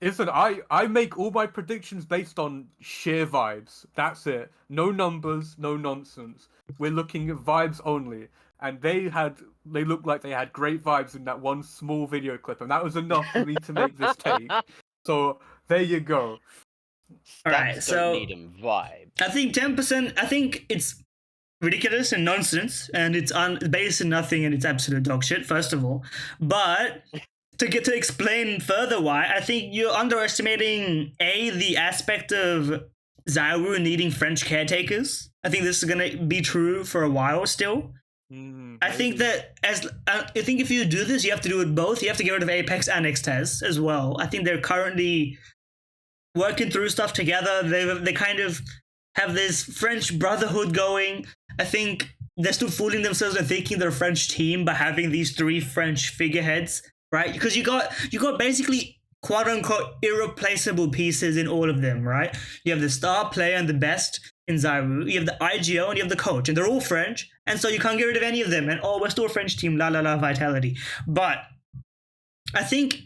Listen, I make all my predictions based on sheer vibes. That's it. No numbers, no nonsense. We're looking at vibes only. And they looked like they had great vibes in that one small video clip, and that was enough for me to make this take. So there you go. All right, Stats so don't need 'em, vibe. I think 10%. I think it's ridiculous and nonsense, and it's based in nothing, and it's absolute dog shit. First of all, but to explain further why, I think you're underestimating the aspect of Ziwu needing French caretakers. I think this is gonna be true for a while still. I think that I think if you do this, you have to do it both. You have to get rid of Apex and X-Tez as well. I think they're currently working through stuff together. They kind of have this French brotherhood going. I think they're still fooling themselves and thinking they're a French team by having these three French figureheads, right? Because you got basically quote unquote irreplaceable pieces in all of them, right? You have the star player and the best in Ziwu, you have the IGO, and you have the coach, and they're all French, and so you can't get rid of any of them. And we're still a French team, la la la, Vitality. But I think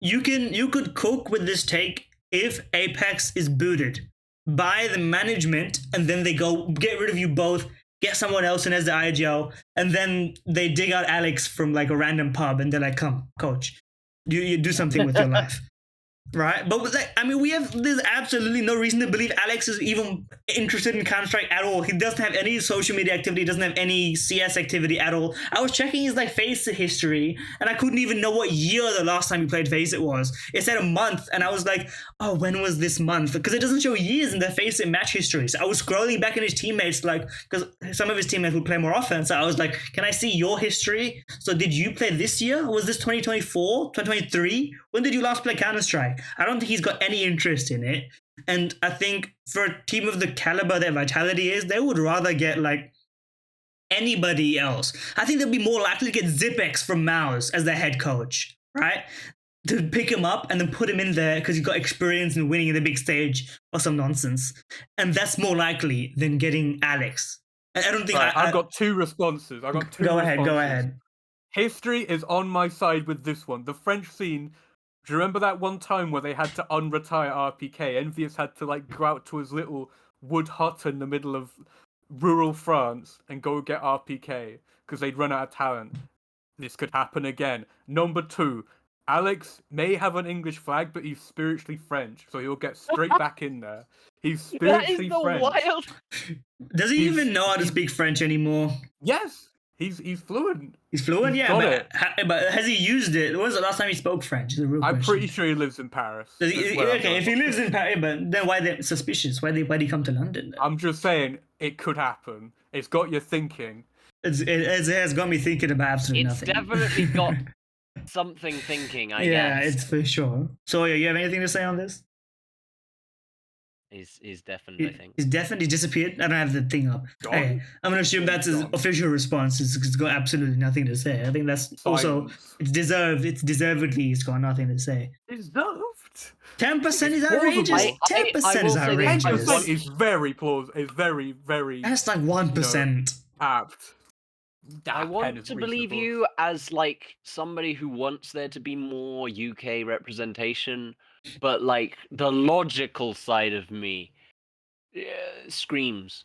you could cook with this take if Apex is booted by the management, and then they go get rid of you both, get someone else in as the IGL, and then they dig out Alex from like a random pub, and they're like, "Come, coach, you do something with your life." Right, but there's absolutely no reason to believe Alex is even interested in Counter-Strike at all. He doesn't have any social media activity, doesn't have any CS activity at all. I was checking his like FACEIT history, and I couldn't even know what year the last time he played FACEIT was. It said a month, and I was like, oh, when was this month? Because it doesn't show years in the FACEIT match history. So I was scrolling back in his teammates, like, because some of his teammates would play more often. So I was like, can I see your history? So did you play this year? Was this 2024, 2023? When did you last play Counter-Strike? I don't think he's got any interest in it. And I think for a team of the caliber that Vitality is, they would rather get like anybody else. I think they'll be more likely to get Zipex from MOUZ as their head coach, right? To pick him up and then put him in there because he's got experience in winning in the big stage or some nonsense. And that's more likely than getting Alex. And I don't think I've got two responses. Go ahead. History is on my side with this one. The French scene. Do you remember that one time where they had to unretire RPK? Envious had to like go out to his little wood hut in the middle of rural France and go get RPK because they'd run out of talent. This could happen again. Number 2, Alex may have an English flag, but he's spiritually French, so he'll get straight back in there. He's spiritually French. Wild. Does he even know how to speak French anymore? Yes, he's fluent. He's fluent, He's yeah, got but, it. but has he used it? When was the last time he spoke French? Is a real I'm question. pretty sure he lives in Paris. Does That's he, where I'm okay, if he going. lives in Paris, but then why they suspicious? Why did he come to London? Then? I'm just saying it could happen. It's got you thinking. It has got me thinking about absolutely It's nothing. definitely got something thinking, I yeah, guess. it's for sure. So, you have anything to say on this? He's definitely thinking. He's definitely disappeared. I don't have the thing up. Gone. Okay, I'm gonna assume that's his Gone. official response. It's got absolutely nothing to say. I think that's also Silence. it's deserved. It's deservedly. He's got nothing to say. Deserved. 10% is It's outrageous. plausible. 10% I is will say this, outrageous. 10% is very plausible. It's very, very That's like 1%. apt. I That want is to believe reasonable. you as like somebody who wants there to be more UK representation, but like the logical side of me screams.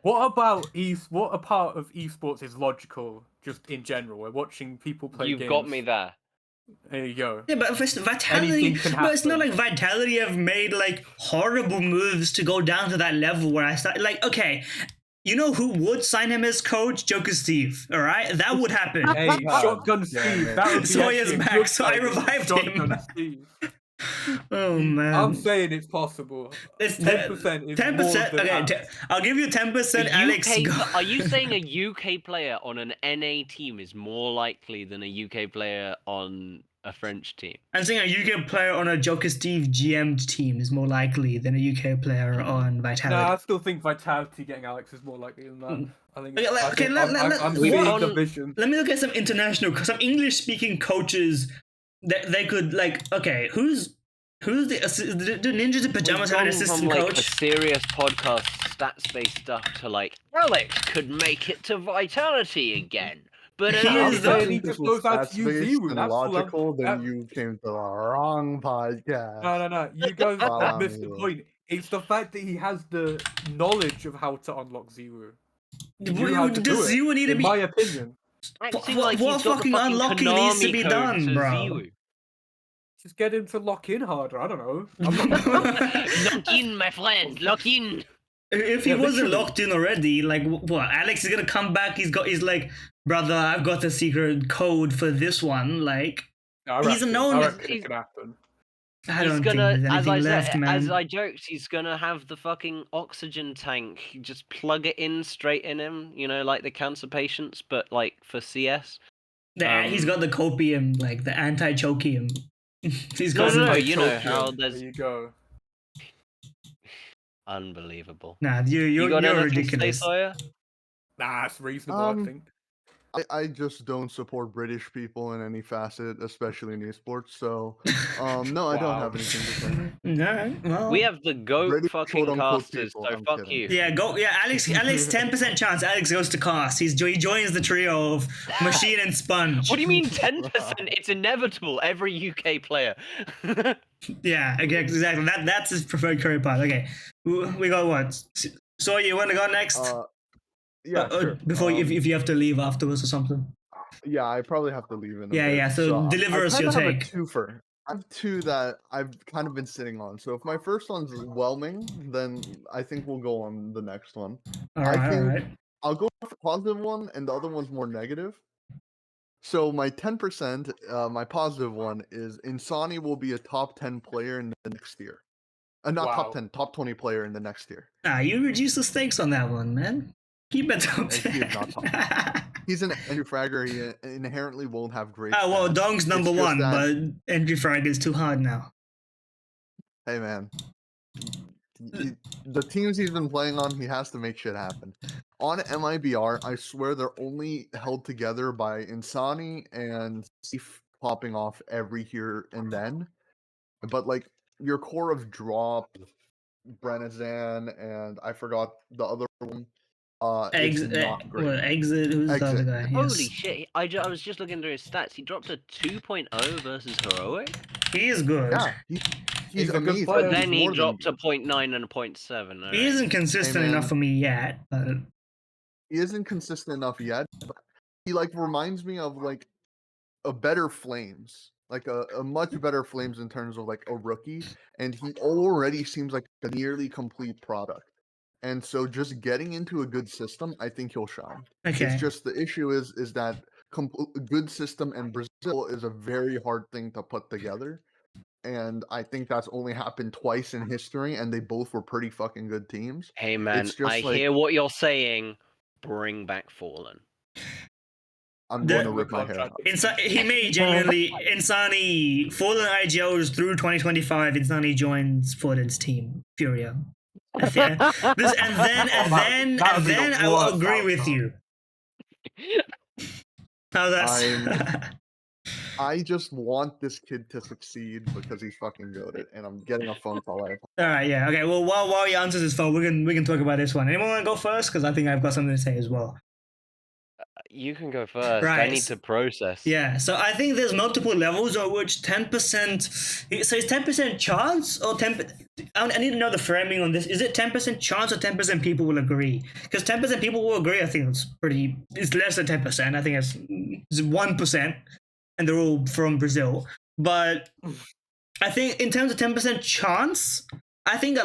What about what a part of esports is logical, just in general? We're watching people play You've games. got me there. There you go. Yeah, but first, Vitality, Anything can but it's not like happen. Vitality have made like horrible moves to go down to that level where I start. Like, okay, you know who would sign him as coach? Jokasteve, all right? That would happen. Hey, Shotgun Steve. That would be Sawyer's actually a back, good so I signing. revived Shotgun him. Steve. Oh man, I'm saying it's possible. it's 10% is 10%. more than Okay, apt. I'll give you 10%. Alex, Are you saying a UK player on an NA team is more likely than a UK player on a French team? I'm saying a UK player on a Jokasteve GM'd team is more likely than a UK player on No, Vitality. I still think Vitality getting Alex is more likely than that. I think. Okay, I think I'm we seeing want- the vision. Let me look at some some English-speaking coaches that they could like. Okay, who's the do Ninjas in Pajamas We've have an gone from assistant like a coach? serious podcast stats-based stuff to like Alex could make it to Vitality again. But He I'm is saying the- he just goes out to use Zero. and That's all I'm- logical, then that- you came to the wrong podcast. No. You guys Follow have missed me, the Will. point. It's the fact that he has the knowledge of how to unlock Zero. He knew Does how to do it, Zero need to in be? my opinion. acting what like he's got fucking the fucking unlocking needs to Konami be code done, to bro? Zero. Just get him to lock in harder. I don't know. Lock in, my friend. Lock in. If he Yeah, wasn't literally. locked in already, like what? Alex is gonna come back. He's like, brother, I've got the secret code for this one. Like, I He's a reckon- known- I reckon he's- it could happen. I He's don't gonna, think there's as anything I left, said, man. as I joked, he's gonna have the fucking oxygen tank. Just plug it in straight in him. You know, like the cancer patients, but like for CS. He's got the copium, like the anti-chokium. He's No, got some. no, you know Tokyo. how There there's you go. unbelievable. Nah, You you're got anything to say, ridiculous. Sawyer? Nah, it's reasonable. I think. I just don't support British people in any facet, especially in esports. So, no, I don't Wow. have anything to say. Alright, well. We have the goat British fucking quote-unquote casters, people, so I'm fuck kidding. you. Yeah, go. Yeah, Alex. 10% chance. Alex goes to cast. He joins the trio of Machine and Sponge. What do you mean 10%? It's inevitable. Every UK player. Yeah, exactly. That's his preferred career path. Okay, we got what? So you want to go next? Yeah, sure. Before if you have to leave afterwards or something. Yeah, I probably have to leave in a Yeah, bit. yeah, so deliver I us your kinda have a take. twofer. I have two that I've kind of been sitting on. So if my first one's whelming, then I think we'll go on the next one. All right, all think- right. I'll go for the positive one, and the other one's more negative. So my 10%, my positive one is Insani will be a top 10 player in the next year. Not Wow. top 10, top 20 player in the next year. Nah, you reduce the stakes on that one, man. Keep it top He is 10. not top He's an entry fragger. He inherently won't have great. Well, stats. Dong's number It's just one, that- but entry frag is too hard now. Hey man, the teams he's been playing on, he has to make shit happen. on MIBR, I swear they're only held together by Insani and Thief popping off every here and then. But like your core of Drop, Brenizan, and I forgot the other one. It's not great. Well, Exit. Who's the other guy? Holy Yes. shit! I was just looking through his stats. He dropped a 2.0 versus Heroic, He is good. Yeah, he's a good amazing. player. but He's then he more than dropped a good. 0.9 and a 0.7. He alright. isn't consistent Hey, enough man. for me yet. But He isn't consistent enough yet. But he like reminds me of like a better Flames, like a much better Flames in terms of like a rookie, and he already seems like a nearly complete product. And so just getting into a good system, I think he'll shine. okay. It's just the issue is that a good system in Brazil is a very hard thing to put together. And I think that's only happened twice in history, and they both were pretty fucking good teams. Hey man, It's just I like hear what you're saying. Bring back Fallen. I'm The- going to rip my hair out. He may genuinely Insani Fallen IGLs through 2025. Insani joins Fallen's team, Furia. And then That would be the I will worst agree with outcome. you. How's that? I just want this kid to succeed because he's fucking good, and I'm getting a phone call. All right, yeah, okay. Well, while he answers his phone, we can talk about this one. Anyone want to go first? Because I think I've got something to say as well. You can go first. Right. I need to process. Yeah, so I think there's multiple levels of which 10%. So it's 10% chance or 10%. I need to know the framing on this. Is it 10% chance or 10% people will agree? Because 10% people will agree. I think it's less than 10%. I think it's 1%, and they're all from Brazil. But I think in terms of 10% chance, I would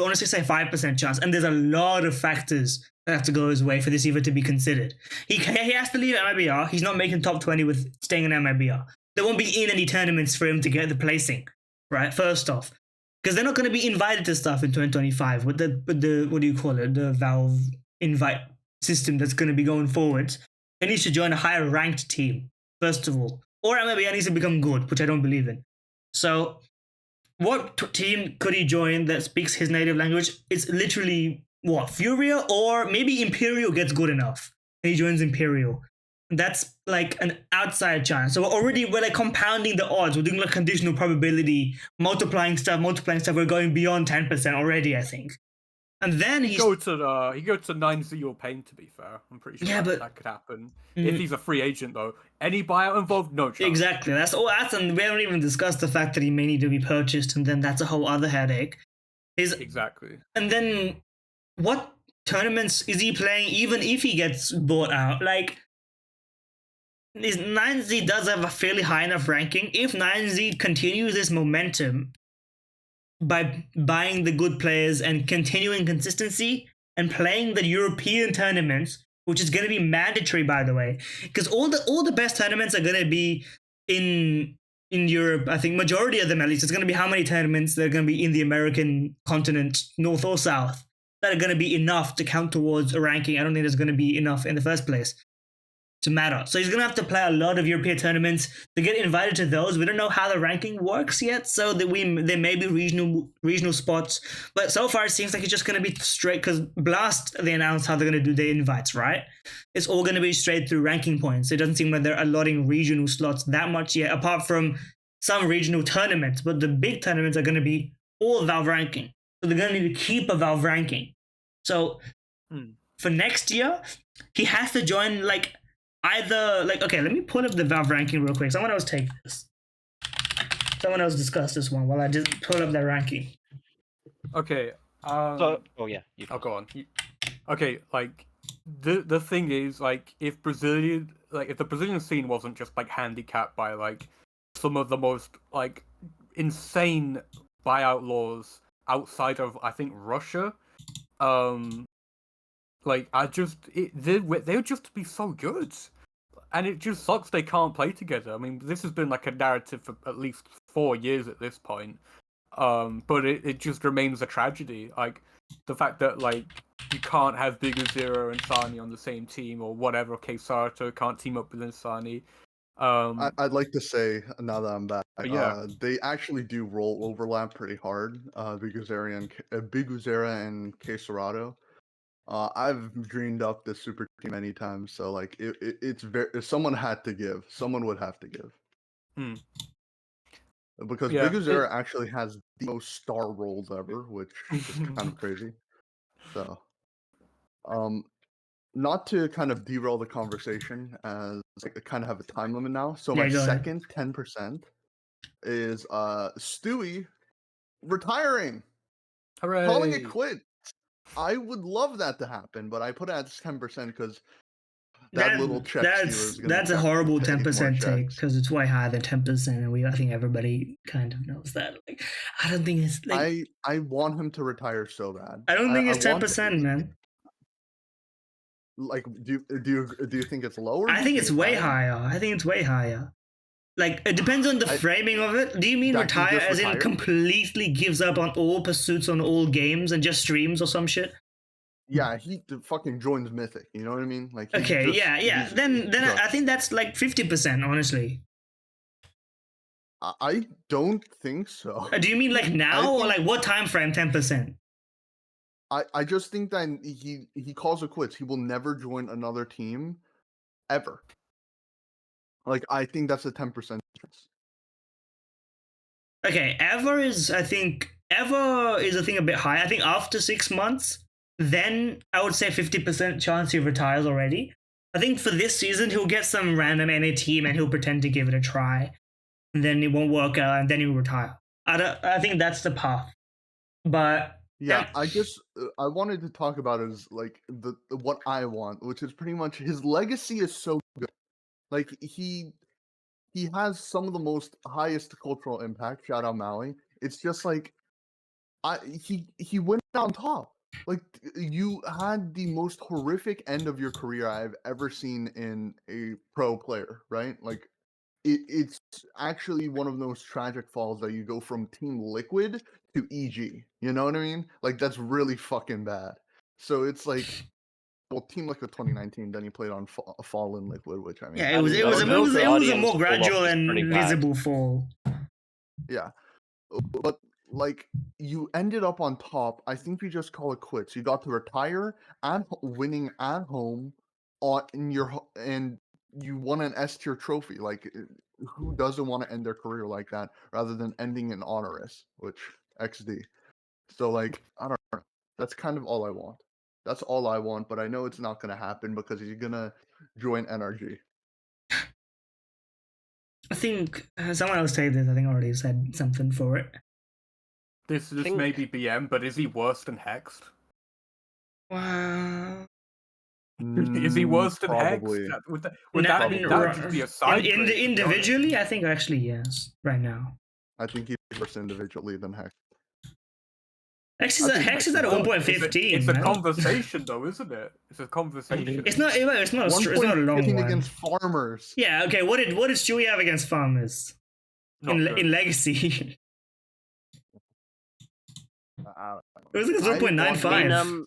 honestly say 5% chance, and there's a lot of factors that have to go his way for this even to be considered. He has to leave MIBR. He's not making top 20 with staying in MIBR. There won't be in any tournaments for him to get the placing, right? First off, because they're not going to be invited to stuff in 2025 with the what do you call it, the Valve invite system that's going to be going forward. He needs to join a higher ranked team first of all, or MIBR needs to become good, which I don't believe in. So what team could he join that speaks his native language? It's literally what, Furia, or maybe Imperial gets good enough and he joins Imperial. That's like an outside chance. So we're like compounding the odds. We're doing like conditional probability, multiplying stuff. We're going beyond 10% already, I think. And then he go to 9Z or Pain. To be fair, I'm pretty sure that could happen. If he's a free agent, though, any buyout involved, no chance. Exactly. And we haven't even discussed the fact that he may need to be purchased, and then that's a whole other headache. Exactly. And then, what tournaments is he playing? Even if he gets bought out, like, 9Z does have a fairly high enough ranking. If 9Z continues this momentum by buying the good players and continuing consistency and playing the European tournaments, which is going to be mandatory, by the way, because all the best tournaments are going to be in Europe. I think majority of them, at least, it's going to be how many tournaments that are going to be in the American continent, north or south, that are going to be enough to count towards a ranking. I don't think there's going to be enough in the first place to matter. So he's going to have to play a lot of European tournaments to get invited to those. We don't know how the ranking works yet, so that there may be regional spots. But so far, it seems like it's just going to be straight, because Blast, they announced how they're going to do their invites, right? It's all going to be straight through ranking points. It doesn't seem like they're allotting regional slots that much yet, apart from some regional tournaments. But the big tournaments are going to be all Valve ranking. So they're going to need to keep a Valve ranking. So for next year, he has to join okay, let me pull up the Valve ranking real quick. Someone else take this. Someone else discuss this one while I just pull up that ranking. Okay. Oh yeah. I'll go on. Okay, like the thing is, like, if the Brazilian scene wasn't just like handicapped by like some of the most like insane buyout laws outside of, I think, Russia, like they would just be so good. And it just sucks they can't play together. I mean, this has been like a narrative for at least 4 years at this point. But it just remains a tragedy. Like, the fact that, like, you can't have Bigger Zero and Insani on the same team, or whatever. Okay, Sato can't team up with Insani. I'd like to say, now that I'm back, yeah. they actually do role overlap pretty hard, Biguzera and Queserato. I've dreamed up this super team many times, so like it's very. If someone had to give, someone would have to give. Hmm. Because Yeah, Big Azera actually has the most star rolls ever, which is kind of crazy. So, not to kind of derail the conversation, as I kind of have a time limit now. So Yeah, my go ahead. second 10% is Stewie retiring, Hooray! calling it quit. I would love that to happen, but I put it at 10% because that little check stealer is going to that's a horrible 10% take checks. because it's way higher than 10%, and I think everybody kind of knows that. Like, I don't think it's like I want him to retire so bad. I don't think it's want 10%, man. Like, do you think it's lower? I think it's way higher. I think it's way higher. Like, it depends on the framing of it. Do you mean that he retire just as in retired? completely gives up on all pursuits on all games and just streams or some shit? Yeah, he fucking joins Mythic. You know what I mean? Like, he's Okay, just, yeah. Then I think that's like 50%, honestly. I don't think so. Do you mean like now or like what time frame? 10%. I just think that he calls it quits. He will never join another team ever. Like, I think that's a 10%. Okay, ever is a thing a bit high. I think after 6 months, then I would say 50% chance he retires already. I think for this season he'll get some random NA team and he'll pretend to give it a try, and then it won't work out, and then he'll retire. I think that's the path. But yeah, I wanted to talk about is like the what I want, which is pretty much his legacy is so good. Like he has some of the most highest cultural impact. Shout out Maui. It's just like he went on top. Like you had the most horrific end of your career I've ever seen in a pro player, right? Like it's actually one of those tragic falls that you go from Team Liquid to EG. You know what I mean? Like that's really fucking bad. So it's like, well, Team Liquid 2019. Then he played on Fallen Liquid, which I mean, yeah, it was a more gradual and visible fall. Yeah, but like you ended up on top. I think we just call it quits. You got to retire and winning at home and you won an S tier trophy. Like, who doesn't want to end their career like that rather than ending in honoris, which XD. So like, I don't know. That's kind of all I want. That's all I want, but I know it's not gonna happen because he's gonna join NRG. I think someone else said this. I think I already said something for it. This may be BM, but is he worse than Hexed? Wow. Is he worse than Probably. Hexed? Would that just be a side individually, I think actually yes. Right now, I think he's worse individually than Hex. Hex is at 1.15. It's a conversation, though, isn't it? It's a conversation. It's not a long one. Against farmers. Yeah. Okay. What did Stewie have against farmers in Legacy? It was like 0.95.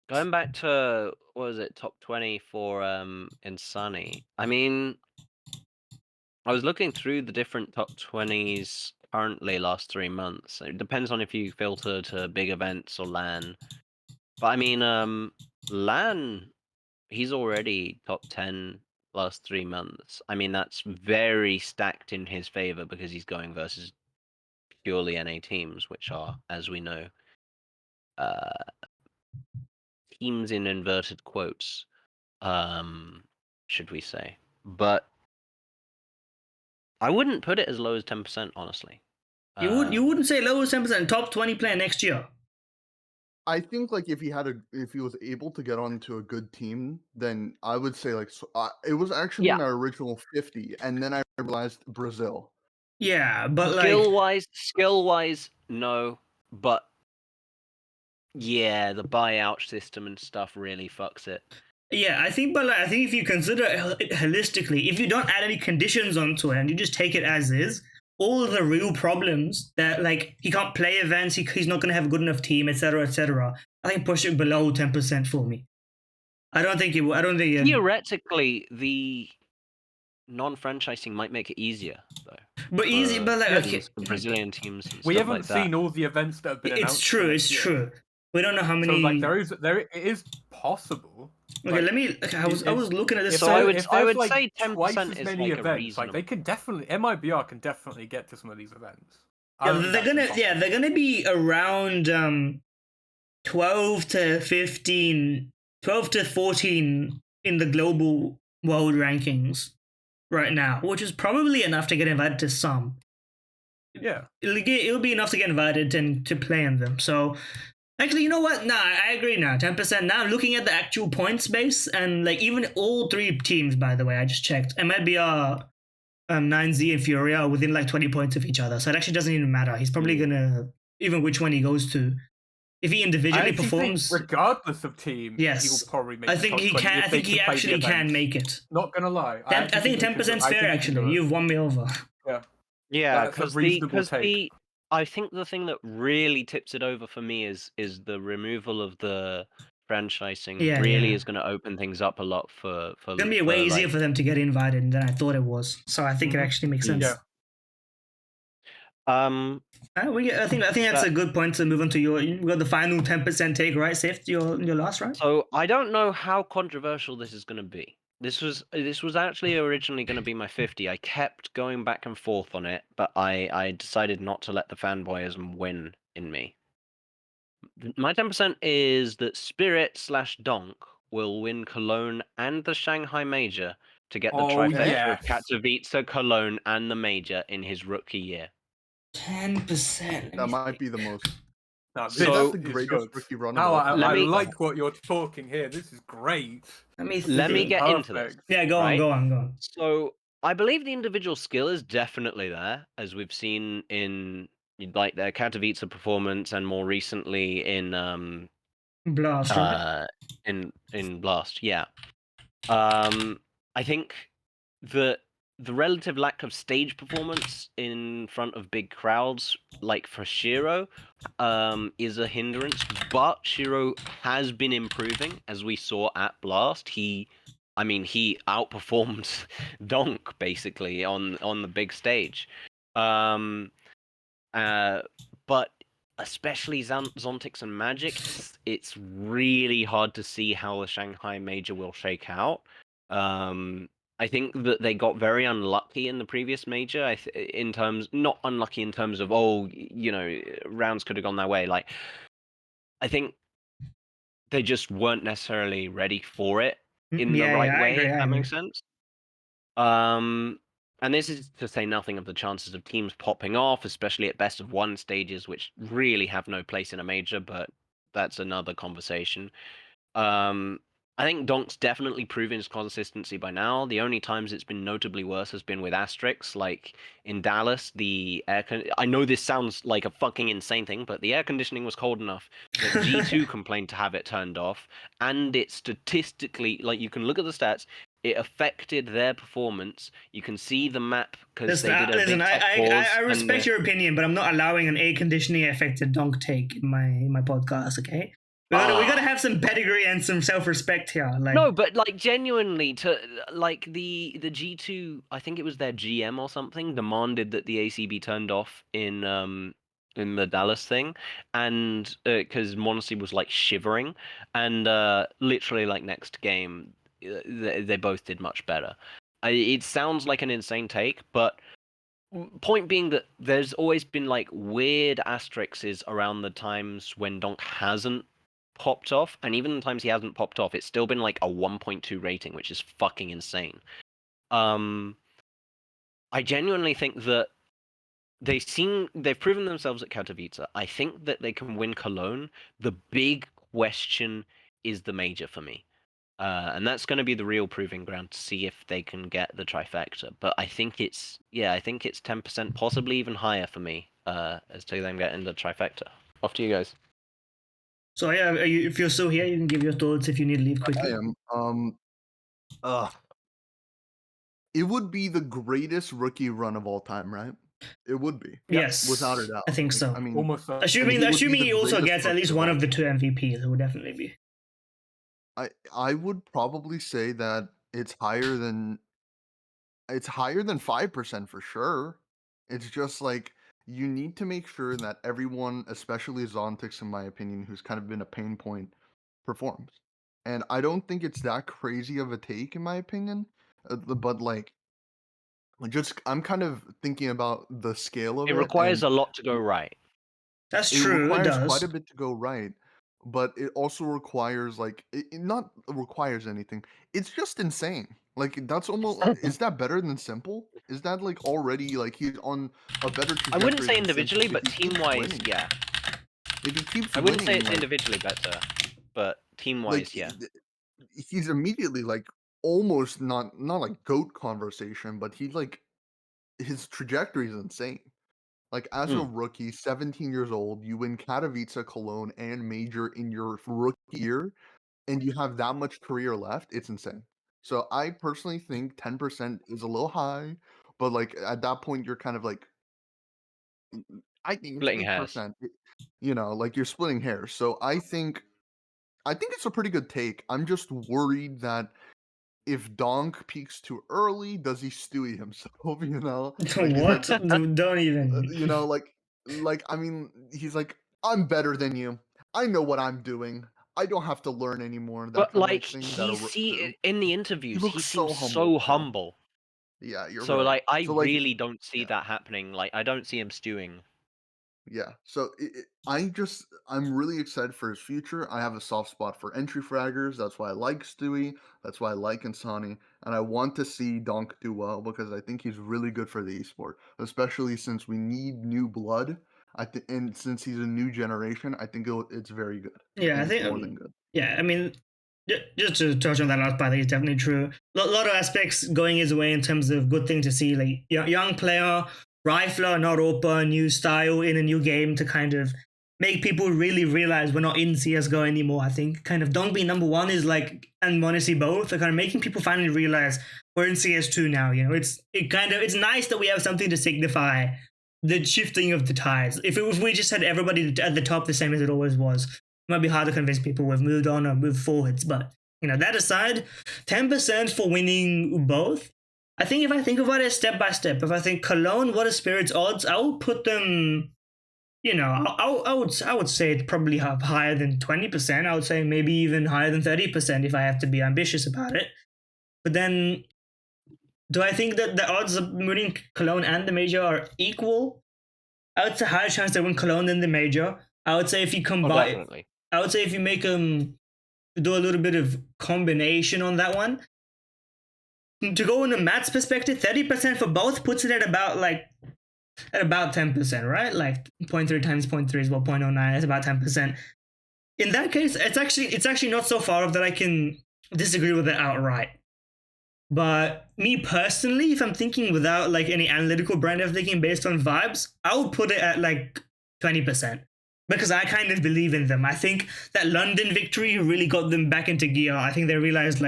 Going back to what was it, top 20 for Insani. I mean, I was looking through the different top 20s currently last 3 months. It depends on if you filter to big events or LAN. But I mean, LAN, he's already top 10 last 3 months. I mean, that's very stacked in his favor because he's going versus purely NA teams, which are, as we know, teams in inverted quotes, should we say. But I wouldn't put it as low as 10%, honestly. You wouldn't say low as 10%, top 20 player next year. I think like if he was able to get onto a good team, then I would say like it was actually my original 50, and then I realized Brazil. Yeah, but skill wise, no, but yeah, the buyout system and stuff really fucks it. Yeah, I think if you consider it holistically, if you don't add any conditions onto it and you just take it as is, all of the real problems that like he can't play events, he's not going to have a good enough team, etc., I think push it below 10% for me. I don't think theoretically the non-franchising might make it easier though. But okay. Brazilian teams. We haven't seen all the events that have been announced. It's true. We don't know how So many. like it is possible. Okay, like, let me. Okay, I was looking at this. If, So I would if I there's would like say twice 10% as is many like a events, like reasonable. they could definitely MIBR can definitely get to some of these events. I Yeah, don't think they're that's gonna. impossible. Yeah, they're gonna be around 12 to 15, 12 to 14 in the global world rankings right now, which is probably enough to get invited to some. Yeah. It'll be enough to get invited to play in them. So actually, you know what? Nah, I agree now. 10%. Now I'm looking at the actual points base, and like even all three teams, by the way, I just checked. MIBR, 9Z, and Furia are within like 20 points of each other. So it actually doesn't even matter. He's probably gonna, even which one he goes to, if he I individually actually performs. think regardless of team, Yes. he will probably make I the think top he 20 can. if I they think he play the actually can events. make it. Not gonna lie. I think 10% is fair. Actually, you've won me over. Yeah, That's a reasonable take. I think the thing that really tips it over for me is the removal of the franchising. Yeah, really yeah. is going to open things up a lot for It's gonna be way easier for them to get invited than I thought it was. So I think it actually makes sense. Yeah. I think that's a good point to move on to your. You got the final 10% take, right? Safe your last, right? So I don't know how controversial this is going to be. This was actually originally going to be my 50. I kept going back and forth on it, but I decided not to let the fanboyism win in me. My 10% is that Spirit/Donk will win Cologne and the Shanghai Major to get the trifecta of Katowice, Cologne, and the Major in his rookie year. 10%. That might be the most. No, Is that the greatest rookie run of all time? I like what you're talking here. This is great. Let me get into this. Yeah, go on. So I believe the individual skill is definitely there, as we've seen in like their Katowice performance, and more recently in Blast, right? in Blast. Yeah. I think the relative lack of stage performance in front of big crowds, like for Shiro, is a hindrance. But Shiro has been improving, as we saw at Blast. He outperformed Donk basically on the big stage. But especially Zontix and Magic, it's really hard to see how the Shanghai Major will shake out. I think that they got very unlucky in the previous major. In terms, not unlucky in terms of rounds could have gone their way. Like, I think they just weren't necessarily ready for it in the right way. If that makes sense. And this is to say nothing of the chances of teams popping off, especially at best of one stages, which really have no place in a major, but that's another conversation. I think Donk's definitely proven his consistency by now. The only times it's been notably worse has been with Asterix, like in Dallas. I know this sounds like a fucking insane thing, but the air conditioning was cold enough that G2 complained to have it turned off, and it statistically, like you can look at the stats, it affected their performance. You can see the map because they did a big tech pause. I respect your opinion, but I'm not allowing an air conditioning affected Donk take in my podcast. Okay. We gotta have some pedigree and some self-respect here. Like, no, but like genuinely, to like the G2, I think it was their GM or something, demanded that the AC be turned off in the Dallas thing, and because Monsi was like shivering, and literally like next game, they both did much better. It sounds like an insane take, but point being that there's always been like weird asterisks around the times when Donk hasn't popped off, and even the times he hasn't popped off, it's still been like a 1.2 rating, which is fucking insane. I genuinely think that they've proven themselves at Katowice. I think that they can win Cologne. The big question is the major for me. And that's going to be the real proving ground to see if they can get the trifecta. But I think it's 10%, possibly even higher for me, as to them getting the trifecta. Off to you guys. So yeah, if you're still here, you can give your thoughts if you need to leave quickly. I am. It would be the greatest rookie run of all time, right? It would be. Yes, without a doubt. I think so. I mean, almost. Assuming he also gets at least one of the two MVPs, it would definitely be. I would probably say that it's higher than 5% for sure. It's just like you need to make sure that everyone, especially Zontix, in my opinion, who's kind of been a pain point, performs. And I don't think it's that crazy of a take, in my opinion. But like, just I'm kind of thinking about the scale of It it, requires and a lot to go right. That's it true. It requires quite does. a bit to go right. But it also requires like it not requires anything. It's just insane. Like that's almost is that better than simple? Is that like already like he's on a better I trajectory wouldn't say than Simple individually, if but he keeps team-wise, winning? yeah. If he keeps I wouldn't say winning, it's like individually better, but team-wise, yeah. he's immediately like almost not like GOAT conversation, but he's like his trajectory is insane. Like as a rookie, 17 years old, you win Katowice, Cologne, and Major in your rookie year, and you have that much career left. It's insane. So I personally think 10% is a little high, but like at that point, you're kind of like, I think it's Splitting hairs. 8%. Like you're splitting hairs. So I think it's a pretty good take. I'm just worried that if Donk peaks too early, does he Stewie himself? Like he's What? like, Don't even. I mean, he's like, I'm better than you. I know what I'm doing. I don't have to learn anymore. That But kind of like thing. in the He interviews, looks he so seems humble. so Bro. humble. Yeah, you're So right. like I So like, really don't see yeah. that happening. Like I don't see him stewing. Yeah. So I'm really excited for his future. I have a soft spot for entry fraggers. That's why I like Stewie. That's why I like Insani. And I want to see Donk do well because I think he's really good for the esport, especially since we need new blood. And since he's a new generation, I think it's very good. Yeah, I And it's think. more than good. Yeah, I mean, just to touch on that last part, I think it's definitely true. A lot of aspects going his way in terms of good thing to see, like young player, rifler, not open, new style in a new game to kind of make people really realize we're not in CS:GO anymore. I think kind of Dong being number one is like, and honestly both are kind of making people finally realize we're in CS2 now. It's nice that we have something to signify the shifting of the tides. If we just had everybody at the top the same as it always was, it might be hard to convince people we've moved on or moved forwards. But that aside, 10% for winning both. I think if I think about it step by step, if I think Cologne, what are Spirit's odds, I will put them. I would say it's probably higher than 20%. I would say maybe even higher than 30% if I have to be ambitious about it. But then, do I think that the odds of winning Cologne and the major are equal? I would say higher chance they win Cologne than the major. I would say if you combine, Definitely. I would say if you make do a little bit of combination on that one. To go in a maths perspective, 30% for both puts it at about 10%, right? Like 0.3 times 0.3 is 0.09. It's about 10%. In that case, it's actually not so far off that I can disagree with it outright. But me personally, if I'm thinking without like any analytical brain of thinking based on vibes, I would put it at like 20%. Because I kind of believe in them. I think that London victory really got them back into gear. I think they realized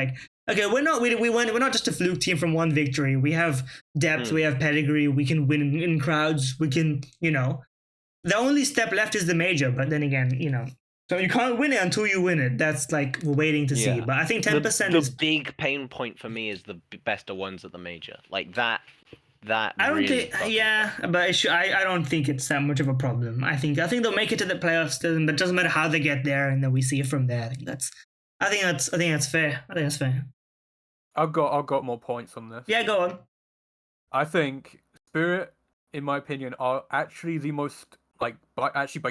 okay, we're not just a fluke team from one victory. We have depth, we have pedigree, we can win in crowds, we can, the only step left is the major, but then again, so you can't win it until you win it. That's like we're waiting to see. But I think 10% the is big pain point for me is the best of ones at the major. Like that I don't really think, yeah, but I don't think it's that much of a problem. I think they'll make it to the playoffs, but it doesn't matter how they get there, and then we see it from there. I think that's fair. I think that's fair. I've got more points on this. Yeah, go on. I think Spirit, in my opinion, are actually the most by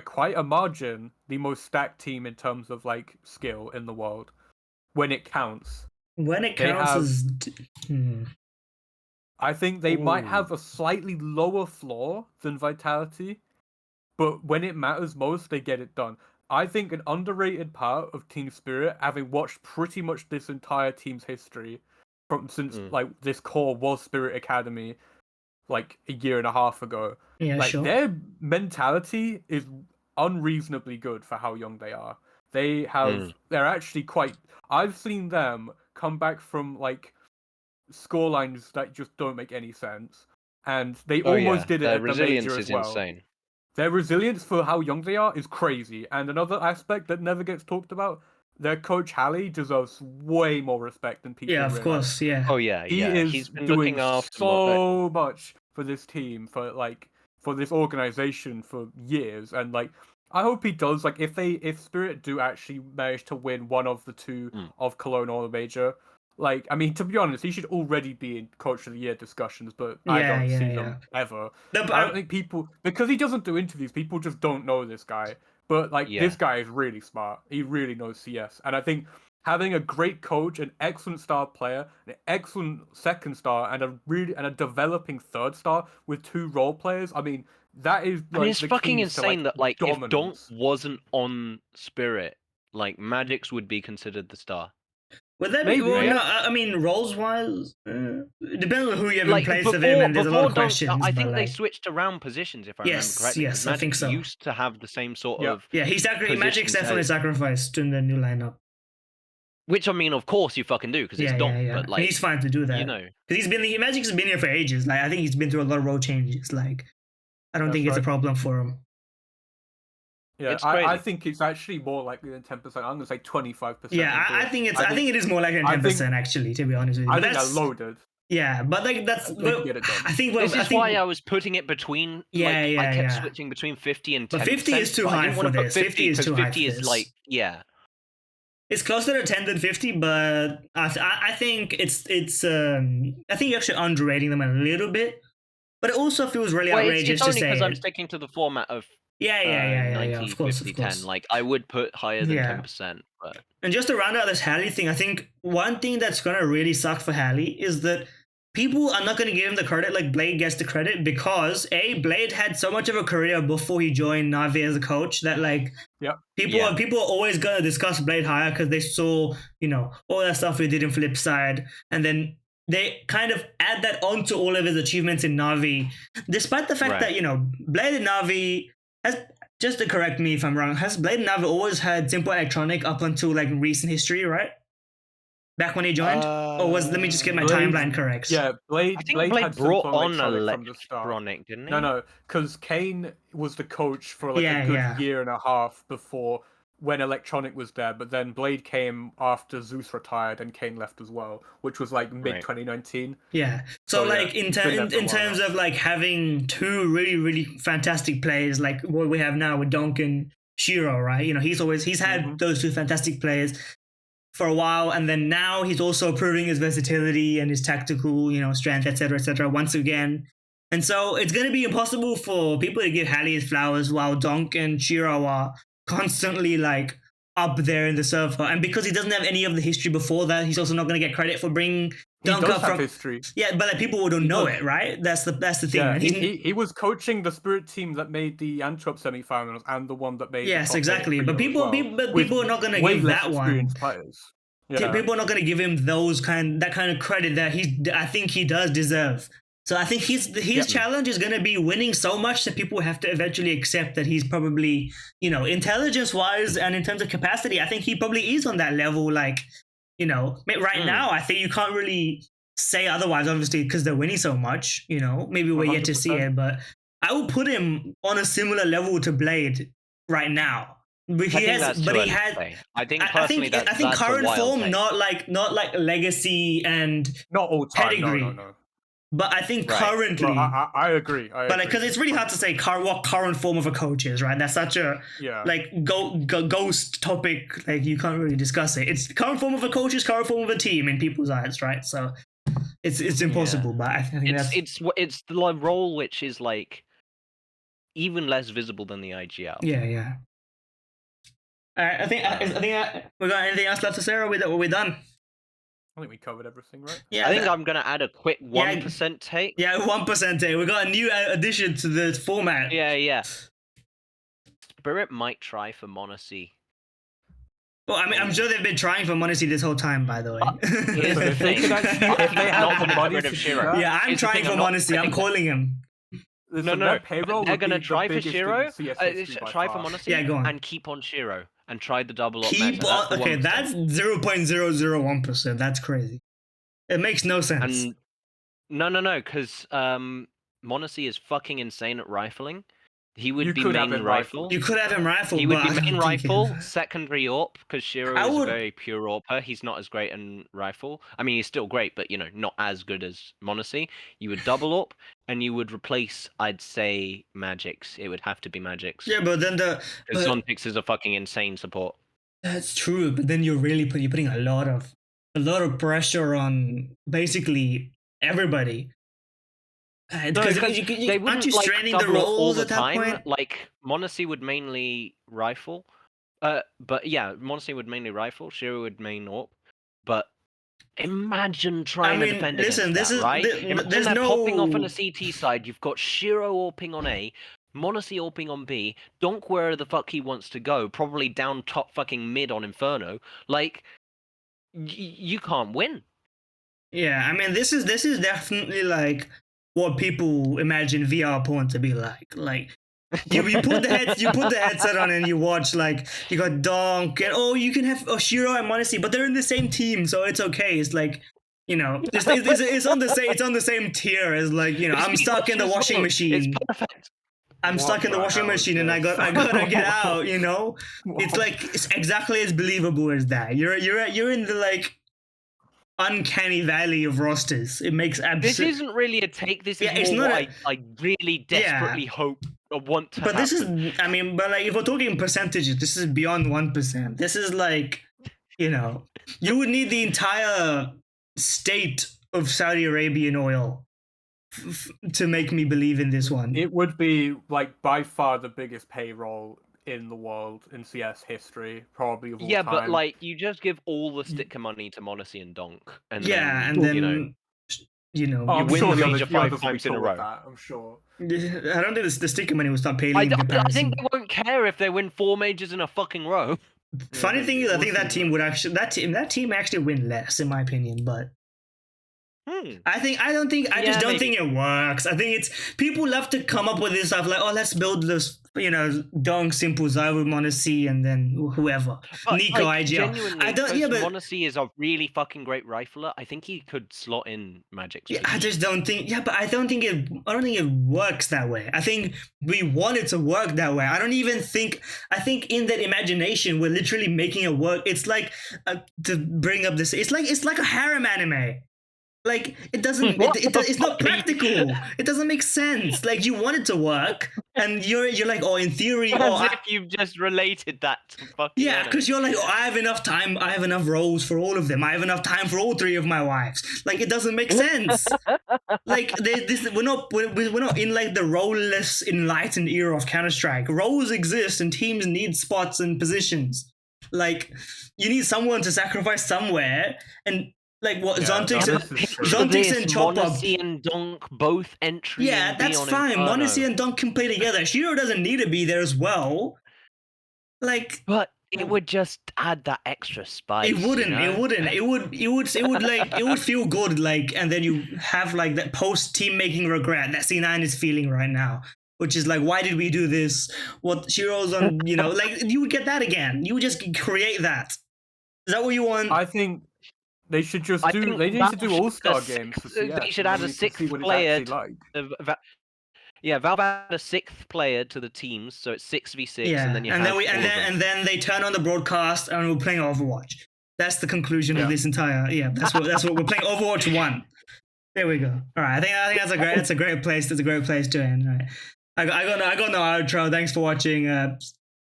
quite a margin, the most stacked team in terms of like skill in the world when it counts. When it counts I think they might have a slightly lower floor than Vitality, but when it matters most, they get it done. I think an underrated part of Team Spirit, having watched pretty much this entire team's history since like this core was Spirit Academy, like a year and a half ago. Yeah, like sure. Their mentality is unreasonably good for how young they are. They're actually quite. I've seen them come back from like scorelines that just don't make any sense, and they almost did it at the major as well. Insane. Their resilience for how young they are is crazy. And another aspect that never gets talked about, their coach Hallie deserves way more respect than people realize. Of course, yeah. Oh yeah, He's been doing looking after so much for this team for for this organization for years, and like I hope he does. Like if Spirit do actually manage to win one of the two of Cologne or the Major, like I mean, to be honest, he should already be in Coach of the Year discussions, but I don't see them ever. No, I don't think people, because he doesn't do interviews, people just don't know this guy. But like this guy is really smart. He really knows CS, and I think having a great coach, an excellent star player, an excellent second star, and a developing third star with 2 role players. I mean, that is like, I mean, it's the fucking keys to, insane that like if Donk dominance. wasn't on Spirit, like Magix would be considered the star. Would that be? Maybe, Well, yeah. no, I mean, roles wise, depending on who you ever Like plays with him, and there's a lot of Donk, questions. I think but, they like, switched around positions if I remember Yes, correctly. yes, 'cause I think Magix so. used to have the same sort Yeah. of, yeah, Magix positions definitely as- sacrificed in the new lineup. which I mean, of course you fucking do because it's Yeah, Donk, yeah, yeah. but like He's fine to do that. you know, Because Magic's been here for ages. Like I think he's been through a lot of role changes. Like I don't That's think it's a right. problem for him. Yeah, It's I crazy. think it's actually more likely than 10%. I'm gonna say 25%. Yeah, I think it is more like I 10% actually. To be honest with you, I but think that's they're loaded. yeah, but like that's. They Well, get it done. I think. this I is think, why I was putting it between. Yeah, like, yeah, I kept yeah. switching between 50 and 10%. But 50 is too but I high didn't for want to put this. 50 is because too high 50 for is this. like It's closer to 10 than 50, but I think it's I think you're actually underrating them a little bit. But it also feels really well, outrageous it's only to say because I'm it. sticking to the format of Yeah, 90, of course, 50, of course. 10. Like I would put higher than Yeah. 10%, but And just to round out this Halley thing, I think one thing that's gonna really suck for Halley is that people are not gonna give him the credit like Blade gets the credit because Blade had so much of a career before he joined Navi as a coach that like people are always gonna discuss Blade higher because they saw, you know, all that stuff we did in Flipside, and then they kind of add that onto all of his achievements in Navi, despite the fact that, you know, Blade and Navi has, just to correct me if I'm wrong, has Blade and Navi always had simple electronic up until like recent history, right? Back when he joined? Or let me just get my Blade- timeline correct. Yeah, Blade. I think Blade Blade had brought simple on electronic from the start. electronic, didn't he? No, because Kane was the coach for like Yeah, a good yeah. year and a half before when Electronic was there, but then Blade came after Zeus retired and Kane left as well, which was like mid 2019. Yeah. So So, like yeah, in he's been there for a while terms now. of like having 2 really, really fantastic players like what we have now with Donk and Shiro, right? You know, he's had Mhm. those 2 fantastic players for a while, and then now he's also proving his versatility and his tactical, you know, strength, etc., once again. And so it's going to be impossible for people to give Halley his flowers while Donk and Shiro are constantly like up there in the server. And because he doesn't have any of the history before that, he's also not going to get credit for bringing He Donk does up have from history. yeah, but like people don't He know does. it, right? That's the thing. Yeah, And he's- he was coaching the Spirit team that made the Antwerp semifinals and the one that made yes, the top exactly. 8 But Rio as people, well, people are not going to way give less that one. experienced players. Yeah. People are not going to give him that kind of credit that I think he does deserve. So I think his challenge is going to be winning so much that people have to eventually accept that he's probably, you know, intelligence wise and in terms of capacity, I think he probably is on that level. Like, you know, right now, I think you can't really say otherwise, obviously, because they're winning so much. You know, maybe we're yet to see 100%. it, but I would put him on a similar level to Blade right now. But he has, that's but too he early to had. say. I think personally I think that's current a wild form, take. not like legacy and Not all time. pedigree. No. But I think Right. currently, Well, I agree. but because it's really hard to say what current form of a coach is, right? That's such a like ghost topic. Like you can't really discuss it. It's current form of a coach is current form of a team in people's eyes, right? So it's impossible. But I think it's the role which is like even less visible than the IGL. Yeah. I think we got anything else left to say, or are we done? I think we covered everything, right? Yeah, I think I'm gonna add a quick 1% take. Yeah, 1%. We got a new addition to the format. Yeah. Spirit might try for Monacy. Well, I mean, I'm sure they've been trying for Monacy this whole time, by the way. Here's So the if they thing. could actually, if they Not had the gonna money get rid to of do Shiro. that, Yeah, I'm Here's the trying thing, for I'm not- Monacy. I'm calling him. listen, No. their payroll They're would gonna be try the for biggest Shiro. in CS history by Try for far. Monacy. Yeah, go on. And keep on Shiro and try the double up Keep meta. on. That's the Okay, 1%. that's 0.001%. That's crazy. It makes no sense. And no, because Monacy is fucking insane at rifling. He would You be could have main him rifle. You could have him rifle. He would but be I don't main think he- rifle, secondary AWP, because Shiro I is would- a very pure AWPer. He's not as great in rifle. I mean, he's still great, but not as good as Monacy. You would double AWP, and you would replace, I'd say, Magix. It would have to be Magix. Yeah, but then Because Zontix is a fucking insane support. that's true. But then you're putting a lot of pressure on basically everybody. Because they wouldn't aren't you straining the double all roles the at that time. point? Like Monacy would mainly rifle, but yeah, Monacy would mainly rifle. Shiro would main AWP, but imagine trying to defend listen, against that, right? Imagine there's they're popping off on no. a CT side. You've got Shiro AWPing on A, Monacy AWPing on B, Donk where the fuck he wants to go, probably down top fucking mid on Inferno. Like, you can't win. Yeah, I mean, this is definitely like what people imagine VR porn to be like. Like you put the headset on and you watch, like, you got Donk and you can have Shiro and Monacy, but they're in the same team, so it's okay. It's like, it's on the same tier as, like, I'm stuck in the washing machine. It's perfect. I'm stuck in the washing machine and I gotta get out. It's like, it's exactly as believable as that. You're in the, like, uncanny valley of rosters. It makes This isn't really a take. This is more what I really desperately hope or want to happen. But this is, I mean, but like, if we're talking percentages, this is beyond 1%. This is like, you would need the entire state of Saudi Arabian oil to make me believe in this one. It would be, like, by far the biggest payroll in the world in CS history, probably of all time. But like, you just give all the sticker money to Monacy and Donk, and then you I'm win sure the the major others 5 will times in a talk row. with that, I'm sure. I don't think the sticker money will start paying. I think they won't care if they win 4 majors in a fucking row. Funny thing is, I think that team would actually actually win less, in my opinion. But I just don't think it works. I think it's, people love to come up with this stuff like, let's build this, Donk, Simple, Zawu, Monacy, and then whoever. But, NiKo, like, IGL. I don't. Yeah, but Monacy is a really fucking great rifler. I think he could slot in Magix. Yeah, I just don't think. Yeah, but I don't think it works that way. I think we want it to work that way. I think in that imagination, we're literally making it work. It's like, to bring up this. It's like a harem anime. Like, it doesn't. It's not practical. It doesn't make sense. Like, you want it to work, and you're like, in theory. As if you've just related that to fucking. Yeah, because you're like, I have enough time. I have enough roles for all of them. I have enough time for all 3 of my wives. Like, it doesn't make sense. Like, we're not in, like, the role-less enlightened era of Counter-Strike. Roles exist, and teams need spots and positions. Like, you need someone to sacrifice somewhere, and. Like what Zontix and Chop Up. Monacy and Donk both entry. Yeah, that's fine. Monacy and Donk can play together. Shiro doesn't need to be there as well. Like, but it would just add that extra spice. It wouldn't. It wouldn't. It would feel good. Like, and then you have, like, that post team making regret that C9 is feeling right now, which is like, why did we do this? What Shiro's on? Like, you would get that again. You would just create that. Is that what you want? I think. They should just do. They need to do all-star games for CS. They should add a 6th player. Valve add a 6th player to the teams, so it's 6v6, and then you and then they turn on the broadcast and we're playing Overwatch. That's the conclusion of this entire. Yeah, that's what we're playing. Overwatch 1. There we go. All right, I think that's a great place. That's a great place to end. All right, I got no outro. Thanks for watching.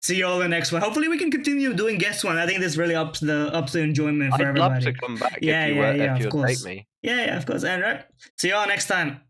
See you all in the next one. Hopefully we can continue doing guest one. I think this really ups the enjoyment for everybody. I'd love to come back if you would take me. Yeah, of course. And right. See you all next time.